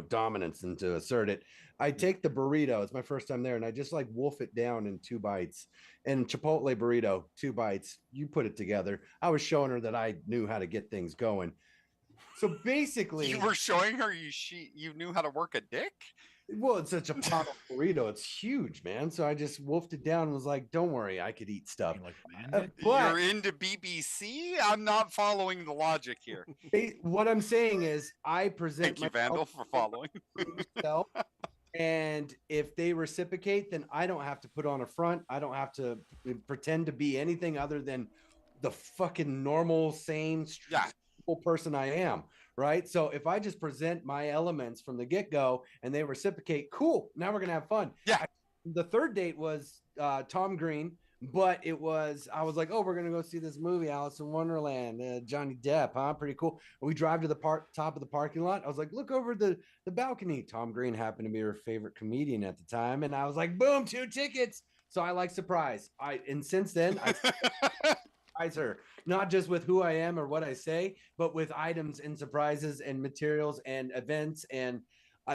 dominance, and to assert it, I take the burrito. It's my first time there, and I just like wolf it down in 2 bites. And Chipotle burrito, 2 bites. You put it together. I was showing her that I knew how to get things going. So basically,
you were showing her you knew how to work a dick.
Well, it's a Chipotle burrito. It's huge, man. So I just wolfed it down and was like, don't worry, I could eat stuff.
You're into BBC? I'm not following the logic here.
What I'm saying is I present
Thank you, Vandal, for following.
myself, and if they reciprocate, then I don't have to put on a front. I don't have to pretend to be anything other than the fucking normal, sane, person I am. Right. So if I just present my elements from the get-go and they reciprocate, cool. Now we're going to have fun.
Yeah.
The third date was Tom Green, but I was like, oh, we're going to go see this movie, Alice in Wonderland, Johnny Depp. Huh? Pretty cool. We drive to the top of the parking lot. I was like, look over the balcony. Tom Green happened to be her favorite comedian at the time. And I was like, boom, 2 tickets. So I like surprise. And since then, surprise her, not just with who I am or what I say, but with items and surprises and materials and events. And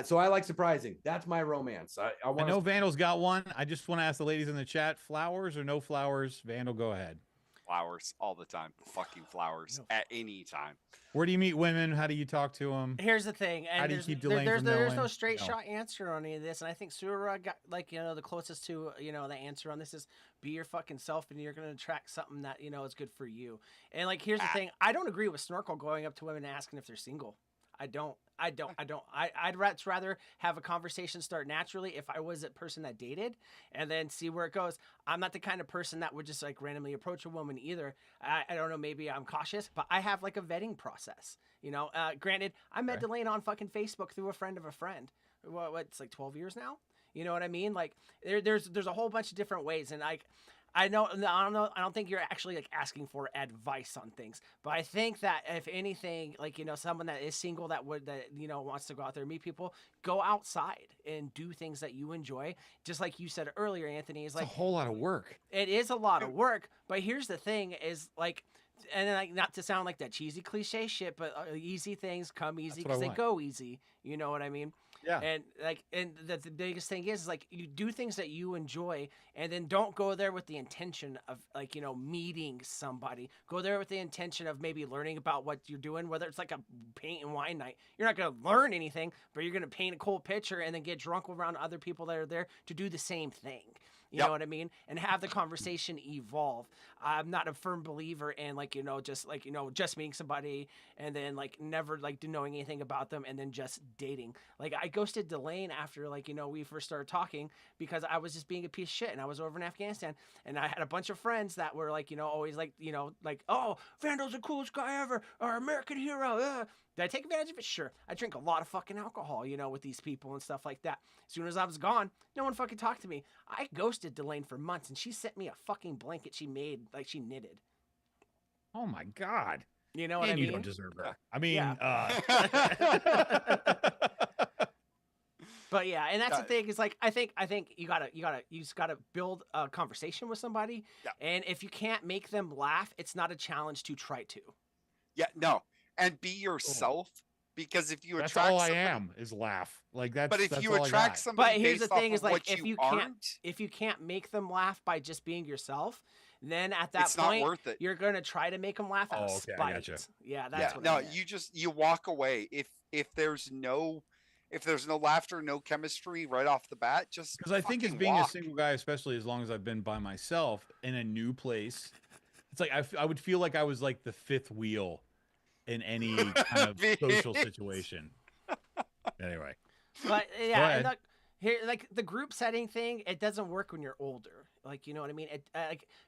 so I like surprising. That's my romance. I
I
want
know Vandal's got one. I just want to ask the ladies in the chat: flowers or no flowers? Vandal, go ahead.
Flowers all the time. Fucking flowers at any time.
Where do you meet women? How do you talk to them?
Here's the thing, and
How do you
there's,
keep
there-
Delane
there's,
from
there's no
knowing?
straight
No.
shot answer on any of this, and I think Sura got like the closest to the answer on this is be your fucking self, and you're gonna attract something that is good for you. And like here's the thing, I don't agree with Snorkel going up to women and asking if they're single. I'd rather have a conversation start naturally if I was a person that dated and then see where it goes. I'm not the kind of person that would just like randomly approach a woman either. I don't know, maybe I'm cautious, but I have like a vetting process. Granted, I met Delane on fucking Facebook through a friend of a friend. What it's like 12 years now? You know what I mean? Like there's a whole bunch of different ways, and like I don't think you're actually like asking for advice on things, but I think that if anything, like someone that is single that wants to go out there and meet people, go outside and do things that you enjoy. Just like you said earlier, Anthony, is
It's
like
a whole lot of work.
it is a lot of work, but here's the thing is like, and like not to sound like that cheesy cliche shit, but easy things come easy
what I
because they
want.
go easy. You know what I mean?
Yeah.
And the biggest thing is like you do things that you enjoy, and then don't go there with the intention of like meeting somebody. Go there with the intention of maybe learning about what you're doing, whether it's like a paint and wine night. You're not gonna learn anything, but you're gonna paint a cool picture and then get drunk around other people that are there to do the same thing. You know what I mean? And have the conversation evolve. I'm not a firm believer in just meeting somebody and then like never like knowing anything about them and then just dating. Like I ghosted Delane after we first started talking because I was just being a piece of shit, and I was over in Afghanistan and I had a bunch of friends that were always like oh, Vandal's the coolest guy ever, our American hero. Did I take advantage of it? Sure. I drink a lot of fucking alcohol, with these people and stuff like that. As soon as I was gone, no one fucking talked to me. I ghosted Delane for months, and she sent me a fucking blanket she made, like she knitted.
Oh my God.
You know what I
And
mean?
you don't deserve her. I mean,
But yeah, and that's the thing is like I think you just gotta build a conversation with somebody, and if you can't make them laugh, it's not a challenge to try to.
Yeah, no. And be yourself, because if you
that's
attract
all I
somebody-
am is laugh. Like that's.
but if
that's
you
all I
attract
got.
somebody
But here's the
based off
thing:
of
is like
what
if you
aren't,
can't make them laugh by just being yourself, then at that
It's not
point
worth it.
you're gonna try to make them laugh out of
Oh, okay, I
spite.
gotcha.
Yeah, that's
yeah,
what
no,
I meant.
you walk away if there's no laughter, no chemistry right off the bat, just
Because I think as
fucking
being
walk.
a single guy, especially as long as I've been by myself in a new place, it's like I would feel like I was like the fifth wheel in any kind of social situation. Anyway,
But
Go
yeah,
ahead.
and look, here like the group setting thing, it doesn't work when you're older. Like you know what I mean? It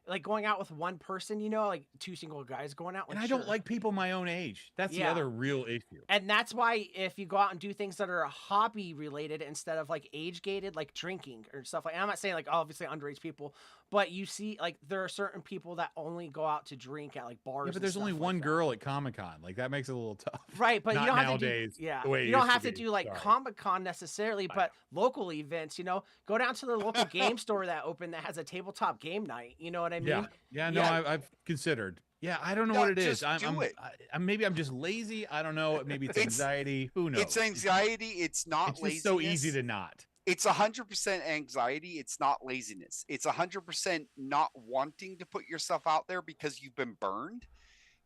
like going out with one person, like two single guys going out.
and
like,
I don't
sure.
like people my own age. That's the
Yeah.
other real issue.
And that's why if you go out and do things that are hobby related instead of like age gated, like drinking or stuff like, and I'm not saying like obviously underage people, but you see like there are certain people that only go out to drink at like bars.
Yeah, but
and
there's only
stuff like
one
that.
girl at Comic-Con. Like that makes it a little tough.
Right, but
Not
you don't have
nowadays,
to do
the way it
you don't
used to
have to
be.
do like
Sorry.
Comic-Con necessarily, but local events, go down to the local game store that opened that has a tabletop game night. You know what I mean?
Yeah. No,
Yeah.
I've considered. Yeah, I don't know
No,
what it is.
just
I'm,
do
I'm,
it.
maybe I'm just lazy. I don't know. Maybe it's
It's-
anxiety. Who knows?
It's anxiety. It's not
It's
laziness.
just so easy to not.
It's 100% anxiety. It's not laziness. It's 100% not wanting to put yourself out there because you've been burned.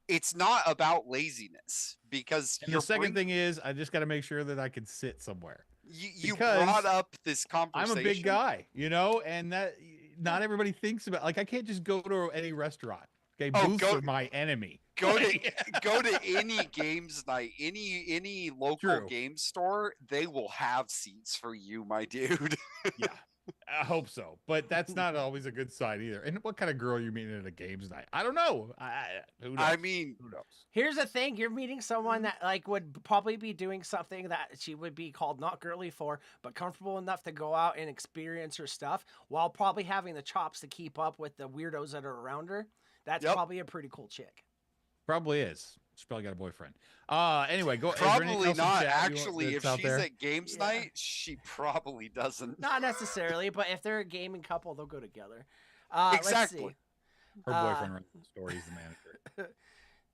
It's not about laziness because
And
you're
the second thing is, I just got to make sure that I can sit somewhere.
you
because
brought up this
I'm
conversation.
a big guy, and that not everybody thinks about. Like I can't just go to any restaurant. Okay,
Oh,
booths
go-
are my enemy.
Go to any games night, any local
True.
game store. They will have seats for you, my dude.
Yeah, I hope so, but that's not always a good sign either. And what kind of girl are you meeting at a games night? I don't know. Who knows?
I mean,
Who knows?
Here's the thing: you're meeting someone that like would probably be doing something that she would be called not girly for, but comfortable enough to go out and experience her stuff while probably having the chops to keep up with the weirdos that are around her. That's
Yep.
probably a pretty cool chick.
Probably is. She's probably got a boyfriend. Anyway, go. is there anything
probably
else in
not.
chat you want-
Actually,
that's
if
out
she's
there?
at games
Yeah.
night, she probably doesn't.
Not necessarily, but if they're a gaming couple, they'll go together. Let's
Exactly.
see.
Her boyfriend runs the store. He's the manager.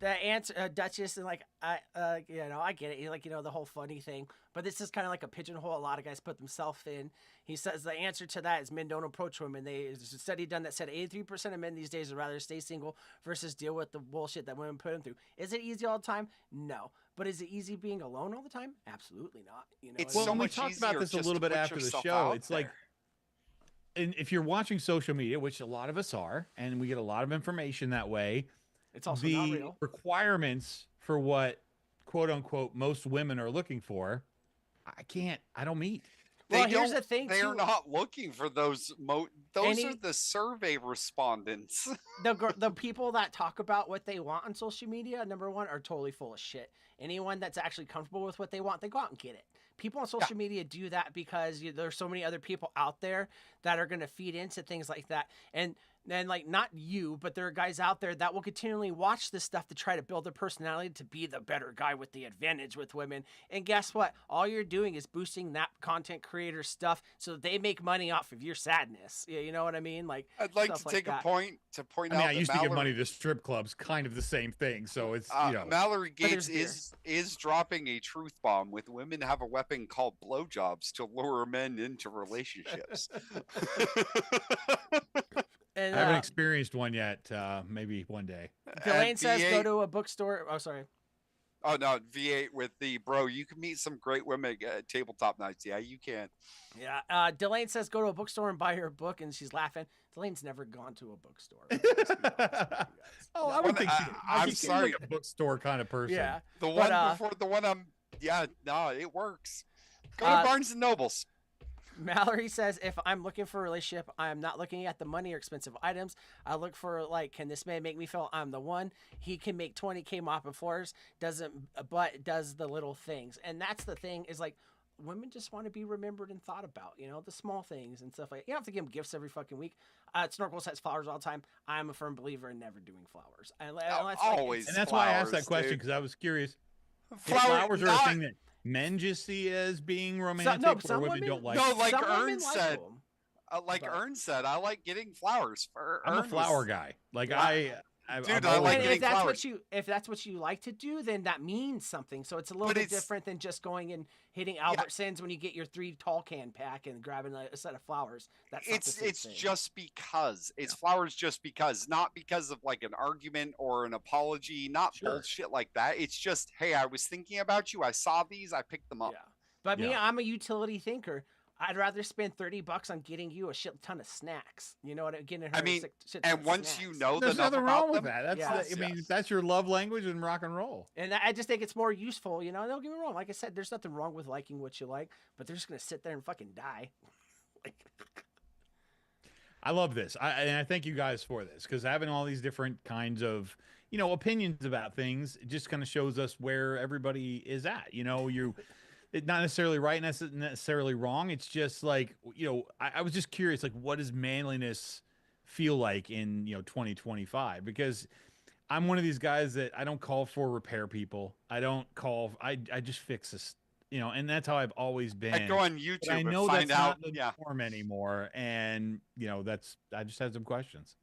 The answer, Duchess, and like I get it. Like the whole funny thing, but this is kind of like a pigeonhole a lot of guys put themselves in. He says the answer to that is men don't approach women. There's a study done that said 83% of men these days would rather stay single versus deal with the bullshit that women put them through. Is it easy all the time? No. But is it easy being alone all the time? Absolutely not.
It's
Well,
so
we
much
talked about
easier
this a
just
little
to
bit
put
after the
yourself
show.
out
It's like,
there.
and if you're watching social media, which a lot of us are, and we get a lot of information that way,
It's also not
the
real.
requirements for what quote unquote most women are looking for, I don't meet.
Well,
They
here's
don't-
the thing,
They're
too.
not looking for those. Those
Any-
are the survey respondents.
The people that talk about what they want on social media, number one, are totally full of shit. Anyone that's actually comfortable with what they want, they go out and get it. People on social media do that because there's so many other people out there that are going to feed into things like that. And then, like, not you, but there are guys out there that will continually watch this stuff to try to build their personality to be the better guy with the advantage with women. And guess what? All you're doing is boosting that content creator stuff so that they make money off of your sadness. You know what I mean? Like,
I'd like
stuff
to
like
take
that.
a point to point
I mean,
out
I
that
used to give money
Mallory-
to strip clubs, kind of the same thing. So it's
Mallory
there's
Gates is dropping a truth bomb with women have a weapon called blowjobs to lure men into relationships.
And
I haven't experienced one yet. Maybe one day.
Delane
At
says go
V8
to a bookstore. Oh, sorry.
Oh no, V8 with the bro. You can meet some great women at tabletop nights. Yeah, you can.
Yeah. Delane says go to a bookstore and buy her a book, and she's laughing. Delane's never gone to a bookstore.
Oh, I would think
I'm
she seems
sorry.
like a bookstore kind of person.
Yeah.
The
But,
one before the one I'm. Yeah, no, it works. Go to Barnes and Nobles.
Mallory says, if I'm looking for a relationship, I am not looking at the money or expensive items. I look for, like, can this man make me feel I'm the one? He can make 20K mopping floors, but does the little things. And that's the thing is, like, women just want to be remembered and thought about, the small things and stuff like that. You don't have to give them gifts every fucking week. Snorkel says flowers all the time. I'm a firm believer in never doing flowers.
Always.
And that's why I asked that
Flowers,
question,
dude.
because I was curious. If
Flower-
flowers are a
not-
thing that men just see as being romantic,
no,
or
some
women
women-
don't like.
No,
it?
like
some
Ern
women like
said.
them.
Like
but-
Ern said, I like getting flowers.
I'm a
Ern was-
flower guy. Like
Yeah.
I've
Dude,
always
I like
And
getting
if that's
flowers.
if that's what you like to do, then that means something. So it's a little
But
bit
it's-
different than just going and hitting Albertsons when you get your 3 tall can pack and grabbing a set of flowers. That's not the same
It's
thing.
just because it's flowers, just because, not because of like an argument or an apology, not
Sure.
bullshit like that. It's just, hey, I was thinking about you. I saw these. I picked them up.
Yeah. But me,
Yeah.
I'm a utility thinker. I'd rather spend $30 on getting you a shit ton of snacks. You know what I'm getting?
I mean, and once you know
There's
enough
nothing
about
wrong with
them,
that. That's
Yes,
I mean,
yes.
if that's your love language in rock and roll.
And I just think it's more useful, Don't get me wrong. Like I said, there's nothing wrong with liking what you like, but they're just gonna sit there and fucking die. Like,
I love this. And I thank you guys for this, because having all these different kinds of, opinions about things, it just kind of shows us where everybody is at. It's not necessarily right, necessarily wrong. It's just like, I was just curious, like, what does manliness feel like in, 2025? Because I'm one of these guys that I don't call for repair people. I just fix this, and that's how I've always been.
I'd go on
But
YouTube
I know
and find
that's
out.
not the
Yeah.
norm anymore. And, I just had some questions.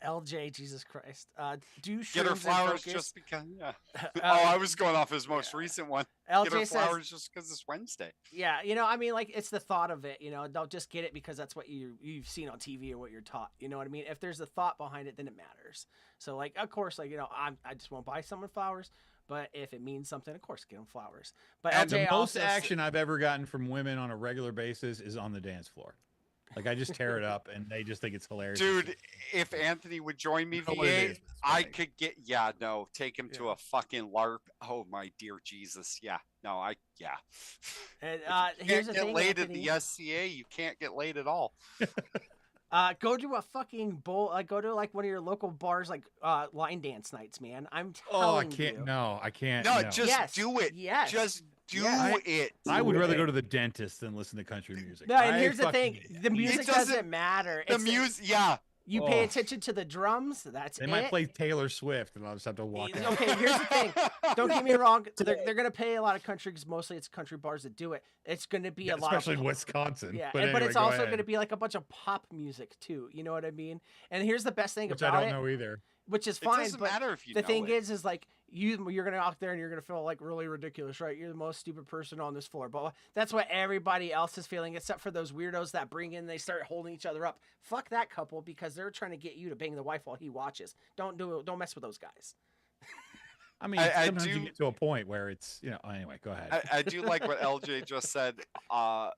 LJ, Jesus Christ. Do
Get her
shrooms and
flowers
focus.
just because. Yeah.
Uh,
I was going off his most recent one. Get her
LJ says,
flowers just because it's Wednesday.
yeah, like it's the thought of it, Don't just get it because that's what you've seen on TV or what you're taught. You know what I mean? If there's a thought behind it, then it matters. So, like, of course, like, I just won't buy someone flowers, but if it means something, of course, get them flowers. But
And
The
LJ
most
also
action I've ever gotten from women on a regular basis is on the dance floor. Like, I just tear it up and they just think it's hilarious.
Dude, if Anthony would join me,
I don't know what it
VA,
is, but it's
I
funny.
could get. Take him to a fucking LARP. Oh my dear Jesus. Yeah. No,
And
You
here's
can't
the
get
thing,
laid
Anthony.
at the SCA. You can't get laid at all.
Go to a fucking bowl. Go to like one of your local bars, like line dance nights, man. I'm
Oh, I
telling
can't.
you.
No, I can't.
No,
no.
just
Yes,
do it.
yes,
Just do
yes.
it.
I would
do
rather
it.
go to the dentist than listen to country music.
No, and
I
here's the
fucking
thing:
hate
the
it.
music
doesn't-
doesn't matter.
The
It's
music, yeah.
You pay
Oh.
attention to the drums. That's
They
it.
might play Taylor Swift, and I'll just have to walk out.
Okay, here's the thing. Don't get me wrong. They're gonna pay a lot of country because mostly it's country bars that do it. It's gonna be
Yeah,
a lot,
especially
of
in Wisconsin.
yeah,
but,
but
anyway,
it's
go
also
ahead,
gonna be like a bunch of pop music too. You know what I mean? And here's the best thing
which
about
I don't
it,
know either.
which is
It
fine.
doesn't
But
matter if you
the
know
thing
it.
is like you're gonna out there and you're gonna feel like really ridiculous, right? You're the most stupid person on this floor. But that's what everybody else is feeling, except for those weirdos that bring in, they start holding each other up. Fuck that couple because they're trying to get you to bang the wife while he watches. Don't do it. Don't mess with those guys.
I mean,
I
sometimes you
do-
get to a point where it's, anyway, go ahead.
I do like what LJ just said.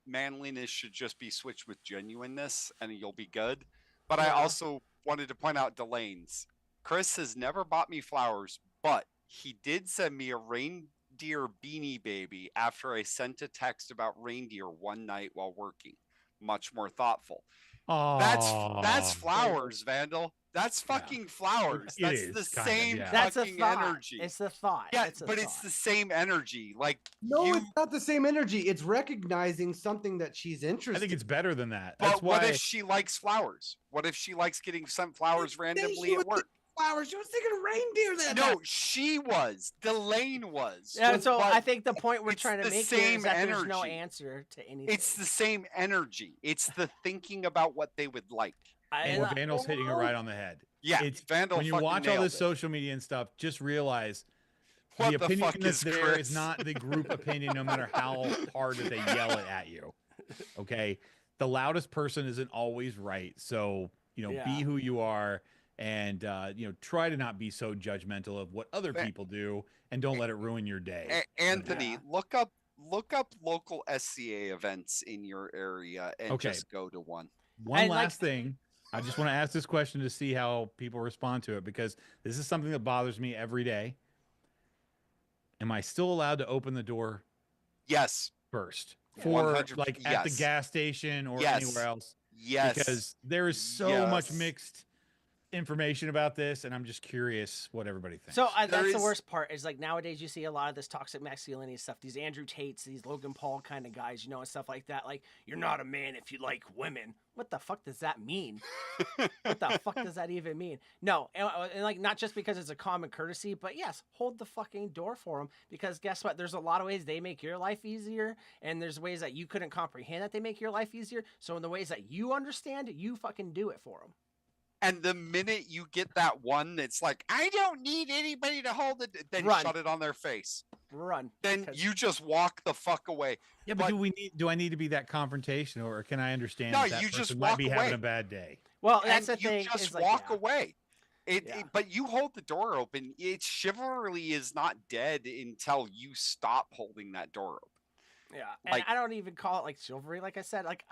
Manliness should just be switched with genuineness, and you'll be good. But I
Yeah.
also wanted to point out Delane's. Chris has never bought me flowers, but he did send me a reindeer beanie baby after I sent a text about reindeer one night while working. Much more thoughtful. That's
Aw.
flowers, Vandal. That's fucking flowers.
It
That's
is,
the
kind of,
same
yeah.
That's a
fucking
thought.
energy.
It's the thought.
Yeah,
it's a
but it's
thought.
the same energy. Like
No,
you,
it's not the same energy. It's recognizing something that she's interested.
I think it's better than that.
but
That's
what
why
if she likes flowers? What if she likes getting sent flowers randomly
she
at
was
work?
flowers. She was thinking of reindeer that
No, she was. Delane was.
Yeah, so
But
I think the point we're
it's
trying to
the
make here
same
is that there's no
energy.
answer to anything.
it's the same energy. It's the thinking about what they would like.
I,
well, Vandal's hitting it right on the head.
Yeah,
It's
Vandal
when you
fucking
watch all
nailed
this
it.
social media and stuff, just realize
What
the
the
opinion
fuck
that's
is
there
Chris?
is not the group opinion, no matter how hard that they yell it at you. Okay, the loudest person isn't always right. So
Yeah.
be who you are, and try to not be so judgmental of what other
A-
people do, and don't let it ruin your day.
Anthony,
Yeah.
look up local SCA events in your area and
Okay.
just go to one.
One
And, like-
last thing. I just want to ask this question to see how people respond to it, because this is something that bothers me every day. Am I still allowed to open the door
Yes.
first
Yeah.
for
100%,
like at the
yes.
gas station or
Yes.
anywhere else?
Yes.
Because there is so much
Yes.
mixed information about this, and I'm just curious what everybody thinks.
So
There
that's the
is-
worst part is like nowadays you see a lot of this toxic masculinity stuff, these Andrew Tates, these Logan Paul kind of guys, and stuff like that. Like, you're not a man if you like women. What the fuck does that mean? What the fuck does that even mean? No, and like not just because it's a common courtesy, but yes, hold the fucking door for them, because guess what? There's a lot of ways they make your life easier, and there's ways that you couldn't comprehend that they make your life easier. So in the ways that you understand, you fucking do it for them.
And the minute you get that one that's like, I don't need anybody to hold it, then
Run.
shut it on their face.
Run.
Then
'Cause-
you just walk the fuck away.
yeah, but
but-
do I need to be that confrontational, or can I understand
No,
that, that
you just
person might
walk
be having
away.
a bad day?
Well, that's
And
the
you
thing.
just
is like,
walk
yeah.
away.
Yeah.
But you hold the door open. Chivalry is not dead until you stop holding that door open.
Yeah, and
Like-
I don't even call it like chivalry. Like I said, like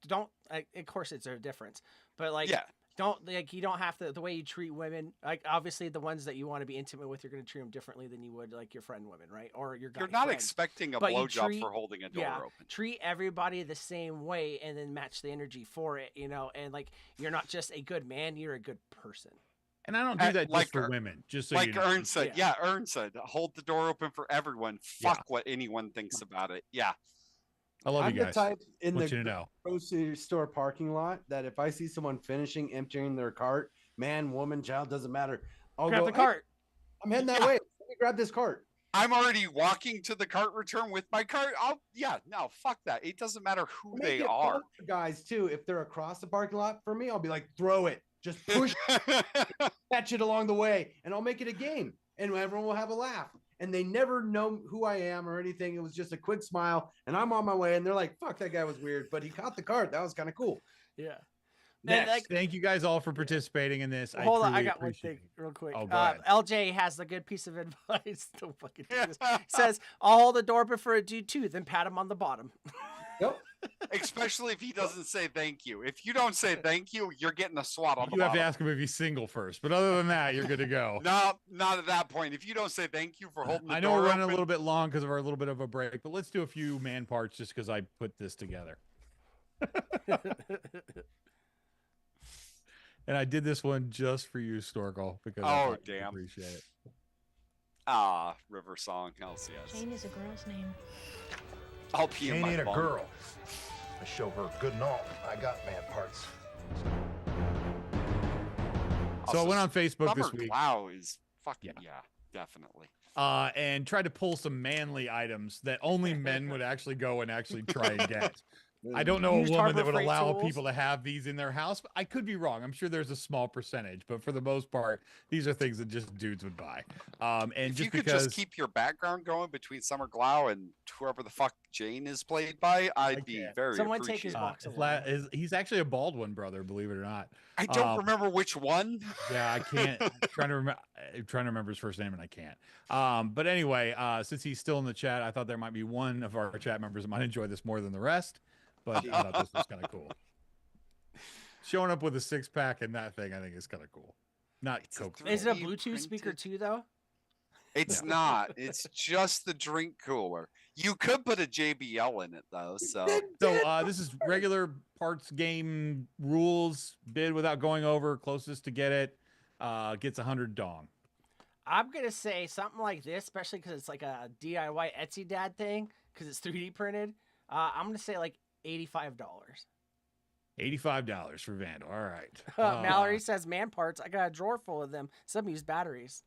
don't. Of course, it's a difference, but like
Yeah.
don't like you don't have to the way you treat women. Like obviously, the ones that you want to be intimate with, you're going to treat them differently than you would like your friend women, right? Or your guy
You're not
friends.
expecting a
But you
blowjob
treat-
for holding a door
yeah,
open.
treat everybody the same way, and then match the energy for it. And like you're not just a good man; you're a good person.
And I don't do
And
that
like
just for
Ern-
women. Just so
Like
you know.
Ern said,
Yeah.
Ern said, hold the door open for everyone.
Yeah.
Fuck what anyone thinks about it. Yeah.
I love
I'm
you
the
guys.
type in
Want
the
you to know.
grocery store parking lot that if I see someone finishing emptying their cart, man, woman, child, doesn't matter. I'll
Grab
go,
the
"Hey,
cart.
I'm heading that
Yeah.
way. Let me grab this cart.
I'm already walking to the cart return with my cart. No, fuck that. It doesn't matter who
Make
they
it
are.
fun for guys too. If they're across the parking lot for me, I'll be like, throw it. Just push, catch it along the way, and I'll make it a game, and everyone will have a laugh. And they never know who I am or anything. It was just a quick smile, and I'm on my way. And they're like, "Fuck, that guy was weird, but he caught the cart. That was kind of cool."
Yeah.
Next,
like-
thank you guys all for participating in this.
Hold on, I
truly
got one
appreciate
thing
it.
real quick.
Oh, go ahead.
LJ has the good piece of advice. Don't fucking do this. Says, I'll hold the door for a dude too, then pat him on the bottom.
Yep.
Especially if he doesn't say thank you. If you don't say thank you, you're getting a swat on the
You have to
bottom.
ask him if he's single first, but other than that, you're good to go.
No, not at that point. If you don't say thank you for holding the
I know
door
we're running
open,
a little bit long because of our little bit of a break, but let's do a few man parts just because I put this together. And I did this one just for you, Storkel, because I
Oh,
thought you'd
damn.
appreciate it.
River Song, LCS.
Jane is a girl's name.
I'll pee in
Jane
my
ain't a
bunk.
girl. I show her good and all. I got man parts.
So I went on Facebook
Summer
this week.
Glau is fucking
Yeah.
definitely.
And tried to pull some manly items that only men would actually go and actually try and get. I don't know a
Used
woman
Harbor
that would
Freight
allow
tools?
people to have these in their house. But I could be wrong. I'm sure there's a small percentage, but for the most part, these are things that just dudes would buy. And
If
just
you could
because
just keep your background going between Summer Glau and whoever the fuck Jane is played by, I'd be
can't.
very
Someone take his
appreciative.
box of wine.
he's actually a Baldwin brother, believe it or not.
I don't
um,
remember which one.
Yeah, I can't. I'm trying to remember his first name, and I can't. But anyway, since he's still in the chat, I thought there might be one of our chat members that might enjoy this more than the rest. But I thought this was kind of cool. Showing up with a 6-pack and that thing, I think is kind of cool. Not
It's a
Coke.
Is it a
3D
Bluetooth speaker
printed-
too, though?
It's not. It's just the drink cooler. You could put a JBL in it though. So
So this is regular parts game rules. Bid without going over. Closest to get it gets 100 dong.
I'm gonna say something like this, especially because it's like a DIY Etsy dad thing, because it's 3D printed. I'm gonna say like $85.
$85 for Vandal. All right.
Mallory says, "Man parts. I got a drawer full of them. Some use batteries."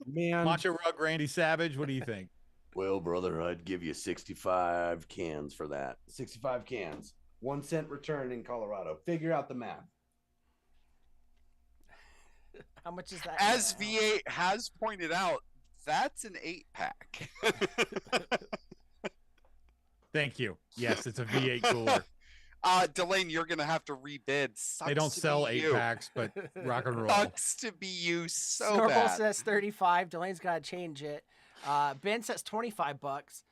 Man,
Macho Rug Randy Savage. What do you think?
Well, brother, I'd give you 65 cans for that.
65 cans, 1 cent return in Colorado. Figure out the math.
How much is that?
as
now?
V8 has pointed out, that's an 8-pack.
Thank you. Yes, it's a V8 cooler.
Delane, you're gonna have to rebid.
They don't
Sucks to
sell
be
8-packs, but rock and roll.
Sucks to be you so
Snorkel
bad.
says 35. Delane's got to change it. Ben says $25.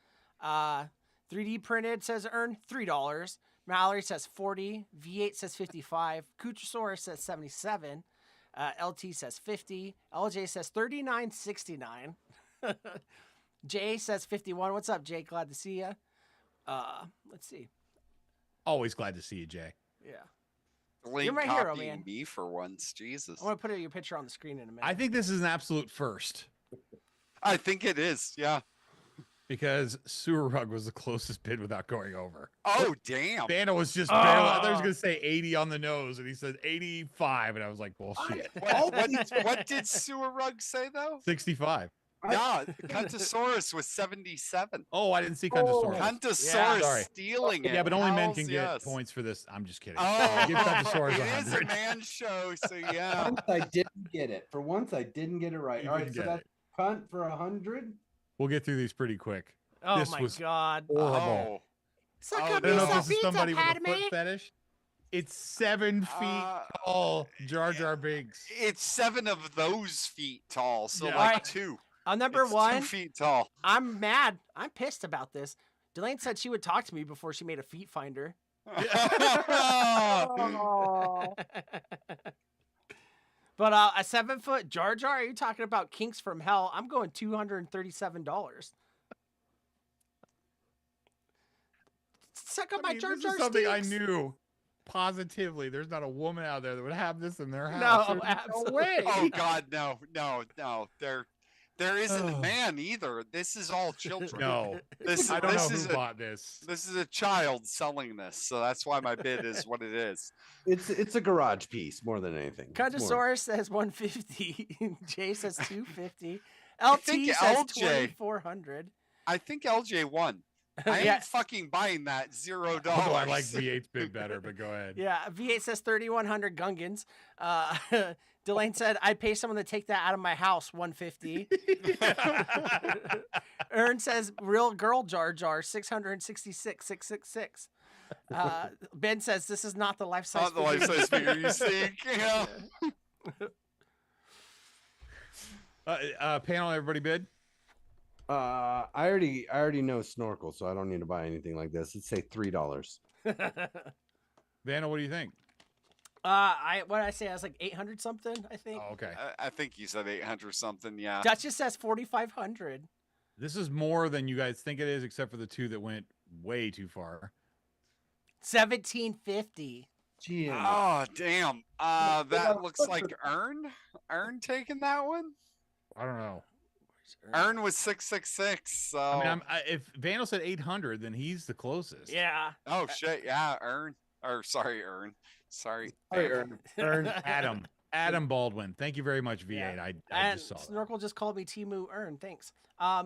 3D printed says earn $3. Mallory says 40. V8 says 55. Kuchasaurus says 77. LT says 50. LJ says 39.69. Jay says 51. What's up, Jay? Glad to see you. Let's see.
Always glad to see you, Jay.
Yeah.
Delane
You're my hero,
copying
man.
me for once. Jesus.
I want to put your picture on the screen in a minute.
I think this is an absolute first
I think it is. Yeah.
because Sewer Rug was the closest bid without going over.
Oh damn.
Bana was just barely, I thought he was
Oh.
going to say 80 on the nose, and he said 85, and I was like, well, shit.
What did Sewer Rug say though?
65.
Yeah, Cuntosaurus was 77.
Oh, I didn't see Cuntosaurus.
Cuntosaurus
Sorry.
stealing it.
Yeah, but only men
Hells
can
yes.
get points for this. I'm just kidding.
Oh,
Give Cuntosaurus
it is a
100.
man show, so yeah.
Once I didn't get it. For once, I didn't get it right.
You
All right,
didn't
so
get
that's punt for 100.
We'll get through these pretty quick.
oh
this
my
was
god.
Horrible.
Oh,
Suck
Oh,
a
I don't know
piece
if
of
this is somebody
pizza,
with a foot
Padme.
fetish. It's 7 feet
Uh,
tall, Jar Jar Binks.
it's 7 of those feet tall, so
Yeah.
like
Alright.
2.
Number
It's
one,
2 feet tall.
I'm mad. I'm pissed about this. Delane said she would talk to me before she made a feet finder. But a 7-foot Jar Jar? Are you talking about kinks from hell? I'm going $237. Suck up
I
my
mean,
Jar
this
Jar
is something I
stinks.
knew positively. There's not a woman out there that would have this in their house.
No,
There's
absolutely.
no way.
Oh god, no. There isn't a
Oh.
man either. This is all children.
No,
This,
I don't know
this
who
is
bought this.
this is a child selling this, so that's why my bid is what it is.
It's a garage piece more than anything. It's more-
Cuntosaurus says 150. Jay says 250. LT
think
says
LJ
2400.
I think LJ won. I
Yeah.
ain't fucking buying that $0.
Although I like V8's bid better, but go ahead.
Yeah, V8 says 3,100 Gungans. Delane said, I'd pay someone to take that out of my house, 150. Ern says, real girl Jar Jar, 666,666. Ben says, this is not the life size
Not the life size figure you
see.
seek. Yeah.
Panel, everybody bid?
I already know Snorkel, so I don't need to buy anything like this. Let's say $3.
Vanna, what do you think?
What did I say? I was like 800 something, I think.
Oh, okay.
I think you said 800 something. Yeah.
Duchess says 4,500.
This is more than you guys think it is, except for the two that went way too far.
1,750.
Gee,
Oh damn. That looks like Ern. Ern taking that one.
I don't know.
Ern was 666. So.
I mean, if Vandal said 800, then he's the closest.
Yeah.
Oh shit. Yeah. Ern. Or sorry, Ern. Sorry.
Sorry, Ern.
Adam Baldwin. Thank you very much, V8.
Yeah.
I
And
just saw that.
Snorkel just called me Timu Earn. Thanks.
I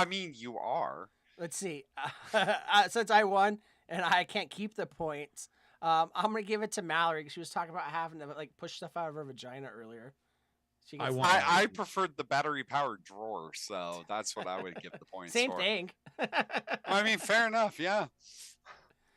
mean, you are.
Let's see. Since I won and I can't keep the points, I'm gonna give it to Mallory. She was talking about having to like push stuff out of her vagina earlier. She
I
gets-
won.
I preferred the battery powered drawer, so that's what I would give the points
Same
for.
thing.
I mean, fair enough. Yeah.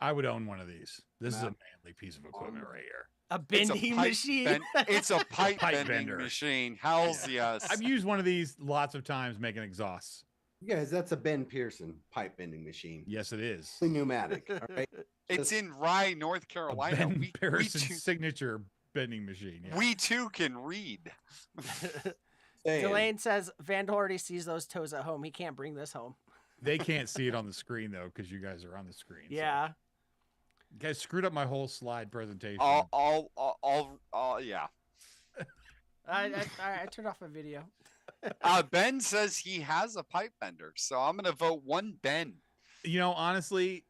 I would own one of these. This is a
Matt.
manly piece of equipment right here.
A
It's a
bending
pipe
machine.
it's a pipe,
Pipe
bending
bender.
machine. Hells yes.
I've used one of these lots of times making exhausts.
You guys, that's a Ben Pearson pipe bending machine.
Yes, it is.
Fully pneumatic. All right.
It's in Rye, North
A
Carolina.
Ben
We
Pearson
too,
signature bending machine. Yeah.
we too can read.
Saying.
Delane says Vandal already sees those toes at home. He can't bring this home.
They can't see it on the screen though, because you guys are on the screen. so-
Yeah.
You guys screwed up my whole slide presentation.
Yeah.
I turned off my video.
Ben says he has a pipe bender, so I'm gonna vote one Ben.
You know, honestly,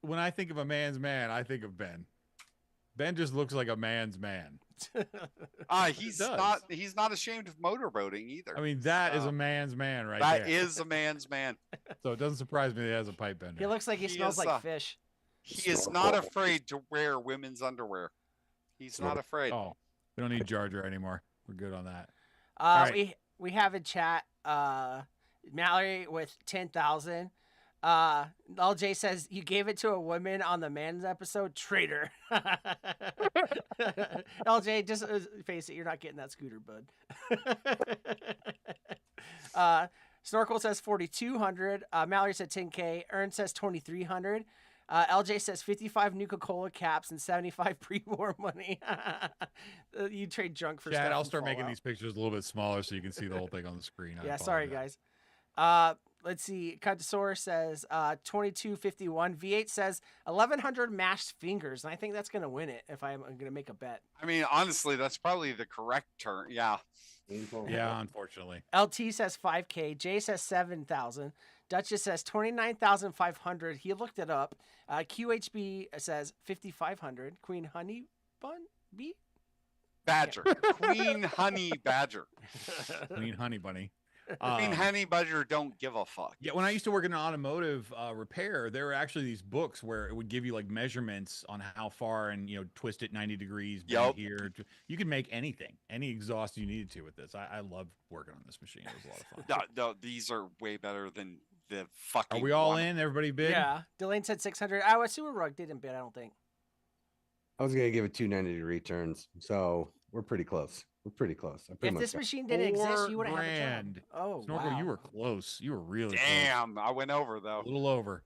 when I think of a man's man, I think of Ben. Ben just looks like a man's man.
He's
does.
not ashamed of motorboating either.
I mean, that is
So,
a man's man right
that
there.
is a man's man.
So it doesn't surprise me that he has a pipe bender.
He looks like he
He
smells
is,
like fish.
He is not afraid to wear women's underwear. He's not afraid.
Oh, we don't need Jar Jar anymore. We're good on that. right.
We have in chat Mallory with 10,000. LJ says you gave it to a woman on the man's episode. Traitor. LJ, just face it, you're not getting that scooter, bud. Snorkel says 4,200. Mallory said 10K. Ern says 2,300. LJ says 55 Nuka-Cola caps and 75 pre-war money. You trade junk for
Chad,
stuff.
I'll
from
start making
Fallout.
these pictures a little bit smaller so you can see the whole thing on the screen. I
Yeah, sorry
apologize.
guys. Let's see. Contosaurus says 2251. V8 says 1,100 mashed fingers, and I think that's gonna win it if I'm gonna make a bet.
I mean, honestly, that's probably the correct term. Yeah.
Painful.
Yeah, unfortunately.
LT says 5K. Jay says 7,000. Duchess says 29,500. He looked it up. QHB says 5,500. Queen Honey Bun Bee.
Badger. Queen Honey Badger.
Queen Honey Bunny.
Queen
Um,
Honey Badger don't give a fuck.
Yeah, when I used to work in automotive repair, there were actually these books where it would give you like measurements on how far and twist it 90 degrees bend
Yup.
here. You could make anything, any exhaust you needed to with this. I loved working on this machine. It was a lot of fun.
No, these are way better than the fucking.
Are we all
one-
in? Everybody bid?
Yeah. Delane said 600. Our sewer rug didn't bid, I don't think.
I was gonna give it 290-degree turns, so we're pretty close. We're pretty close. I pretty
If
much
this
got-
machine didn't exist, you would have had a
$4,000.
job. Oh,
Snorkel,
wow.
you were close. You were really
Damn, I went over though.
close. A little over.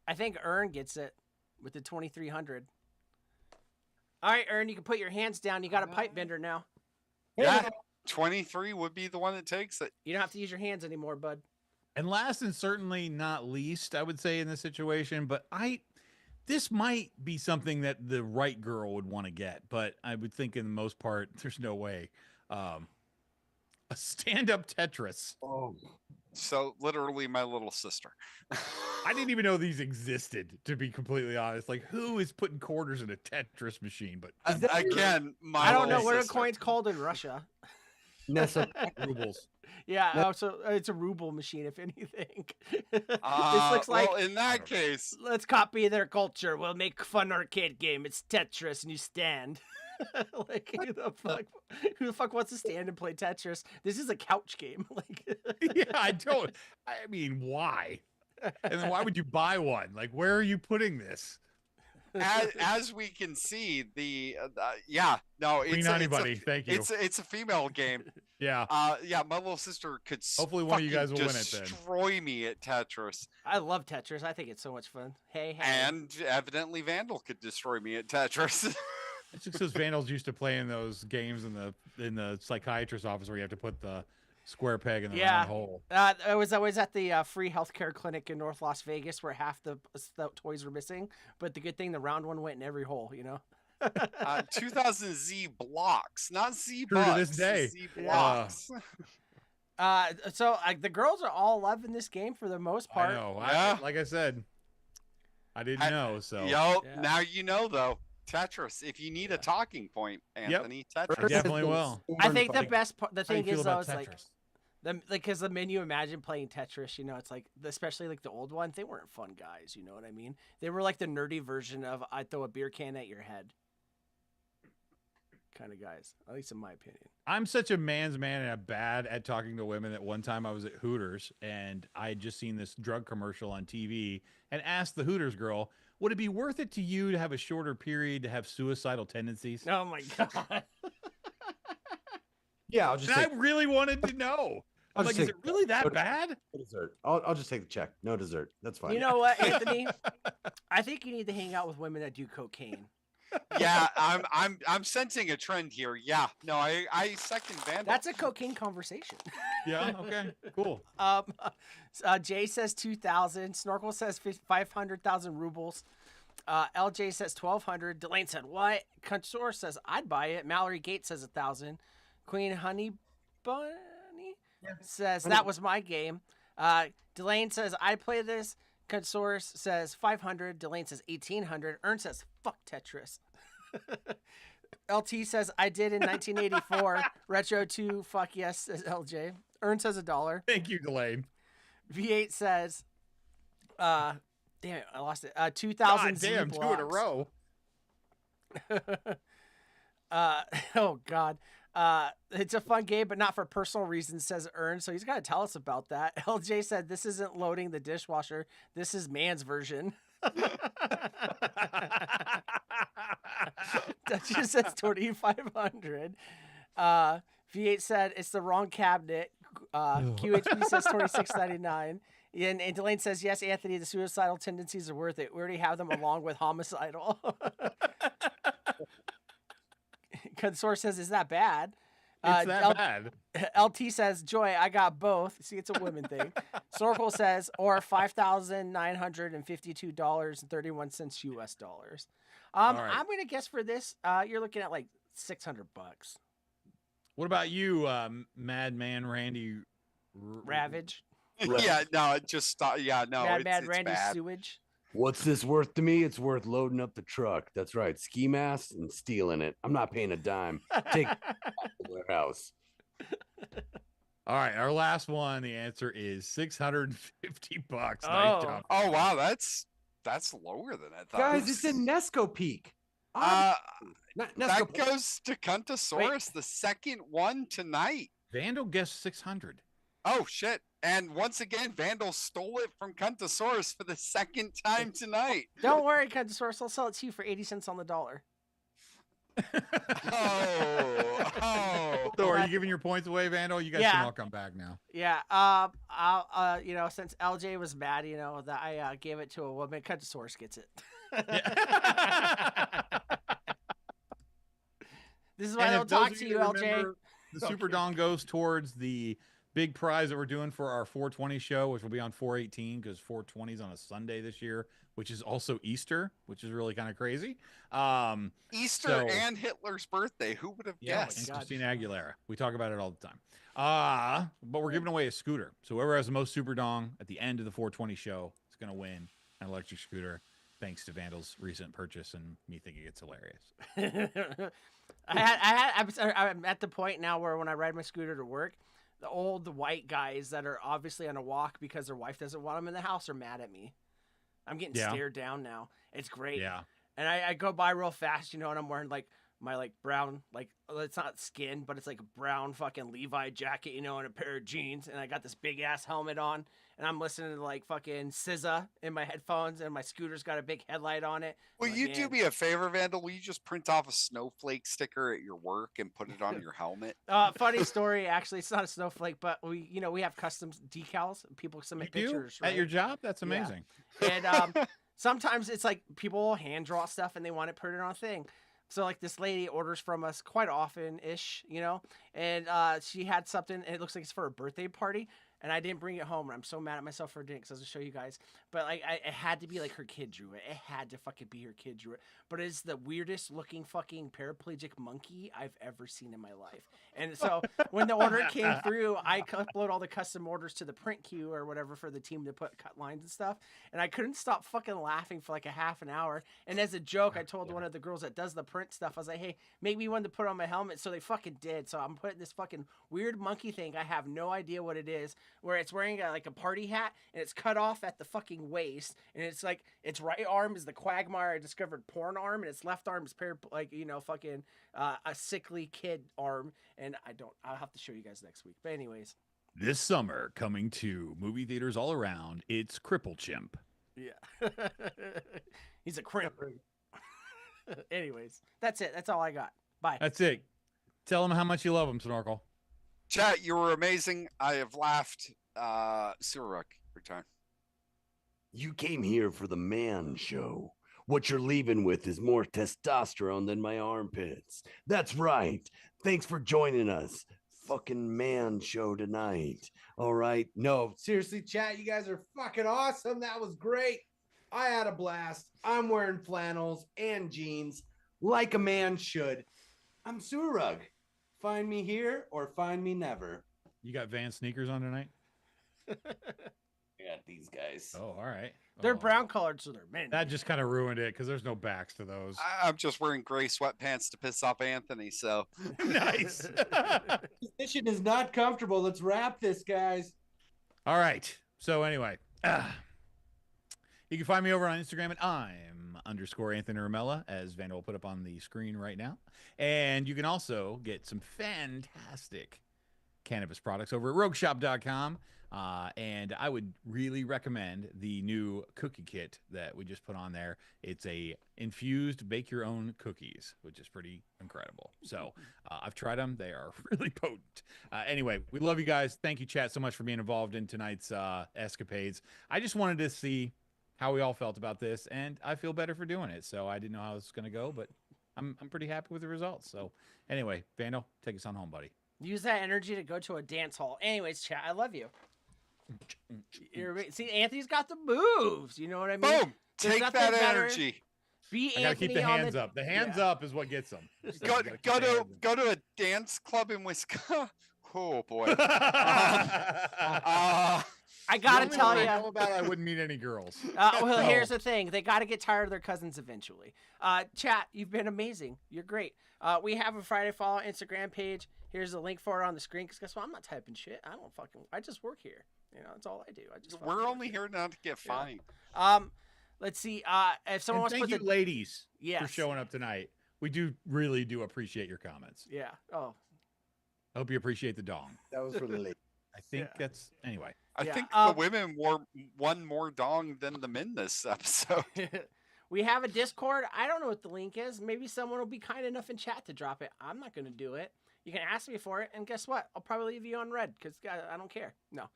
I think Ern gets it with the 2,300. All right, Ern, you can put your hands down. You got a pipe bender now.
Yeah, 23 would be the one that takes it.
You don't have to use your hands anymore, bud.
And last and certainly not least, I would say in this situation, but this might be something that the right girl would want to get, but I would think in the most part, there's no way. A stand-up Tetris.
Oh,
So literally, my little sister.
I didn't even know these existed, to be completely honest. Like, who is putting quarters in a Tetris machine? But
Again, my
I don't know
little
what a
sister.
coin's called in Russia.
Nessa,
rubles.
Yeah,
No.
so it's a ruble machine, if anything. This
Uh,
looks like
well, in that case,
let's copy their culture. We'll make fun arcade game. It's Tetris, and you stand. Like who the fuck wants to stand and play Tetris? This is a couch game. Like
Yeah, I don't. I mean, why? And then why would you buy one? Like, where are you putting this?
as we can see, yeah, no,
Green
it's
Honey
a,
Bunny, thank you.
it's a female game.
Yeah.
Yeah, my little sister could
Hopefully one of you
fucking
guys will win it then.
destroy me at Tetris,
I love Tetris. I think it's so much fun. Hey, hey.
and evidently Vandal could destroy me at Tetris.
It's just because Vandals used to play in those games in the psychiatrist's office where you have to put the square peg in the
Yeah.
round hole.
I was at the free healthcare clinic in North Las Vegas where half the toys were missing, but the good thing the round one went in every hole.
2000 Z blocks, not Z
True to
bucks.
this day.
Z
Yeah.
blocks.
So the girls are all loving this game for the most part.
I know.
Yeah.
Like I said, I didn't know. So
Yo,
Yeah.
now you know though. Tetris. If you need a talking point, Anthony,
I
Tetris.
definitely will.
I think the
Like,
best part, the
How you
thing
feel
is though,
about
is like
Tetris?
because the menu, imagine playing Tetris, you know, it's like, especially like the old ones, they weren't fun guys, you know what I mean? They were like the nerdy version of I throw a beer can at your head kind of guys, at least in my opinion.
I'm such a man's man and I'm bad at talking to women that one time I was at Hooters and I had just seen this drug commercial on TV and asked the Hooters girl, would it be worth it to you to have a shorter period to have suicidal tendencies?
Oh my God.
Yeah, I'll just
And I
take
really wanted to know.
I'll
I'm like,
just
is it
take-
really that
What-
bad?
no dessert. I'll just take the check. No dessert. That's fine.
You know what, Anthony? I think you need to hang out with women that do cocaine.
Yeah, I'm sensing a trend here. Yeah, no, I second Vandal.
That's a cocaine conversation.
Yeah. Okay. Cool.
Jay says 2,000. Snorkel says 500,000 rubles. LJ says 1,200. Delane said what? Consor says I'd buy it. Mallory Gates says 1,000. Queen Honey Bunny says that was my game. Delane says I play this. Consor says 500. Delane says 1,800. Ern says fuck Tetris. LT says I did in 1984. Retro 2 fuck yes says LJ. Ern says $1.
Thank you, Delane.
V8 says, damn it, I lost it. 2,000
God damn, 2 in a row.
Oh God. It's a fun game, but not for personal reasons, says Ern. So he's got to tell us about that. LJ said, this isn't loading the dishwasher. This is man's version. Duchess says 2,500. V8 said, it's the wrong cabinet. QHP says 2,699. And Delane says, yes, Anthony, the suicidal tendencies are worth it. We already have them along with homicidal. Consor says, is that bad?
It's that bad.
LT says, Joy, I got both. See, it's a women thing. Snorkel says, or $5,952.31 US dollars.
All right.
I'm going to guess for this, you're looking at like $600.
What about you, Madman Randy
Ravage.
Yeah, no, it just stop. Yeah, no,
Mad
it's,
Mad
it's
Randy
bad.
Sewage.
What's this worth to me? It's worth loading up the truck. That's right. Ski mask and stealing it. I'm not paying a dime. Take it to the warehouse.
All right, our last one. The answer is $650. Nice
Oh.
job.
Oh wow, that's lower than I thought.
Guys, it's in Nesco Peak.
Uh,
Not
that
Nesco Peak.
goes to Cuntosaurus, the second one tonight.
Vandal guessed 600.
Oh shit! And once again, Vandal stole it from Cuntosaurus for the second time tonight.
Don't worry, Source. I'll sell it to you for 80 cents on the dollar.
Oh.
So, are you giving your points away, Vandal? You guys
Yeah.
can all come back now.
Yeah. You know, since LJ was mad, you know, that I gave it to a woman, Source gets it. This is why I
And
don't
if those
talk
of
to
you
you,
that
LJ.
remember, the Super Dong goes towards the big prize that we're doing for our 420 show, which will be on 418 because 420 is on a Sunday this year, which is also Easter, which is really kind of crazy.
Easter
So-
and Hitler's birthday. Who would have
Yeah,
guessed?
and
God.
Christina Aguilera. We talk about it all the time. But we're giving away a scooter. So whoever has the most Super Dong at the end of the 420 show is going to win an electric scooter, thanks to Vandal's recent purchase and me thinking it's hilarious.
I'm at the point now where when I ride my scooter to work, the old white guys that are obviously on a walk because their wife doesn't want them in the house are mad at me. I'm getting
Yeah.
stared down now. It's great.
Yeah.
And I go by real fast, you know, and I'm wearing like my like brown, like it's not skin, but it's like a brown fucking Levi jacket, you know, and a pair of jeans, and I got this big ass helmet on, and I'm listening to like fucking SZA in my headphones, and my scooter's got a big headlight on it.
Will
I'm like,
you do
"Man."
me a favor, Vandal? Will you just print off a snowflake sticker at your work and put it on your helmet?
Funny story, actually, it's not a snowflake, but we have custom decals. People
You
submit
do?
pictures
At your
right?
job? That's
Yeah.
amazing.
And sometimes it's like people hand draw stuff and they want it printed on a thing. So like this lady orders from us quite often ish, you know, and she had something, and it looks like it's for a birthday party. And I didn't bring it home, and I'm so mad at myself for doing it, because I was going to show you guys. But like, it had to be like her kid drew it. It had to fucking be her kid drew it. But it's the weirdest looking fucking paraplegic monkey I've ever seen in my life. And so when the order came through, I upload all the custom orders to the print queue or whatever for the team to put cut lines and stuff. And I couldn't stop fucking laughing for like a half an hour. And as a joke, I told one of the girls that does the print stuff, I was like, hey, make me one to put on my helmet. So they fucking did. So I'm putting this fucking weird monkey thing. I have no idea what it is, where it's wearing like a party hat, and it's cut off at the fucking waist, and it's like its right arm is the Quagmire discovered porn arm, and its left arm is fucking a sickly kid arm. And I'll have to show you guys next week. But anyways,
This summer, coming to movie theaters all around, it's Cripple Chimp.
yeah, he's a crimp. Anyways, that's it. That's all I got. Bye.
That's it. Tell them how much you love them, Snorkel.
Chat, you were amazing. I have laughed. Suruk, return.
You came here for the man show. What you're leaving with is more testosterone than my armpits. That's right. Thanks for joining us. Fucking man show tonight. All right.
No, seriously, chat, you guys are fucking awesome. That was great. I had a blast. I'm wearing flannels and jeans like a man should. I'm Surug. Find me here or find me never.
You got Van sneakers on tonight?
I got these guys.
Oh, all right.
They're
Oh.
brown colored, so they're men.
That just kind of ruined it because there's no backs to those.
I'm just wearing gray sweatpants to piss off Anthony. So
Nice.
This mission is not comfortable. Let's wrap this, guys.
All right. So anyway, you can find me over on Instagram at I'm_Anthony Ramella, as Vandal will put up on the screen right now. And you can also get some fantastic cannabis products over at rogueshop.com. And I would really recommend the new cookie kit that we just put on there. It's a infused bake your own cookies, which is pretty incredible. So I've tried them. They are really potent. Anyway, we love you guys. Thank you, chat, so much for being involved in tonight's escapades. I just wanted to see how we all felt about this, and I feel better for doing it. So I didn't know how this was going to go, but I'm pretty happy with the results. So anyway, Vandal, take us on home, buddy.
Use that energy to go to a dance hall. Anyways, chat, I love you. See, Anthony's got the moves. You know what I mean?
boom,
There's
take
nothing
that
better.
energy.
Be
I gotta
Anthony
keep the
on
hands up. The hands
Yeah.
up is what gets them.
Go to a dance club in Wisconsin. Oh boy.
I gotta tell you.
about I wouldn't meet any girls.
Well,
So-
here's the thing. They got to get tired of their cousins eventually. Chat, you've been amazing. You're great. We have a Friday Follow Instagram page. Here's the link for it on the screen. Because guess what? I'm not typing shit. I just work here. You know, that's all I do. I just fucking
We're
work
only here not to get fined.
Let's see. If someone
And
wants to
thank
put
you,
the
ladies, for
Yes.
showing up tonight. We really do appreciate your comments.
yeah. Oh,
I hope you appreciate the dong.
That was for the late.
I think
Yeah.
that's anyway.
I
Yeah,
think the women wore one more dong than the men this episode.
we have a Discord. I don't know what the link is. Maybe someone will be kind enough in chat to drop it. I'm not going to do it. You can ask me for it, and guess what? I'll probably leave you on red because I don't care. No.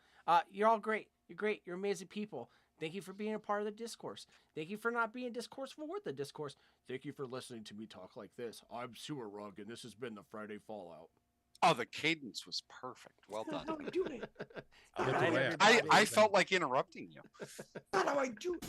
You're all great. You're great. You're amazing people. Thank you for being a part of the discourse. Thank you for not being discourseful with the discourse. Thank you for listening to me talk like this. I'm Sewer Rug, and this has been the Friday Fallout.
Oh, the cadence was perfect. Well done.
How do I do it?
I'll
Good
get
night,
the way
everybody.
I felt like interrupting you.
How do I do it?